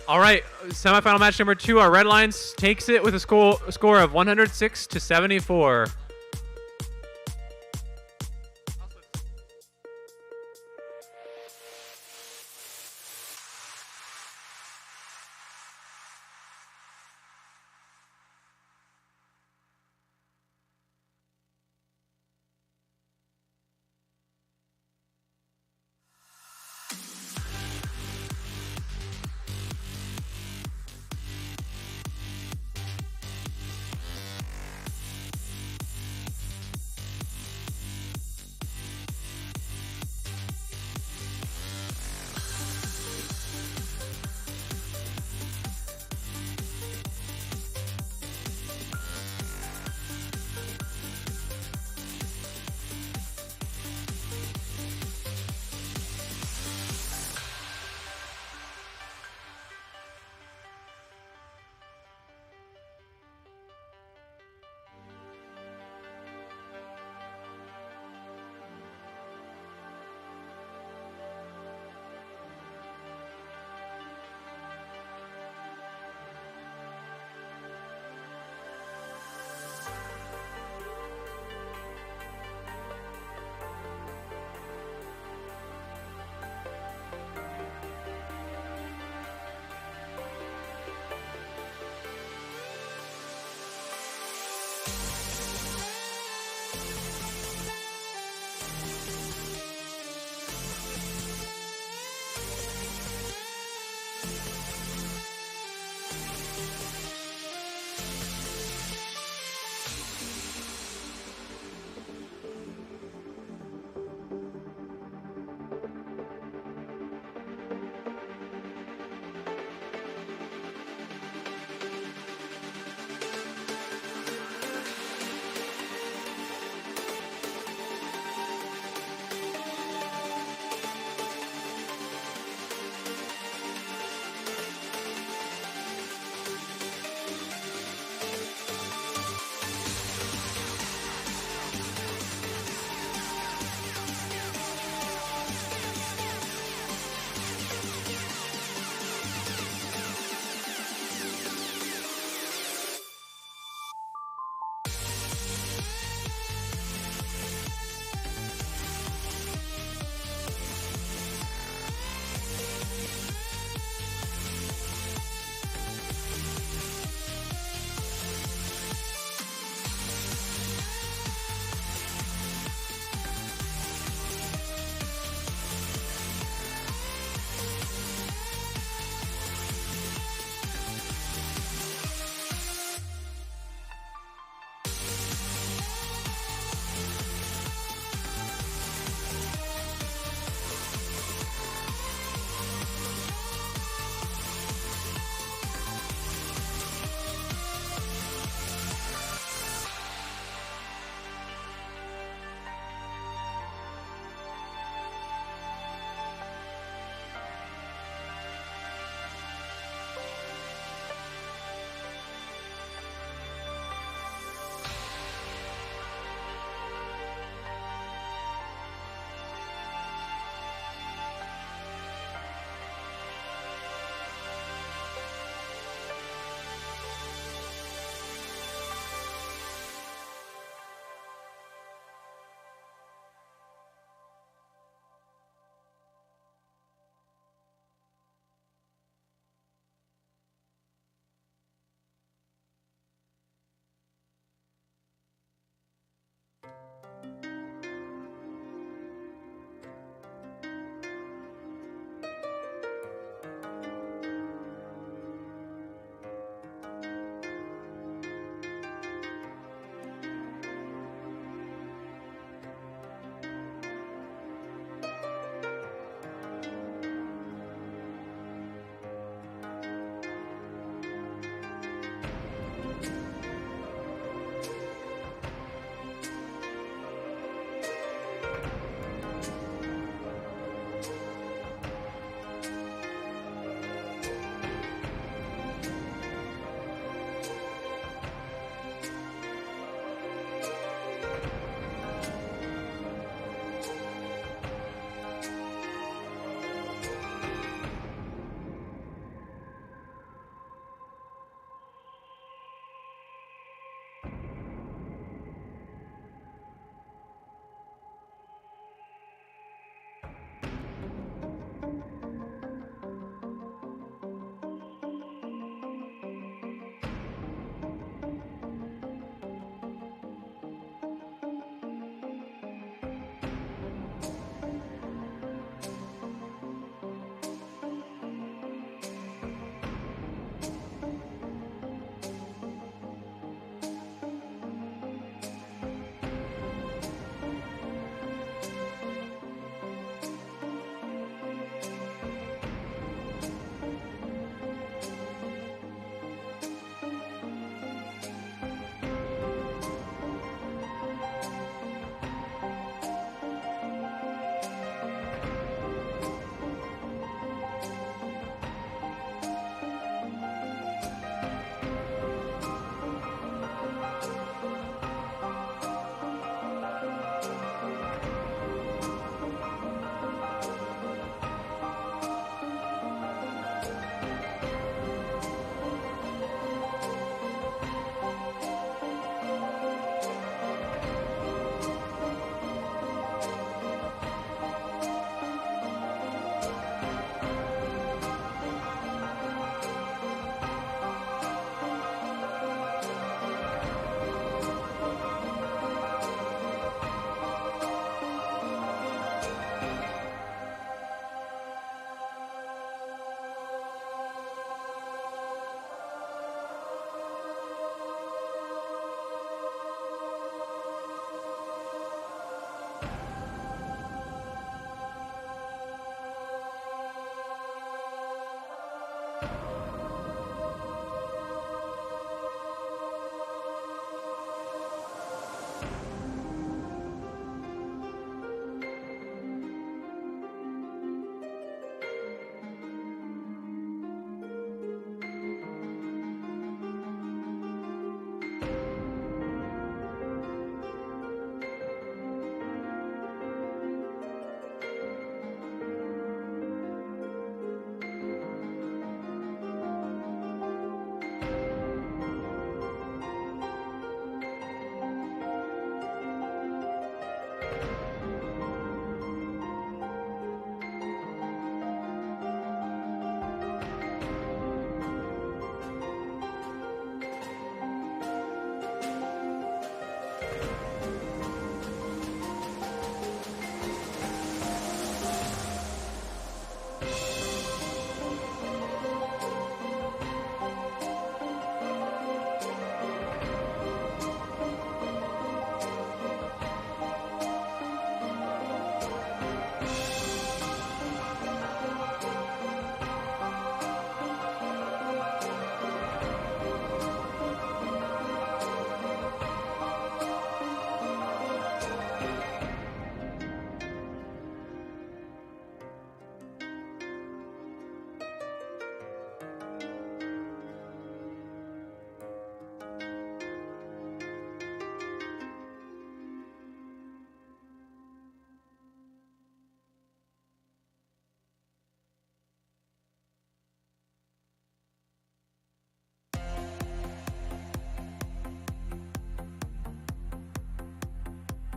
All right, semifinal match number 2, our Red Alliance takes it with a score of 106 to 74.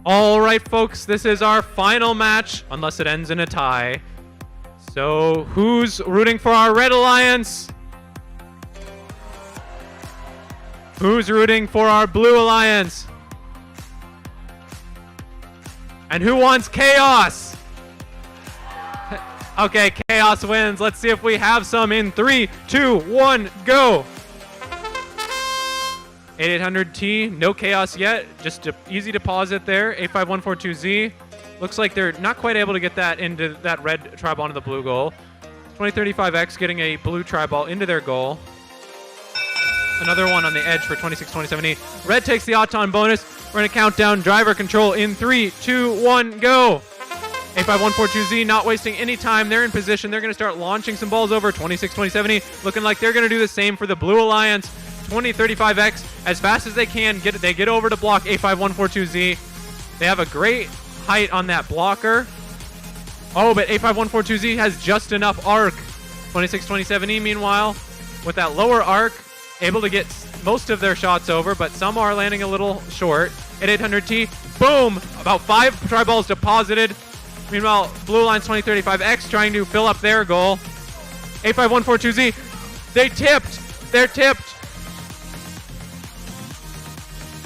All right, folks, this is our final match, unless it ends in a tie. So, who's rooting for our Red Alliance? Who's rooting for our Blue Alliance? And who wants chaos? Okay, chaos wins. Let's see if we have some in 3, 2, 1, go. 8800T, no chaos yet. Just an easy deposit there. 85142Z. Looks like they're not quite able to get that into that red tri-ball into the blue goal. 2035X getting a blue tri-ball into their goal. Another one on the edge for 2627E. Red takes the Auton bonus. We're going to count down driver control in 3, 2, 1, go. 85142Z not wasting any time. They're in position. They're going to start launching some balls over. 2627E looking like they're going to do the same for the Blue Alliance. 2035X as fast as they can. They get over to block 85142Z. They have a great height on that blocker. Oh, but 85142Z has just enough arc. 2627E meanwhile with that lower arc able to get most of their shots over, but some are landing a little short. At 800T, boom! About 5 tri-balls deposited. Meanwhile, Blue Alliance 2035X trying to fill up their goal. 85142Z, they tipped! They're tipped!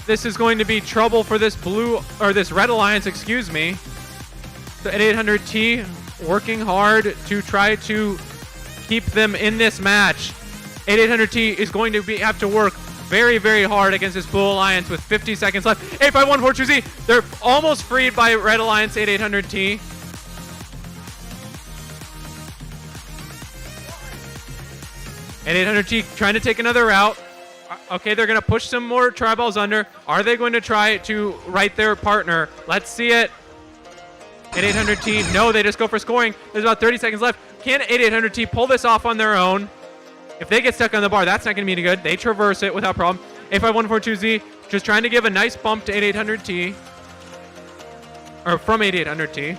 This is going to be trouble for this this Red Alliance, excuse me. So at 800T, working hard to try to keep them in this match. 8800T is going to have to work very, very hard against this Blue Alliance with 50 seconds left. 85142Z, they're almost freed by Red Alliance 8800T. And 800T trying to take another route. Okay, they're going to push some more tri-balls under. Are they going to try to right their partner? Let's see it. 8800T, no, they just go for scoring. There's about 30 seconds left. Can 8800T pull this off on their own? If they get stuck on the bar, that's not going to be any good. They traverse it without problem. 85142Z just trying to give a nice bump to 8800T. Or from 8800T.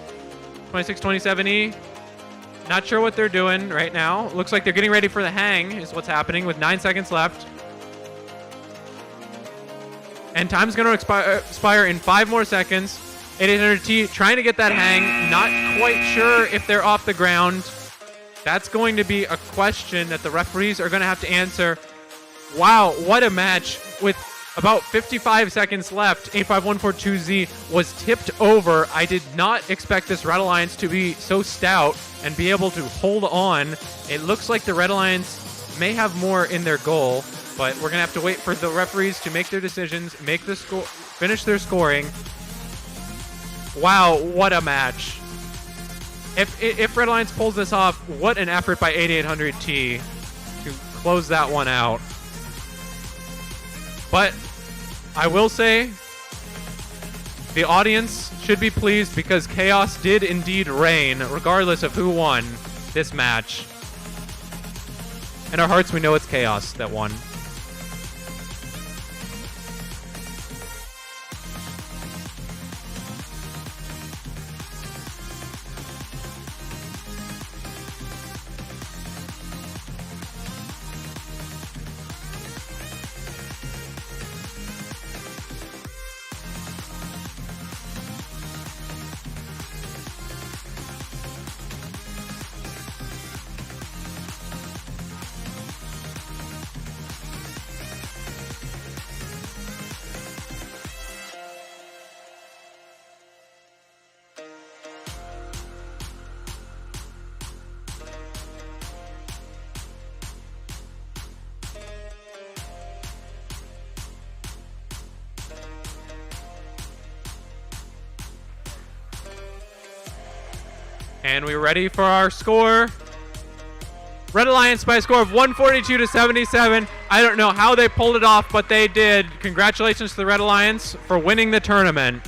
2627E. Not sure what they're doing right now. Looks like they're getting ready for the hang is what's happening with 9 seconds left. And time's going to expire in 5 more seconds. 8800T trying to get that hang. Not quite sure if they're off the ground. That's going to be a question that the referees are going to have to answer. Wow, what a match. With about 55 seconds left, 85142Z was tipped over. I did not expect this Red Alliance to be so stout and be able to hold on. It looks like the Red Alliance may have more in their goal, but we're going to have to wait for the referees to make their decisions, make the score, finish their scoring. Wow, what a match. If Red Alliance pulls this off, what an effort by 8800T to close that one out. But I will say the audience should be pleased because chaos did indeed reign, regardless of who won this match. In our hearts, we know it's chaos that won. And we're ready for our score. Red Alliance by a score of 142 to 77. I don't know how they pulled it off, but they did. Congratulations to the Red Alliance for winning the tournament.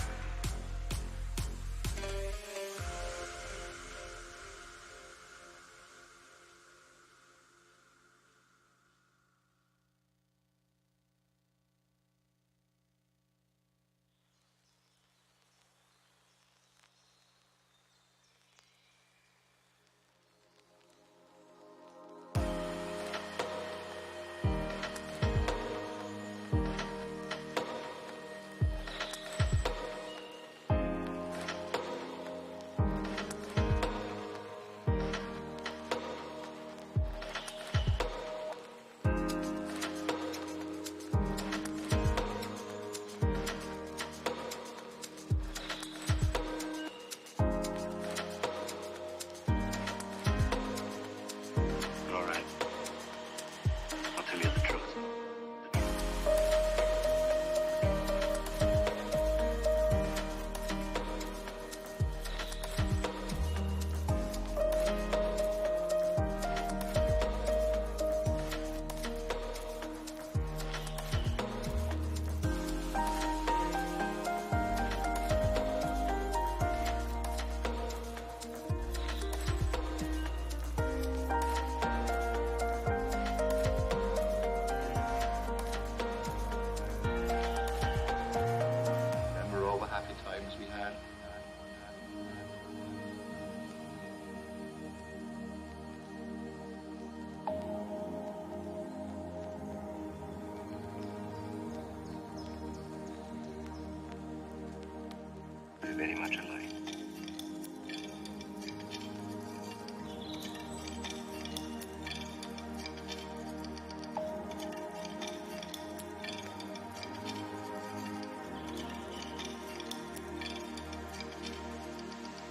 very much alike.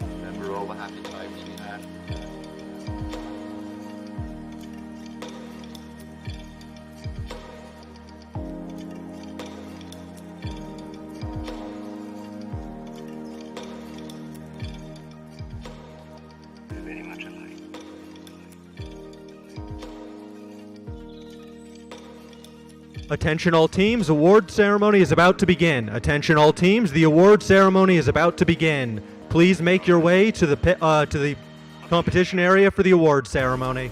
Remember all the happy times we had? They're very much alike. Attention all teams, award ceremony is about to begin. Attention all teams, the award ceremony is about to begin. Please make your way to the competition area for the award ceremony.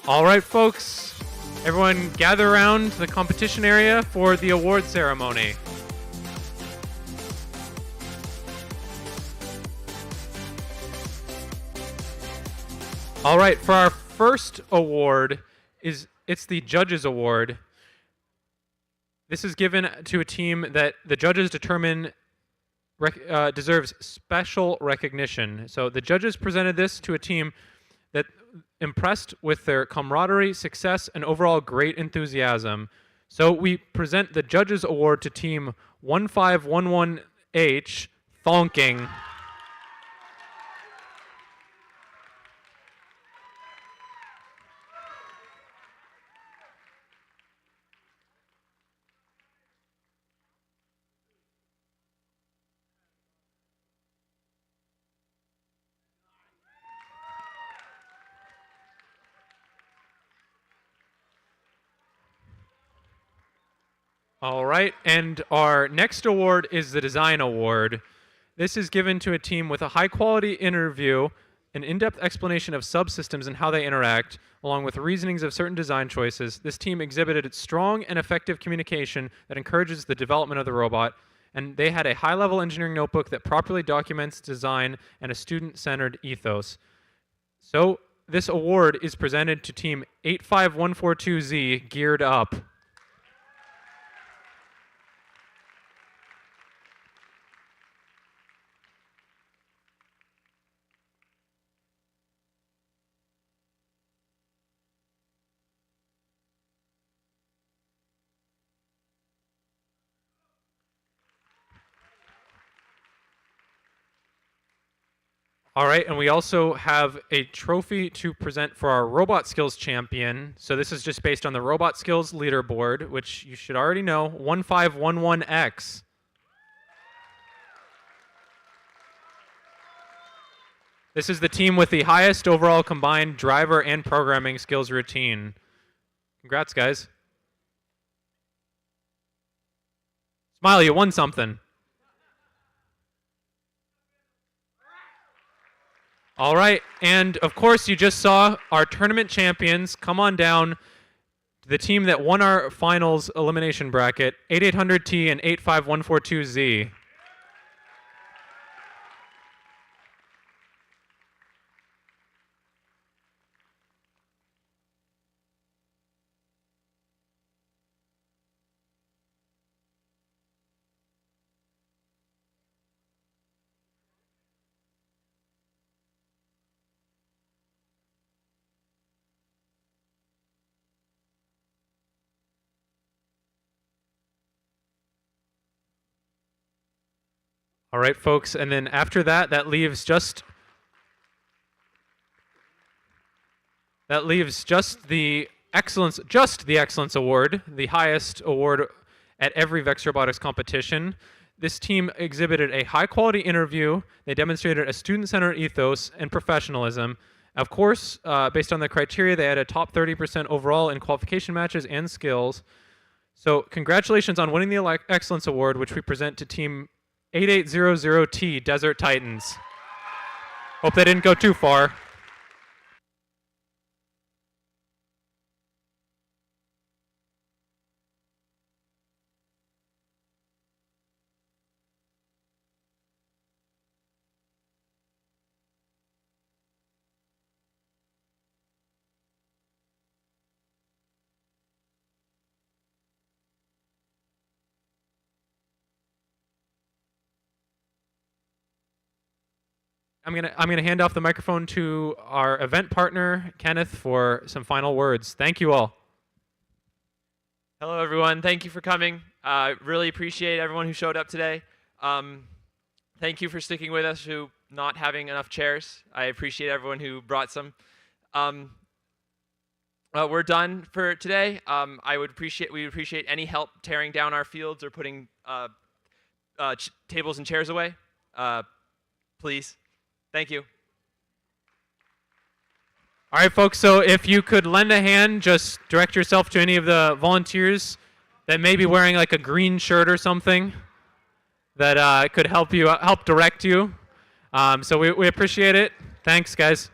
All right, folks. Everyone gather around the competition area for the award ceremony. All right, for our first award, it's the Judges Award. This is given to a team that the judges determine deserves special recognition. So the judges presented this to a team that impressed with their camaraderie, success, and overall great enthusiasm. So we present the Judges Award to Team 1511H, Thonking. All right, and our next award is the Design Award. This is given to a team with a high-quality interview, an in-depth explanation of subsystems and how they interact, along with reasonings of certain design choices. This team exhibited strong and effective communication that encourages the development of the robot, and they had a high-level engineering notebook that properly documents design and a student-centered ethos. So this award is presented to Team 85142Z, Geared Up. All right, and we also have a trophy to present for our Robot Skills Champion. So this is just based on the Robot Skills Leaderboard, which you should already know, 1511X. This is the team with the highest overall combined driver and programming skills routine. Congrats, guys. Smile, you won something. All right, and of course you just saw our tournament champions come on down, the team that won our finals elimination bracket, 8800T and 85142Z. All right, folks, and then after that, that leaves just the Excellence Award, the highest award at every Vex Robotics competition. This team exhibited a high-quality interview. They demonstrated a student-centered ethos and professionalism. Of course, based on the criteria, they had a top 30% overall in qualification matches and skills. So congratulations on winning the Excellence Award, which we present to Team 8800T, Desert Titans. Hope they didn't go too far. I'm gonna hand off the microphone to our event partner, Kenneth, for some final words. Thank you all. Hello, everyone. Thank you for coming. Really appreciate everyone who showed up today. Thank you for sticking with us who not having enough chairs. I appreciate everyone who brought some. We're done for today. We would appreciate any help tearing down our fields or putting tables and chairs away. Please. Thank you. All right, folks, so if you could lend a hand, just direct yourself to any of the volunteers that may be wearing like a green shirt or something that could help direct you. So we appreciate it. Thanks, guys.